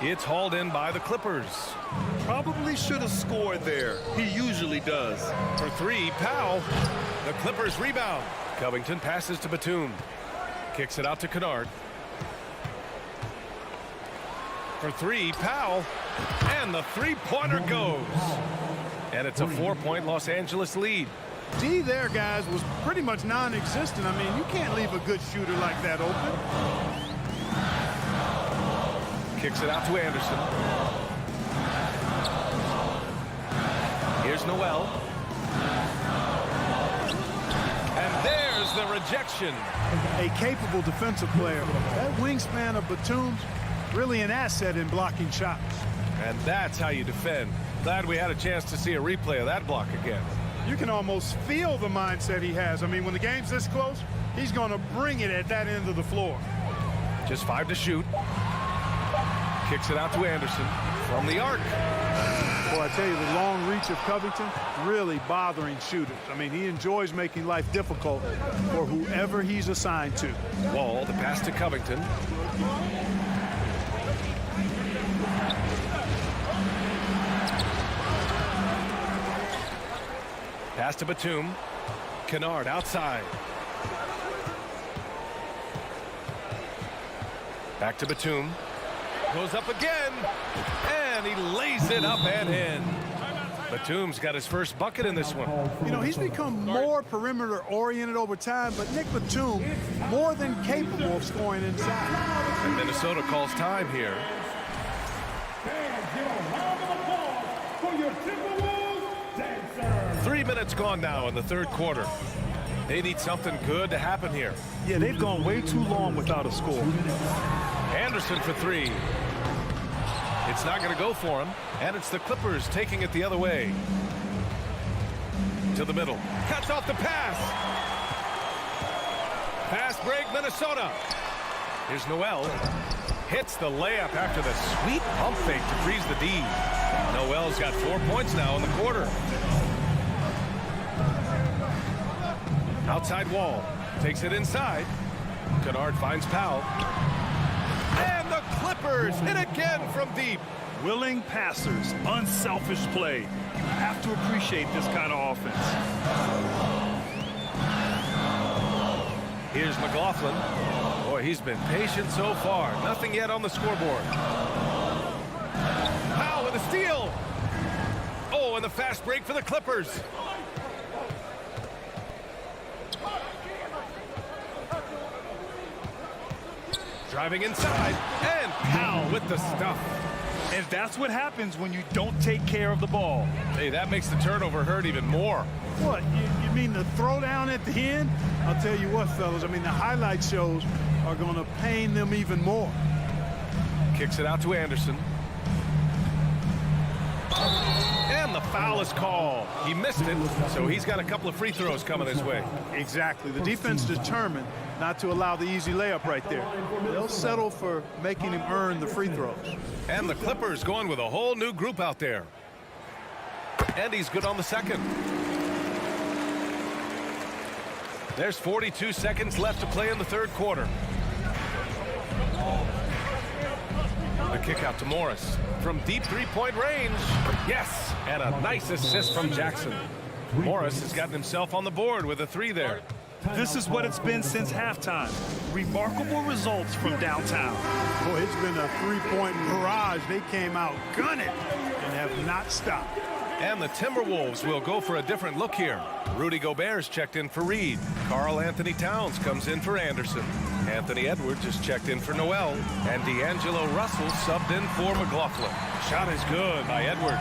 It's hauled in by the Clippers. Probably should have scored there. He usually does. For 3, Powell. The Clippers rebound. Covington passes to Batum. Kicks it out to Kennard. For 3, Powell. And the three-pointer goes. And it's a 4-point Los Angeles lead. D there, guys, was pretty much non-existent. I mean, you can't leave a good shooter like that open. Kicks it out to Anderson. Here's Noel. And there's the rejection. A capable defensive player. That wingspan of Batum's really an asset in blocking shots. And that's how you defend. Glad we had a chance to see a replay of that block again. You can almost feel the mindset he has. I mean, when the game's this close, he's going to bring it at that end of the floor. Just 5 to shoot. Kicks it out to Anderson from the arc. Boy, I tell you, the long reach of Covington really bothering shooters. I mean, he enjoys making life difficult for whoever he's assigned to. Wall, the pass to Covington. Pass to Batum. Kennard outside. Back to Batum. Goes up again. And he lays it up and in. Batum's got his first bucket in this one. You know, he's become more perimeter-oriented over time, but Nick Batum more than capable of scoring inside. And Minnesota calls time here. 3 minutes gone now in the third quarter. They need something good to happen here. Yeah, they've gone way too long without a score. Anderson for 3. It's not going to go for him, and it's the Clippers taking it the other way. To the middle. Cuts off the pass. Fast break, Minnesota. Here's Noel. Hits the layup after the sweet pump fake to freeze the D. Noel's got 4 points now in the quarter. Outside Wall. Takes it inside. Kennard finds Powell. And the Clippers hit again from deep. Willing passers, unselfish play. You have to appreciate this kind of offense. Here's McLaughlin. Boy, he's been patient so far. Nothing yet on the scoreboard. Powell with a steal. Oh, and the fast break for the Clippers. Driving inside, and Powell with the stuff. And that's what happens when you don't take care of the ball. Hey, that makes the turnover hurt even more. What, you mean the throwdown at the end? I'll tell you what, fellas, I mean, the highlight shows are going to pain them even more. Kicks it out to Anderson. And the foul is called. He missed it, so he's got a couple of free throws coming his way. Exactly. The defense determined not to allow the easy layup right there. They'll settle for making him earn the free throws. And the Clippers going with a whole new group out there. And he's good on the second. There's 42 seconds left to play in the third quarter. The kick out to Morris from deep three-point range. Yes, and a nice assist from Jackson. Morris has gotten himself on the board with a three there. This is what it's been since halftime. Remarkable results from downtown. Boy, it's been a three-point barrage. They came out gunning and have not stopped. And the Timberwolves will go for a different look here. Rudy Gobert's checked in for Reed. Karl Anthony Towns comes in for Anderson. Anthony Edwards is checked in for Noel. And D'Angelo Russell subbed in for McLaughlin. Shot is good by Edwards.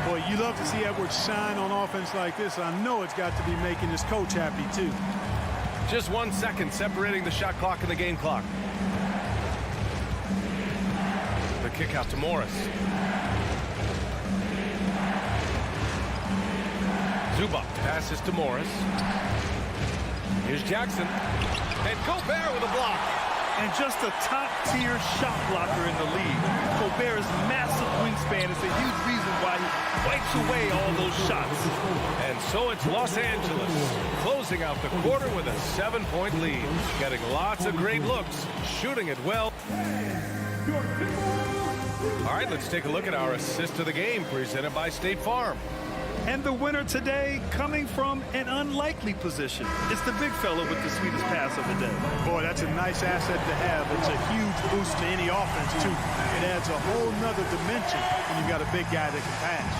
Boy, you love to see Edwards shine on offense like this. I know it's got to be making his coach happy, too. Just 1 second separating the shot clock and the game clock. The kick out to Morris. Zubac passes to Morris. Here's Jackson. And Gobert with a block. And just a top-tier shot blocker in the league. Gobert's massive wingspan is a huge reason why he wipes away all those shots. And so it's Los Angeles closing out the quarter with a 7-point lead. Getting lots of great looks, shooting it well. All right, let's take a look at our assist of the game presented by State Farm. And the winner today coming from an unlikely position. It's the big fella with the sweetest pass of the day. Boy, that's a nice asset to have. It's a huge boost to any offense, too. It adds a whole nother dimension when you've got a big guy that can pass.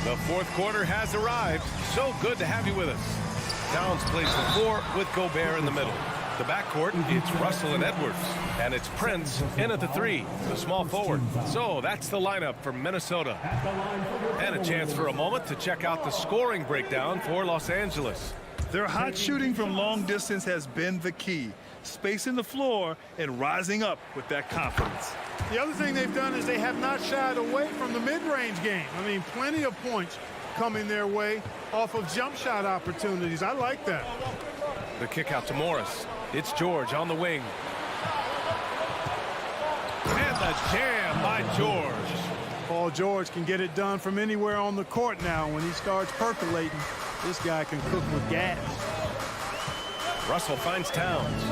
The fourth quarter has arrived. So good to have you with us. Towns plays the 4 with Gobert in the middle. The backcourt, it's Russell and Edwards. And it's Prince in at the 3, the small forward. So that's the lineup for Minnesota. And a chance for a moment to check out the scoring breakdown for Los Angeles. Their hot shooting from long distance has been the key. Spacing the floor and rising up with that confidence. The other thing they've done is they have not shied away from the mid-range game. I mean, plenty of points coming their way off of jump shot opportunities. I like that. The kick out to Morris. It's George on the wing. And the jam by George. Paul George can get it done from anywhere on the court now. When he starts percolating, this guy can cook with gas. Russell finds Towns.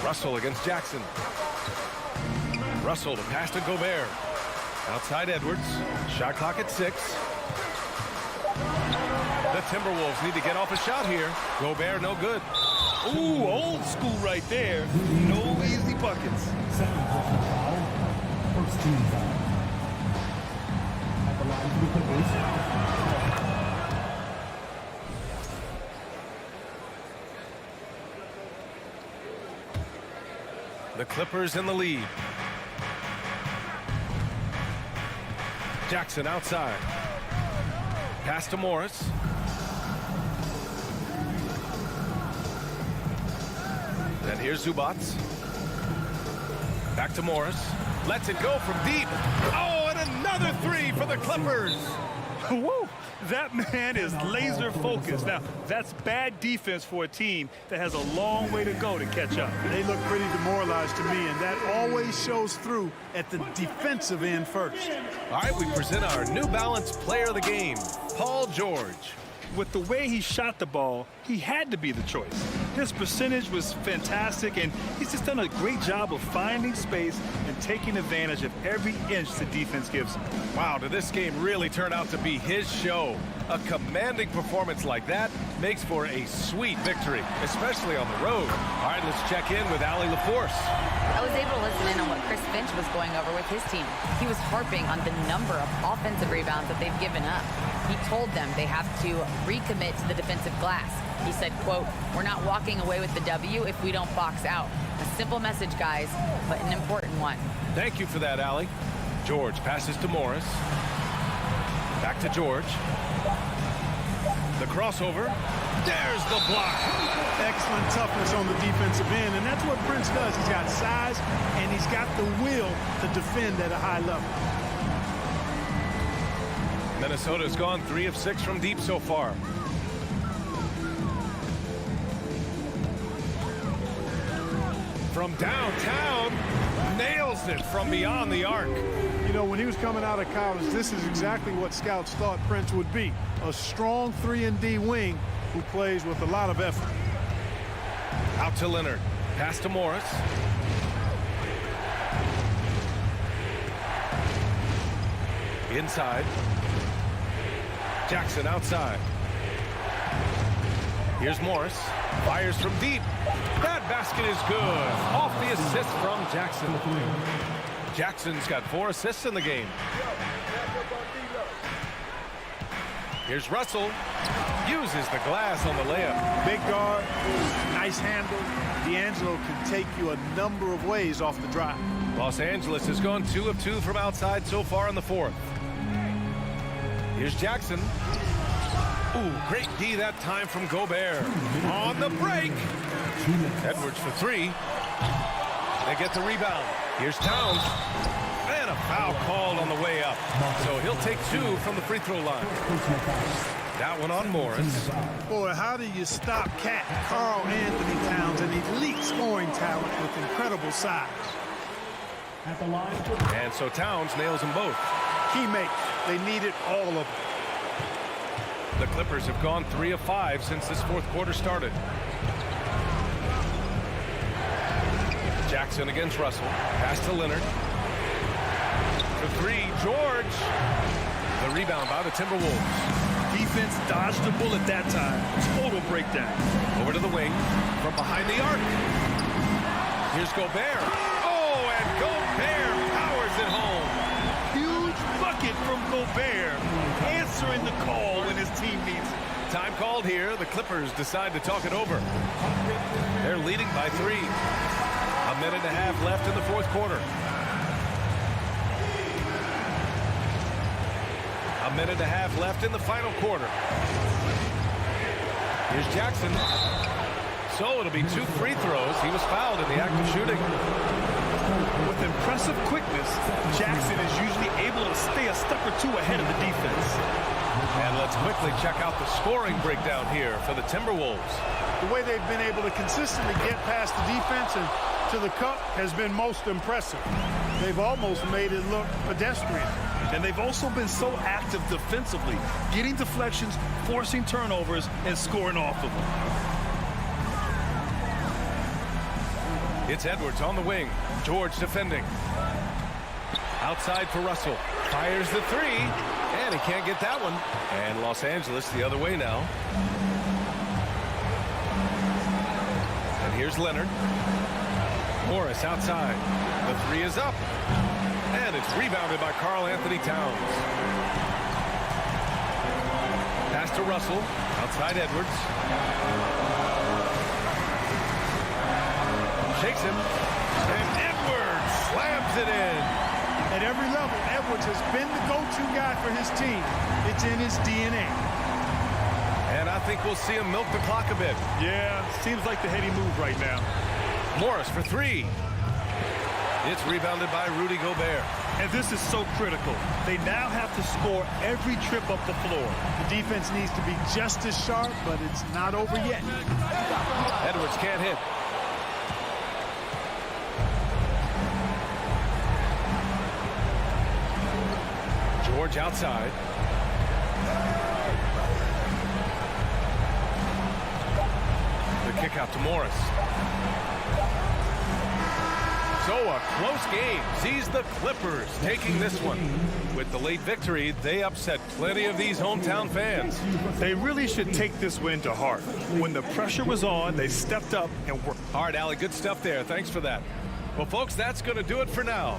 Russell against Jackson. Russell to pass to Gobert. Outside Edwards. Shot clock at 6. The Timberwolves need to get off a shot here. Gobert no good. Ooh, old school right there. No easy buckets. First team foul. At the line for the Clippers. The Clippers in the lead. Jackson outside. Pass to Morris. Then here's Zubac. Back to Morris. Lets it go from deep. Oh, and another 3 for the Clippers. Woo! That man is laser focused. Now, that's bad defense for a team that has a long way to go to catch up. They look pretty demoralized to me, and that always shows through at the defensive end first. All right, we present our New Balance player of the game, Paul George. With the way he shot the ball, he had to be the choice. His percentage was fantastic, and he's just done a great job of finding space and taking advantage of every inch the defense gives him. Wow, did this game really turn out to be his show? A commanding performance like that makes for a sweet victory, especially on the road. All right, let's check in with Allie LaForce. I was able to listen in on what Chris Finch was going over with his team. He was harping on the number of offensive rebounds that they've given up. He told them they have to recommit to the defensive glass. He said, quote, "We're not walking away with the W if we don't box out." A simple message, guys, but an important one. Thank you for that, Allie. George passes to Morris. Back to George. The crossover. There's the block. Excellent toughness on the defensive end, and that's what Prince does. He's got size, and he's got the will to defend at a high level. Minnesota's gone 3 of 6 from deep so far. From downtown, nails it from beyond the arc. You know, when he was coming out of college, this is exactly what scouts thought Prince would be. A strong 3-and-D wing who plays with a lot of effort. Out to Leonard. Pass to Morris. Inside. Jackson outside. Here's Morris. Fires from deep. That basket is good. Off the assist from Jackson. Jackson's got 4 assists in the game. Here's Russell. Uses the glass on the layup. Big guard, nice handle. D'Angelo can take you a number of ways off the drive. Los Angeles has gone 2 of 2 from outside so far in the 4th. Here's Jackson. Ooh, great D that time from Gobert. On the break. Edwards for 3. They get the rebound. Here's Towns. And a foul called on the way up. So he'll take 2 from the free throw line. That one on Morris. Boy, how do you stop Cat Carl Anthony Towns, an elite scoring talent with incredible size? And so Towns nails them both. Key make. They needed all of them. The Clippers have gone 3 of 5 since this 4th quarter started. Jackson against Russell. Pass to Leonard. For 3, George. The rebound by the Timberwolves. Defense dodged the bullet that time. Total breakdown. Over to the wing. From behind the arc. Here's Gobert. Oh, and Gobert powers it home. Huge bucket from Gobert. Answering the call when his team needs it. Time called here. The Clippers decide to talk it over. They're leading by 3. A minute and a half left in the 4th quarter. A minute and a half left in the final quarter. Here's Jackson. So it'll be 2 free throws. He was fouled in the act of shooting. With impressive quickness, Jackson is usually able to stay a step or 2 ahead of the defense. And let's quickly check out the scoring breakdown here for the Timberwolves. The way they've been able to consistently get past the defense and to the cup has been most impressive. They've almost made it look pedestrian. And they've also been so active defensively, getting deflections, forcing turnovers, and scoring off of them. It's Edwards on the wing. George defending. Outside for Russell. Fires the 3, and he can't get that one. And Los Angeles the other way now. And here's Leonard. Morris outside. The 3 is up. And it's rebounded by Karl Anthony Towns. Pass to Russell. Outside Edwards. Shakes him. And Edwards slams it in. At every level, Edwards has been the go-to guy for his team. It's in his DNA. And I think we'll see him milk the clock a bit. Yeah, seems like the heady move right now. Morris for 3. It's rebounded by Rudy Gobert. And this is so critical. They now have to score every trip up the floor. The defense needs to be just as sharp, but it's not over yet. Edwards can't hit. George outside. The kick out to Morris. So a close game sees the Clippers taking this one. With the late victory, they upset plenty of these hometown fans. They really should take this win to heart. When the pressure was on, they stepped up and worked. All right, Allie, good stuff there. Thanks for that. Well, folks, that's going to do it for now.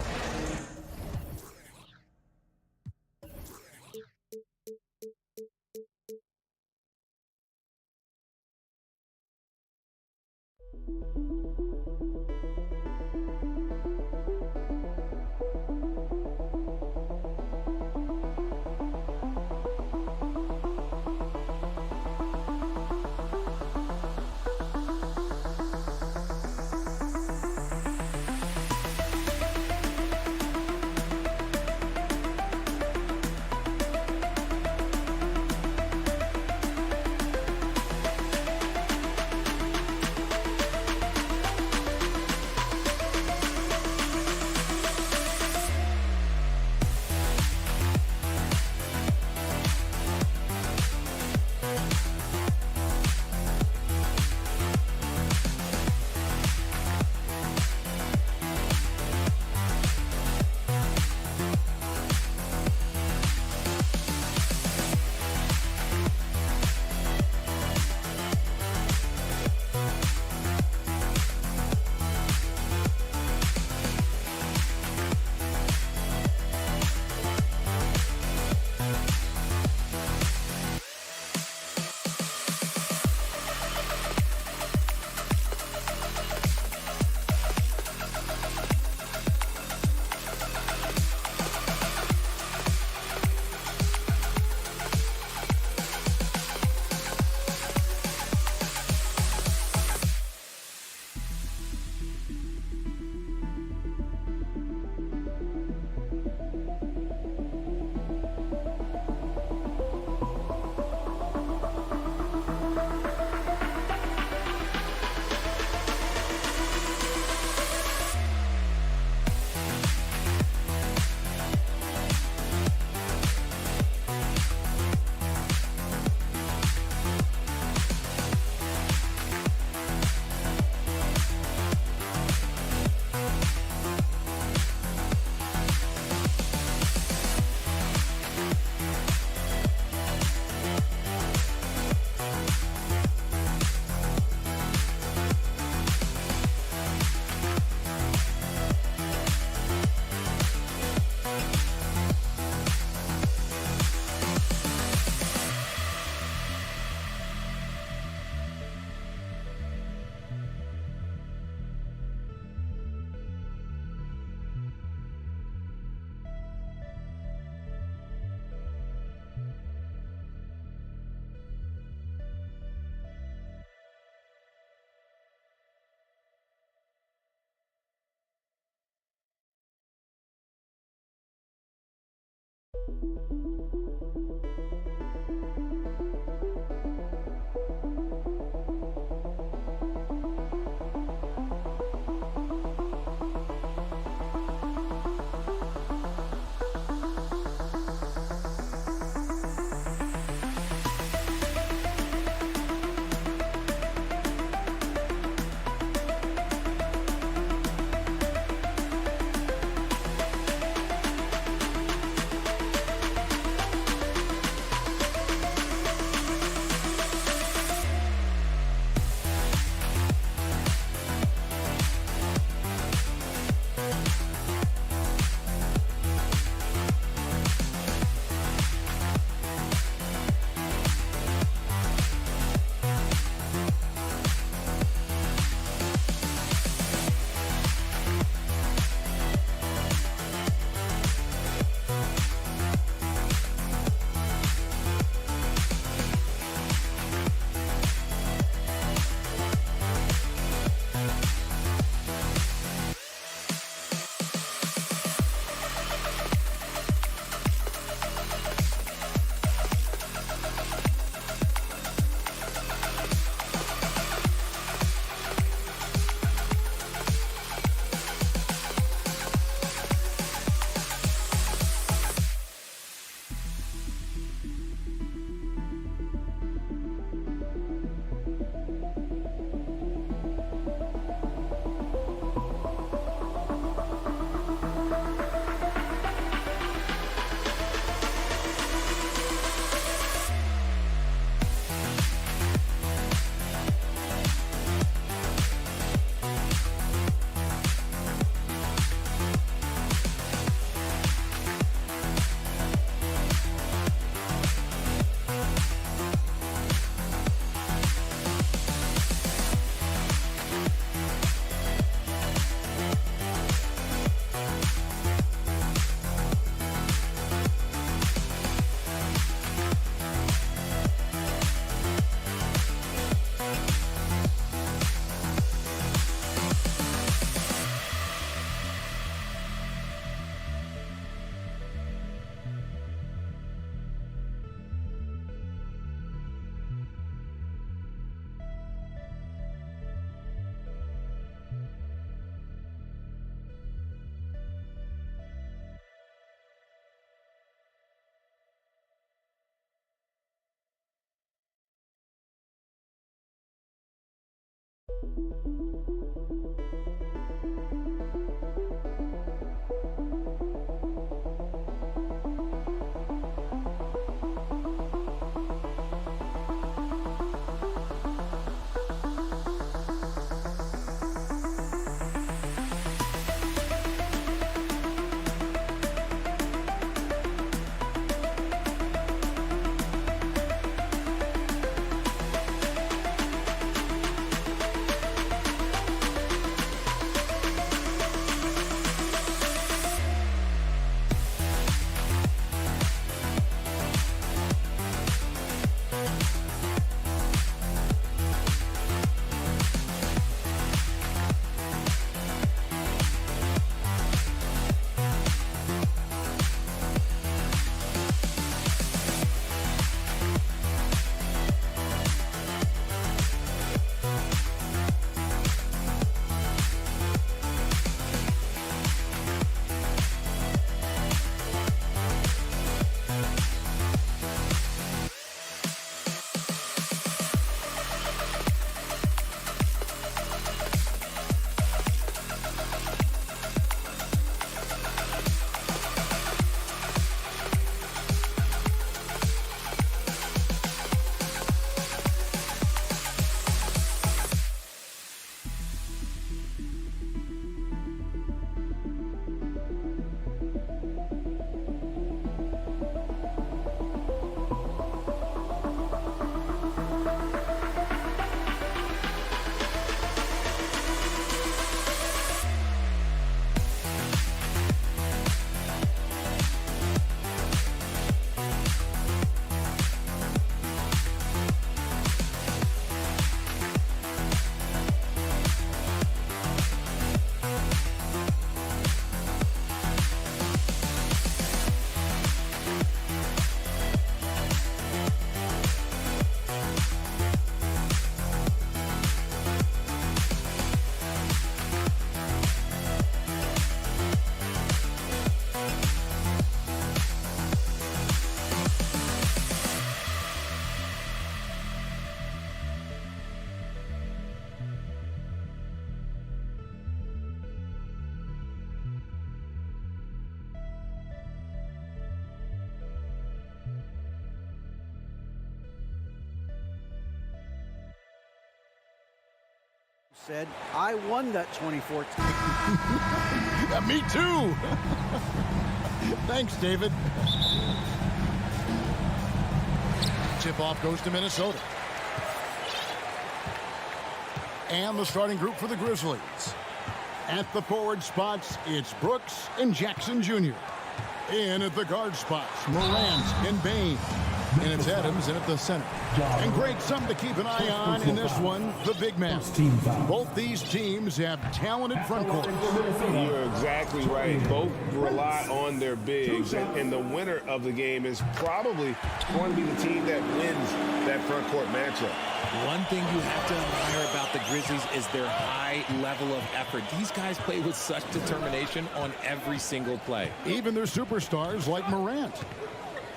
said, I won that 2014. Yeah, me too. Thanks, David. Tip-off goes to Minnesota. And the starting group for the Grizzlies. At the forward spots, it's Brooks and Jackson Jr. In at the guard spots, Morant and Bain. And it's Adams in at the center. And Greg, something to keep an eye on in this one, the big man. Both these teams have talented front courts. You're exactly right. Both rely on their bigs, and the winner of the game is probably going to be the team that wins that front court matchup. One thing you have to admire about the Grizzlies is their high level of effort. These guys play with such determination on every single play. Even their superstars like Morant.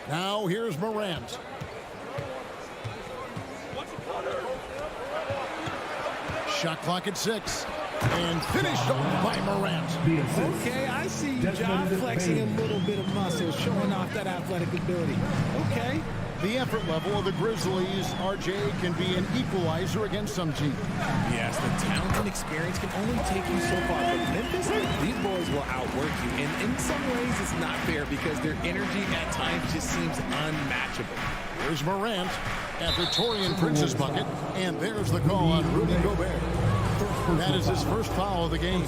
Now here's Morant. Shot clock at 6. And finished off by Morant. Okay, I see John flexing a little bit of muscle, showing off that athletic ability. Okay. The effort level of the Grizzlies, RJ, can be an equalizer against some teams. Yes, the talent and experience can only take you so far. But Memphis, these boys will outwork you. And in some ways, it's not fair because their energy at times just seems unmatchable. There's Morant after Taurean Prince's bucket. And there's the call on Rudy Gobert. That is his first foul of the game.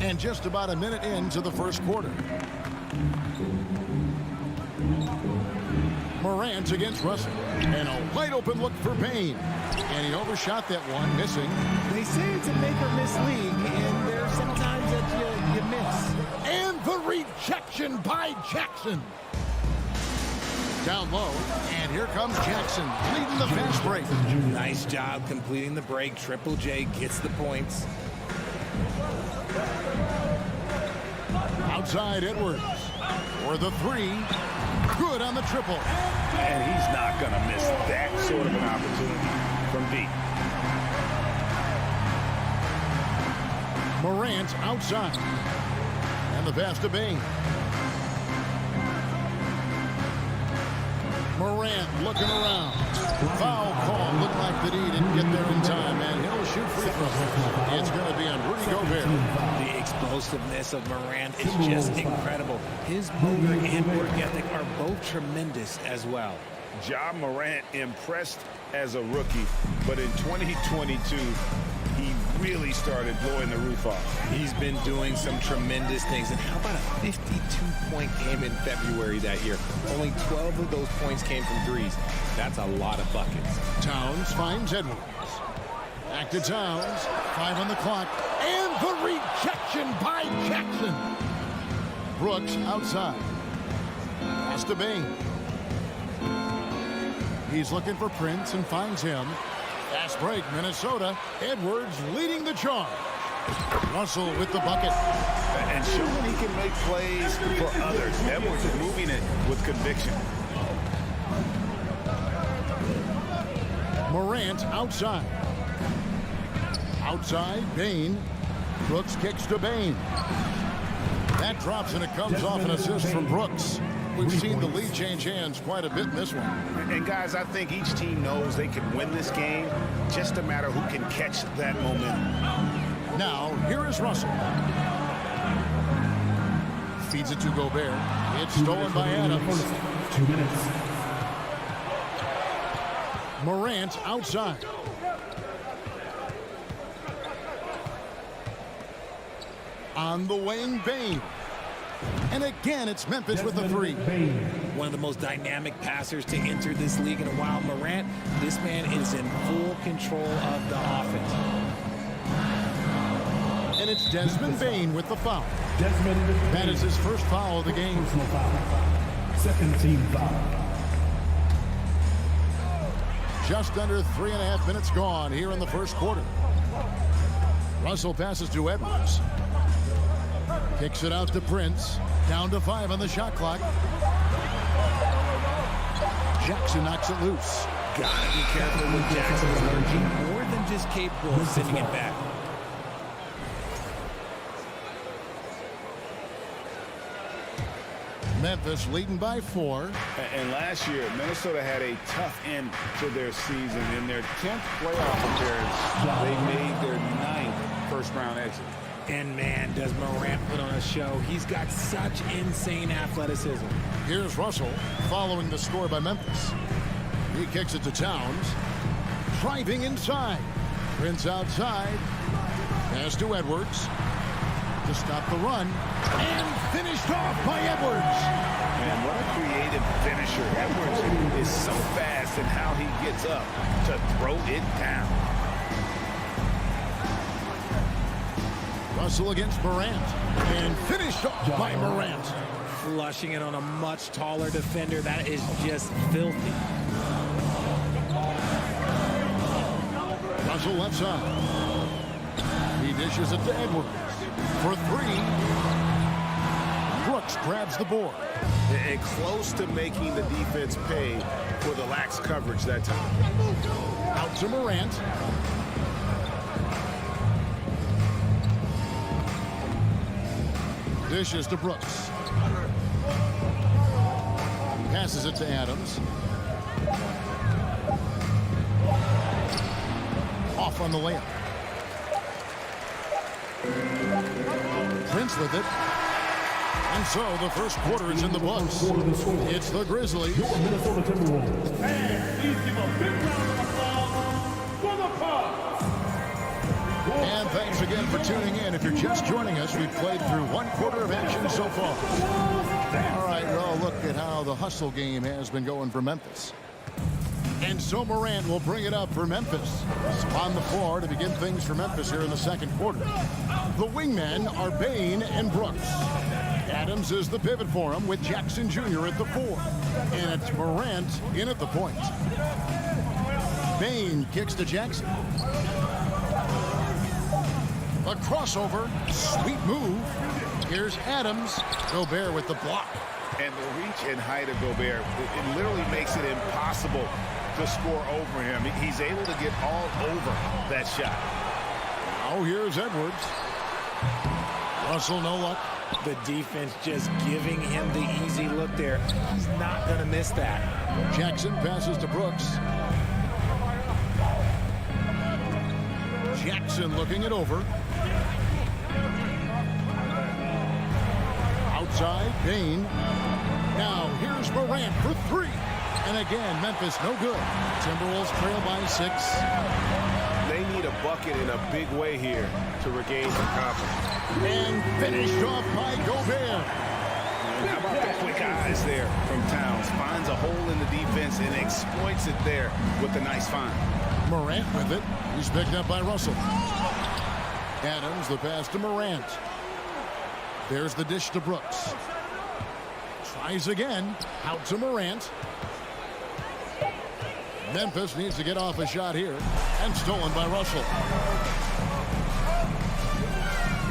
And just about a minute into the first quarter. Morant against Russell. And a wide open look for Bain. And he overshot that one, missing. They say it's a make or miss league, and there's sometimes that you miss. And the rejection by Jackson. Down low, and here comes Jackson leading the fast break. Nice job completing the break. Triple J gets the points. Outside Edwards for the 3. Good on the triple. And he's not going to miss that sort of an opportunity from deep. Morant outside. And the pass to Bain. Morant looking around. Foul call. Looked like that he didn't get there in time, and he'll shoot free throw. It's going to be on Rudy Gobert. The explosiveness of Morant is just incredible. His motor and work ethic are both tremendous as well. Ja Morant impressed as a rookie, but in 2022, he really started blowing the roof off. He's been doing some tremendous things. And how about a 52-point game in February that year? Only 12 of those points came from threes. That's a lot of buckets. Towns finds Edwards. Back to Towns. 5 on the clock. And the rejection by Jackson. Brooks outside. Pass to Bain. He's looking for Prince and finds him. Fast break, Minnesota. Edwards leading the charge. Russell with the bucket. And showing he can make plays for others. Edwards moving it with conviction. Morant outside. Outside, Bain. Brooks kicks to Bain. That drops and it comes off an assist from Brooks. We've seen the lead change hands quite a bit in this one. And guys, I think each team knows they can win this game. Just a matter who can catch that momentum. Now, here is Russell. Feeds it to Gobert. It's stolen by Adams. 2 minutes. Morant outside. On the wing, Bain. And again, it's Memphis with the 3. One of the most dynamic passers to enter this league in a while. Morant, this man is in full control of the offense. And it's Desmond Bain with the foul. That is his first foul of the game. Second team foul. Just under 3.5 minutes gone here in the first quarter. Russell passes to Edwards. Kicks it out to Prince. Down to 5 on the shot clock. Jackson knocks it loose. Gotta be careful with Jackson's energy. More than just capable of sending it back. Memphis leading by 4. And last year, Minnesota had a tough end to their season. In their 10th playoff appearance, they made their 9th first-round exit. And man, does Morant put on a show. He's got such insane athleticism. Here's Russell following the score by Memphis. He kicks it to Towns. Driving inside. Prince outside. Pass to Edwards. To stop the run. And finished off by Edwards. Man, what a creative finisher. Edwards is so fast in how he gets up to throw it down. Russell against Morant. And finished off by Morant. Flushing it on a much taller defender. That is just filthy. Russell left side. He dishes it to Edwards. For 3. Brooks grabs the board. And close to making the defense pay for the lax coverage that time. Out to Morant. Dishes to Brooks. Passes it to Adams. Off on the layup. Prince with it. And so the first quarter is in the books. It's the Grizzlies. Minnesota Timberwolves. And please give a big round of applause for the Pop. And thanks again for tuning in. If you're just joining us, we've played through 1 quarter of action so far. All right, well, look at how the hustle game has been going for Memphis. And so Morant will bring it up for Memphis. On the floor to begin things for Memphis here in the second quarter. The wingmen are Bain and Brooks. Adams is the pivot for him with Jackson Jr. at the 4. And it's Morant in at the point. Bain kicks to Jackson. A crossover. Sweet move. Here's Adams. Gobert with the block. And the reach and height of Gobert, it literally makes it impossible to score over him. He's able to get all over that shot. Oh, here's Edwards. Russell, no luck. The defense just giving him the easy look there. He's not going to miss that. Jackson passes to Brooks. Jackson looking it over. Outside, Bain. Now here's Morant for 3. And again, Memphis no good. Timberwolves trail by 6. They need a bucket in a big way here to regain some confidence. And finished off by Gobert. How about the quick eyes there from Towns? Finds a hole in the defense and exploits it there with a nice find. Morant with it. He's picked up by Russell. Adams, the pass to Morant. There's the dish to Brooks. Tries again. Out to Morant. Memphis needs to get off a shot here. And stolen by Russell.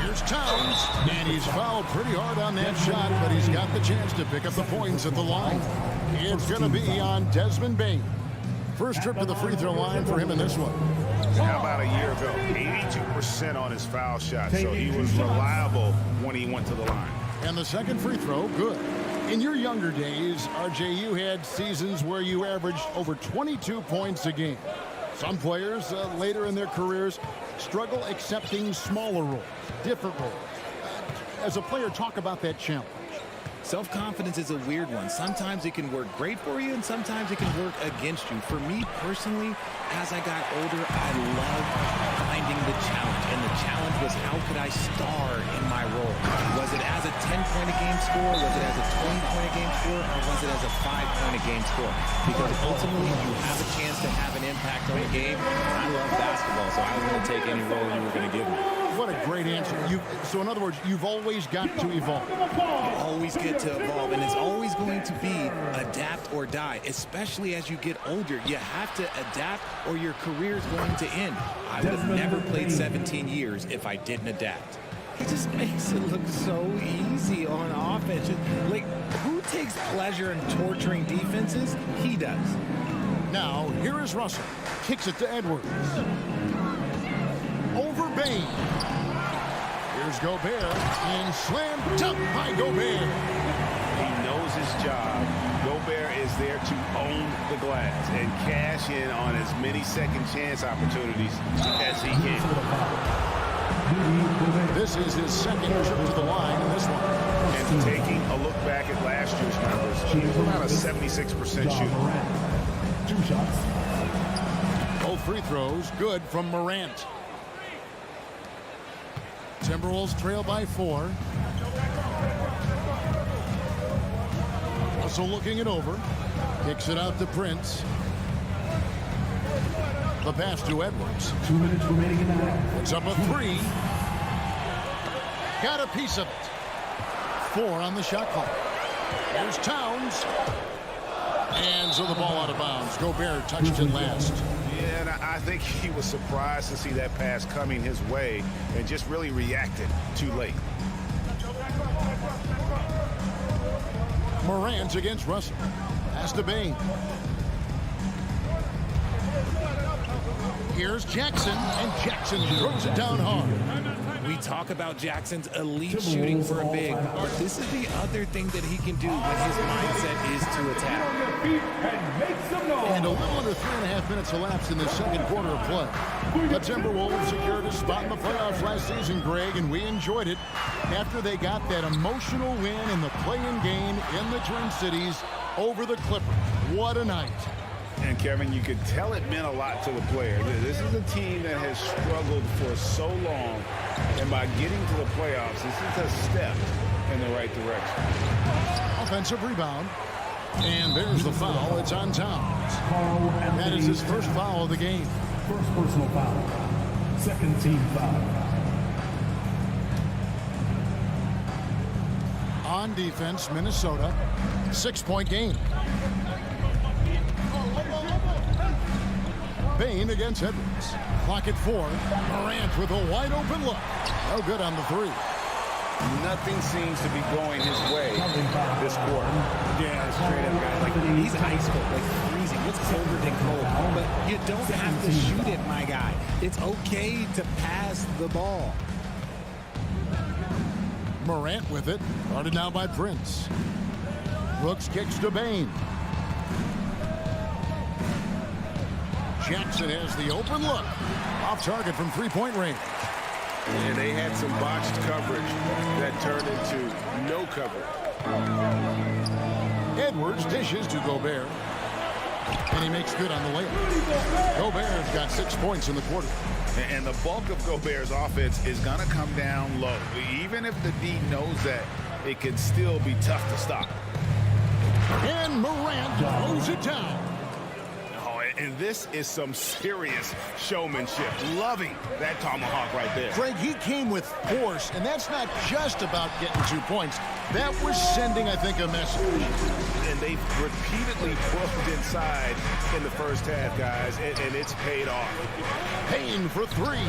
Here's Towns. And he's fouled pretty hard on that shot, but he's got the chance to pick up the points at the line. It's going to be on Desmond Bain. First trip to the free throw line for him in this one. How about a year ago? 82% on his foul shot, so he was reliable when he went to the line. And the second free throw, good. In your younger days, RJ, you had seasons where you averaged over 22 points a game. Some players later in their careers struggle accepting smaller roles, different roles. As a player, talk about that challenge. Self-confidence is a weird one. Sometimes it can work great for you, and sometimes it can work against you. For me personally, as I got older, I loved finding the challenge. And the challenge was, how could I star in my role? Was it as a 10-point-a-game score? Was it as a 20-point-a-game score? Or was it as a 5-point-a-game score? Because ultimately, you have a chance to have an impact on the game. And I love basketball, so I was going to take any role you were going to give me. What a great answer. So in other words, you've always got to evolve. You always get to evolve, and it's always going to be adapt or die, especially as you get older. You have to adapt or your career is going to end. I would have never played 17 years if I didn't adapt. He just makes it look so easy on offense. Like, who takes pleasure in torturing defenses? He does. Now, here is Russell. Kicks it to Edwards. Over Bain. Here's Gobert. And slam dunk by Gobert. He knows knows his job. Gobert is there to own the glass and cash in on as many second chance opportunities as he can. This is his second trip to the line in this one. And taking a look back at last year's numbers, he's around a 76% shooter. 2 shots. Both free throws good from Morant. Timberwolves trail by 4. Russell looking it over. Kicks it out to Prince. The pass to Edwards. 2 minutes remaining in the half. Puts up a 3. Got a piece of it. 4 on the shot clock. Here's Towns. And so the ball out of bounds. Gobert touched it last. Yeah, and I think he was surprised to see that pass coming his way and just really reacted too late. Morant against Russell. Pass to Bain. Here's Jackson, and Jackson throws it down hard. We talk about Jackson's elite shooting for a big, but this is the other thing that he can do when his mindset is to attack. And a little under 3.5 minutes elapsed in the second quarter of play. The Timberwolves secured a spot in the playoffs last season, Greg, and we enjoyed it after they got that emotional win in the play-in game in the Twin Cities over the Clippers. What a night. And Kevin, you could tell it meant a lot to the player. This is a team that has struggled for so long, and by getting to the playoffs, this is a step in the right direction. Offensive rebound. And there's the foul. It's on Towns. That is his first foul of the game. First personal foul. Second team foul. On defense, Minnesota. 6-point game. Bain against Edwards. Clock at 4. Morant with a wide open look. No good on the 3. Nothing seems to be going his way this quarter. Yeah, straight up, guy. Like, he's ice cold, like freezing. What's colder than cold? But you don't have to shoot it, my guy. It's okay to pass the ball. Morant with it. Guarded now by Prince. Brooks kicks to Bain. Jackson has the open look. Off target from 3-point range. And they had some botched coverage that turned into no cover. Edwards dishes to Gobert. And he makes good on the layup. Gobert's got 6 points in the quarter. And the bulk of Gobert's offense is going to come down low. Even if the D knows that, it can still be tough to stop. And Morant throws it down. And this is some serious showmanship. Loving that tomahawk right there. Craig, he came with force, and that's not just about getting 2 points. That was sending, I think, a message. And they've repeatedly pushed inside in the first half, guys, and it's paid off. Payne for 3.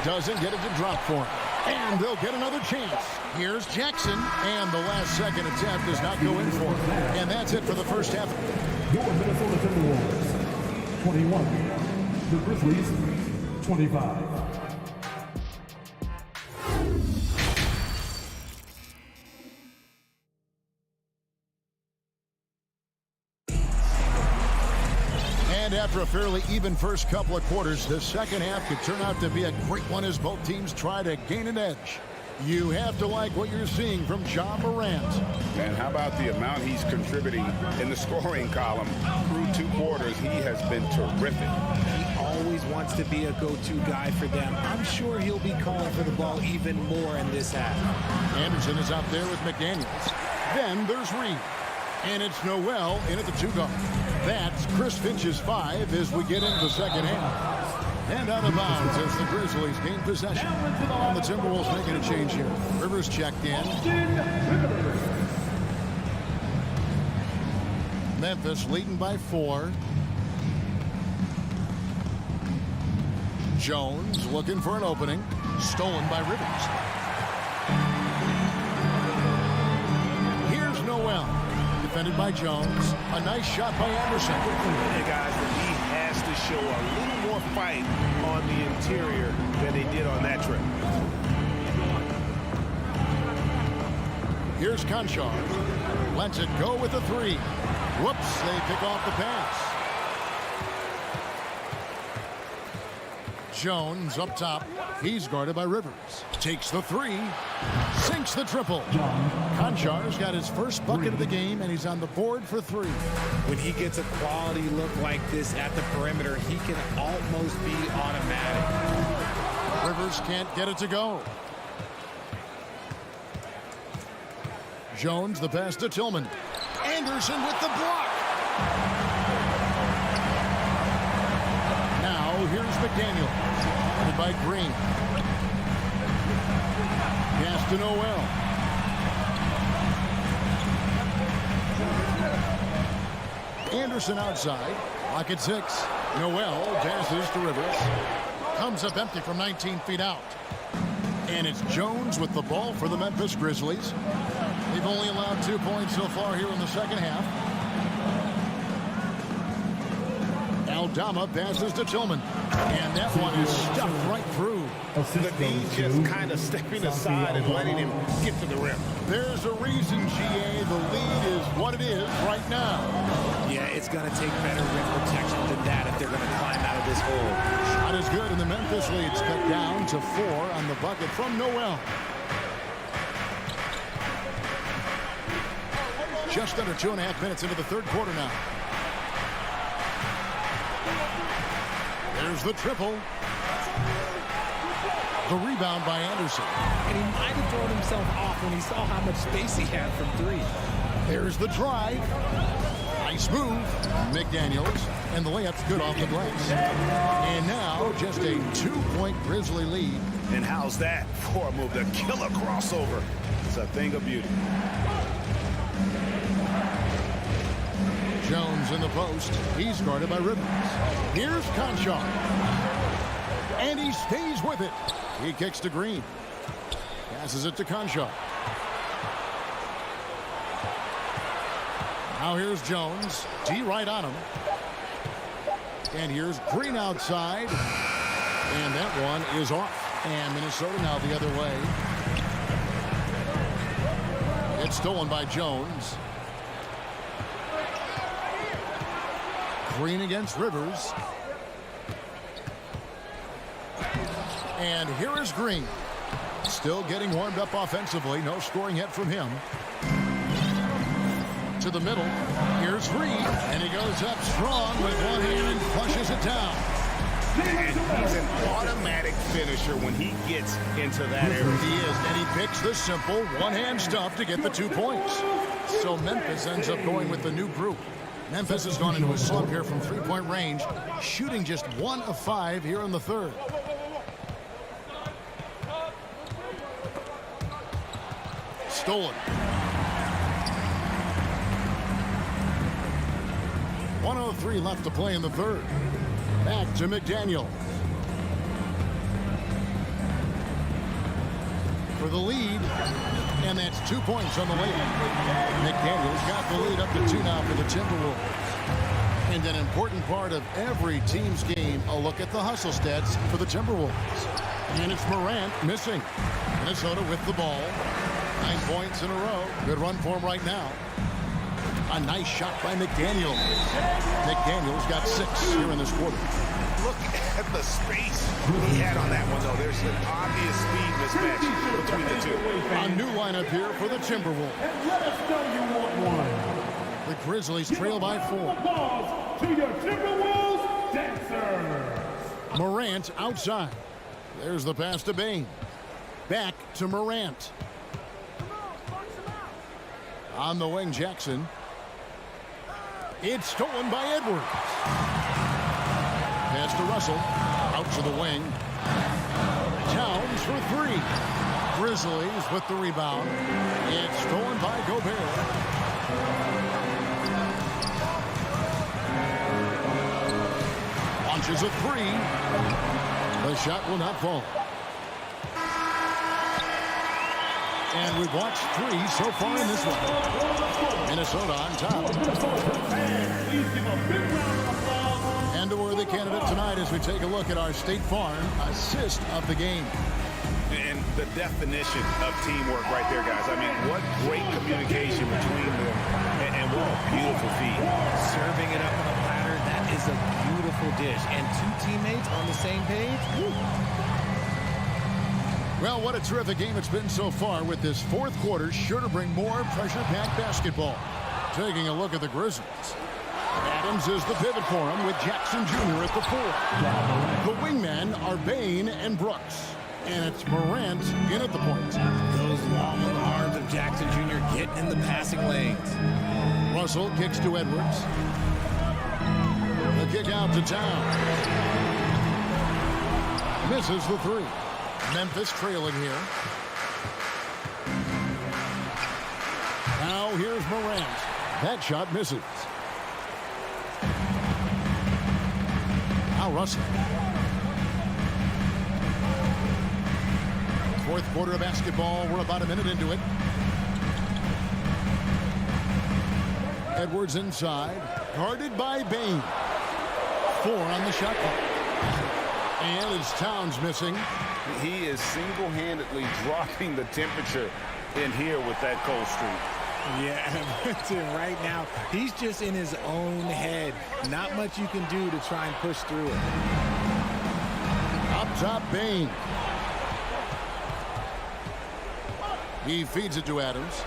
Doesn't get it to drop for him. And they'll get another chance. Here's Jackson, and the last second attempt does not go in for him. And that's it for the first half. Your Minnesota Timberwolves, 21. The Grizzlies, 25. And after a fairly even first couple of quarters, the second half could turn out to be a great one as both teams try to gain an edge. You have to like what you're seeing from Ja Morant. And how about the amount he's contributing in the scoring column? Through 2 quarters, he has been terrific. He always wants to be a go-to guy for them. I'm sure he'll be calling for the ball even more in this half. Anderson is out there with McDaniels. Then there's Reed. And it's Noel in at the 2 guard. That's Chris Finch's 5 as we get into the second half. And out of bounds as the Grizzlies gain possession. And the Timberwolves making a change here. Rivers checked in. Memphis leading by 4. Jones looking for an opening. Stolen by Rivers. Here's Noel. Defended by Jones. A nice shot by Anderson. Hey guys, the league has to show a little more fight on the interior than they did on that trip. Here's Conchar. Lets it go with the three. Whoops, they pick off the pass. Jones up top. He's guarded by Rivers. Takes the three. Sinks the triple. Conchar's got his first bucket of the game, and he's on the board for three. When he gets a quality look like this at the perimeter, he can almost be automatic. Rivers can't get it to go. Jones, the pass to Tillman. Anderson with the block. Now here's McDaniel. Guarded by Green. Pass to Noel. Anderson outside. Lock at 6. Noel passes to Rivers. Comes up empty from 19 feet out. And it's Jones with the ball for the Memphis Grizzlies. They've only allowed 2 points so far here in the second half. Aldama passes to Tillman. And that one is stuffed right through. The D just kind of stepping aside and letting him get to the rim. There's a reason, GA, the lead is what it is right now. Yeah, it's going to take better rim protection than that if they're going to climb out of this hole. Shot is good, and the Memphis lead's cut down to 4 on the bucket from Noel. Just under 2.5 minutes into the third quarter now. There's the triple. The rebound by Anderson. And he might have thrown himself off when he saw how much space he had from 3. There's the drive. Nice move. McDaniels. And the layup's good off the glass. And now just a 2-point Grizzly lead. And how's that for a move? The killer crossover. It's a thing of beauty. Jones in the post. He's guarded by Rivers. Here's Conchar. And he stays with it. He kicks to Green. Passes it to Conchar. Now here's Jones. D right on him. And here's Green outside. And that one is off. And Minnesota now the other way. It's stolen by Jones. Green against Rivers. And here is Green. Still getting warmed up offensively. No scoring yet from him. To the middle. Here's Reed. And he goes up strong with one hand and flushes it down. And he's an automatic finisher when he gets into that area. He is. And he picks the simple one-hand stuff to get the 2 points. So Memphis ends up going with the new group. Memphis has gone into a slump here from 3-point range, shooting just 1 of 5 here in the third. Stolen. 1:03 left to play in the third. Back to McDaniel. For the lead. And that's 2 points on the layup. McDaniel's got the lead up to 2 now for the Timberwolves. And an important part of every team's game, a look at the hustle stats for the Timberwolves. And it's Morant missing. Minnesota with the ball. 9 points in a row. Good run for him right now. A nice shot by McDaniel. McDaniel's got 6 here in this quarter. Look at the space he had on that one, though. There's an obvious speed mismatch between the two. A new lineup here for the Timberwolves. The Grizzlies trail by 4. To your Timberwolves dancers. Morant outside. There's the pass to Bane. Back to Morant. On the wing, Jackson. It's stolen by Edwards. Pass to Russell. Out to the wing. Towns for 3. Grizzlies with the rebound. It's stolen by Gobert. Launches a 3. The shot will not fall. And we've watched 3 so far in this one. Minnesota on top. And a worthy candidate tonight as we take a look at our State Farm assist of the game. And the definition of teamwork right there, guys. I mean, what great communication between them, and what a beautiful feat. Serving it up on a platter, that is a beautiful dish. And two teammates on the same page. Woo. Well, what a terrific game it's been so far, with this fourth quarter sure to bring more pressure-packed basketball. Taking a look at the Grizzlies. Adams is the pivot for him, with Jackson Jr. at the 4. The wingmen are Bain and Brooks. And it's Morant in at the point. Those long arms of Jackson Jr. getting in the passing lanes. Russell kicks to Edwards. The kick out to Towns. Misses the 3. Memphis trailing here. Now here's Morant. That shot misses. Now Russell. Fourth quarter of basketball. We're about a minute into it. Edwards inside. Guarded by Bain. 4 on the shot clock. And it's Towns missing. He is single-handedly dropping the temperature in here with that cold streak. Yeah, right now, he's just in his own head. Not much you can do to try and push through it. Up top, Bain. He feeds it to Adams.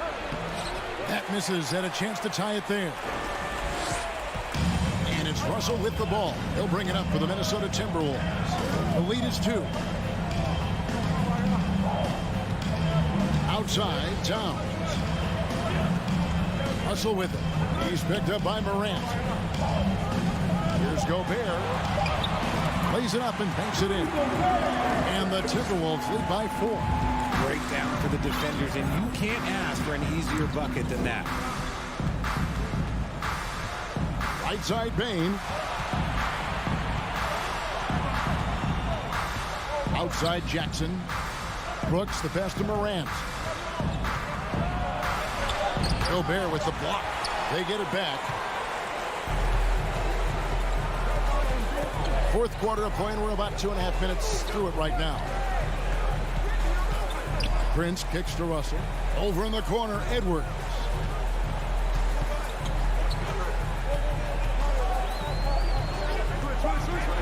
That misses, and a chance to tie it there. And it's Russell with the ball. He'll bring it up for the Minnesota Timberwolves. The lead is 2. Outside, Towns. Russell with it. He's picked up by Morant. Here's Gobert. Plays it up and banks it in. And the Timberwolves lead by 4. Breakdown for the defenders, and you can't ask for an easier bucket than that. Right side, Bain. Outside, Jackson. Brooks, the pass to Morant. Gobert with the block. They get it back. Fourth quarter of play, and we're about 2.5 minutes through it right now. Prince kicks to Russell. Over in the corner, Edwards.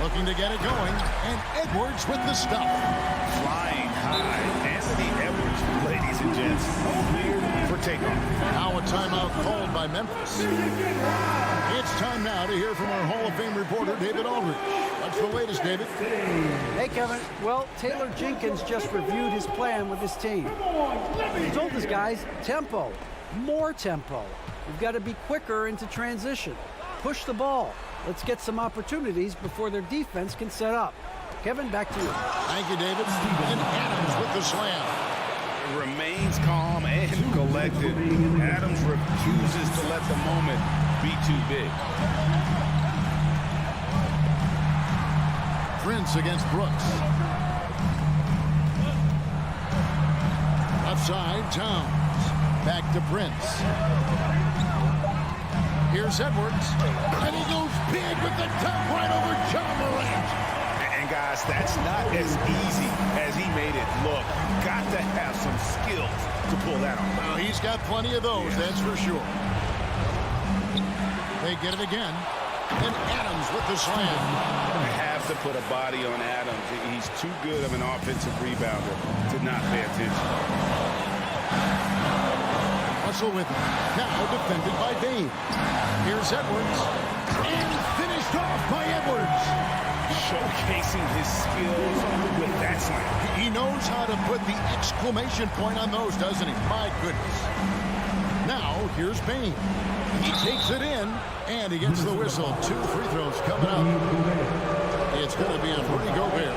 Looking to get it going, and Edwards with the stop. Flying high. Anthony Edwards, ladies and gents, cleared for takeoff. Now a timeout called by Memphis. It's time now to hear from our Hall of Fame reporter, David Aldridge. What's the latest, David? Hey, Kevin. Well, Taylor Jenkins just reviewed his plan with his team. He told his guys, tempo, more tempo. We've got to be quicker into transition. Push the ball. Let's get some opportunities before their defense can set up. Kevin, back to you. Thank you, David. And Adams with the slam. Remains calm and collected. Adams refuses to let the moment be too big. Prince against Brooks. Left side, Towns. Back to Prince. Here's Edwards. And he goes big with the dunk right over John Morant. And guys, that's not as easy as he made it look. Got to have some skills to pull that off. Well, he's got plenty of those, that's for sure. They get it again. And Adams with the slam. They have to put a body on Adams. He's too good of an offensive rebounder to not pay attention. Russell with it. Now defended by Bain. Here's Edwards. And finished off by Edwards. Showcasing his skills with that slam. He knows how to put the exclamation point on those, doesn't he? My goodness. Now, here's Bain. He takes it in, and he gets the whistle. 2 free throws coming up. It's going to be on Rudy Gobert.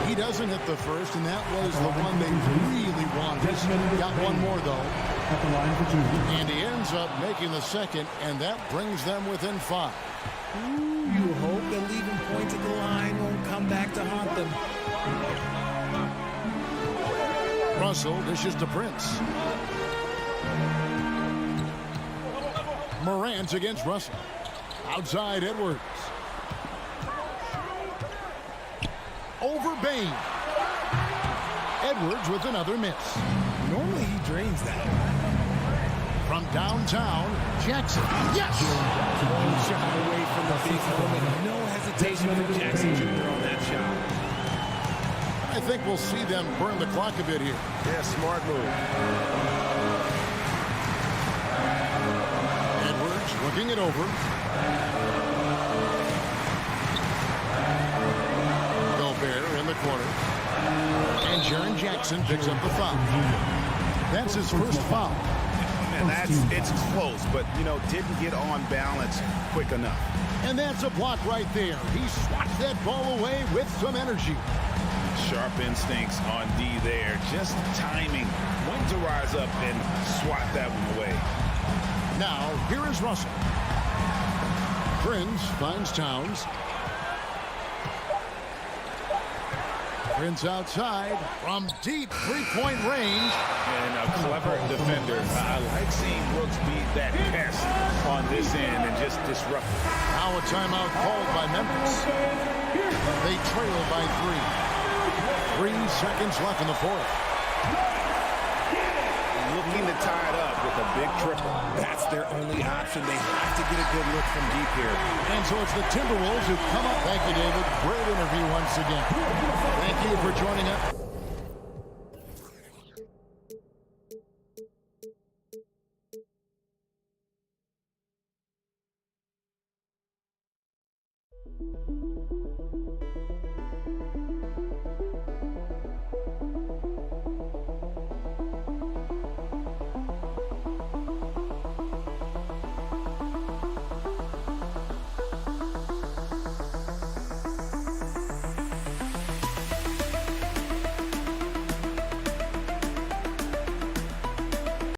He doesn't hit the first, and that was the one they really wanted. Got one more, though. And he ends up making the second, and that brings them within 5. You hope that leaving points at the line won't come back to haunt them. Russell dishes to Prince. Morant against Russell. Outside, Edwards. Over Bain. Edwards with another miss. Normally he drains that. From downtown, Jackson. Yes! Shot away from the big moment. No hesitation from Jackson Jr. on that shot. I think we'll see them burn the clock a bit here. Yeah, smart move. Edwards looking it over. Gobert in the corner. And Jaren Jackson picks up the foul. That's his first foul. And it's close, but, didn't get on balance quick enough. And that's a block right there. He swats that ball away with some energy. Sharp instincts on D there. Just timing when to rise up and swat that one away. Now, here is Russell. Prince finds Towns. Prince outside from deep three-point range. And a clever defender. I like seeing Brooks beat that pass on this end and just disrupt it. Now a timeout called by Memphis. They trail by 3. 3 seconds left in the fourth. Looking to tie it up with a big triple. That's their only option. They have to get a good look from deep here. And so it's the Timberwolves who come up. Thank you, David. Great interview once again. Thank you for joining us.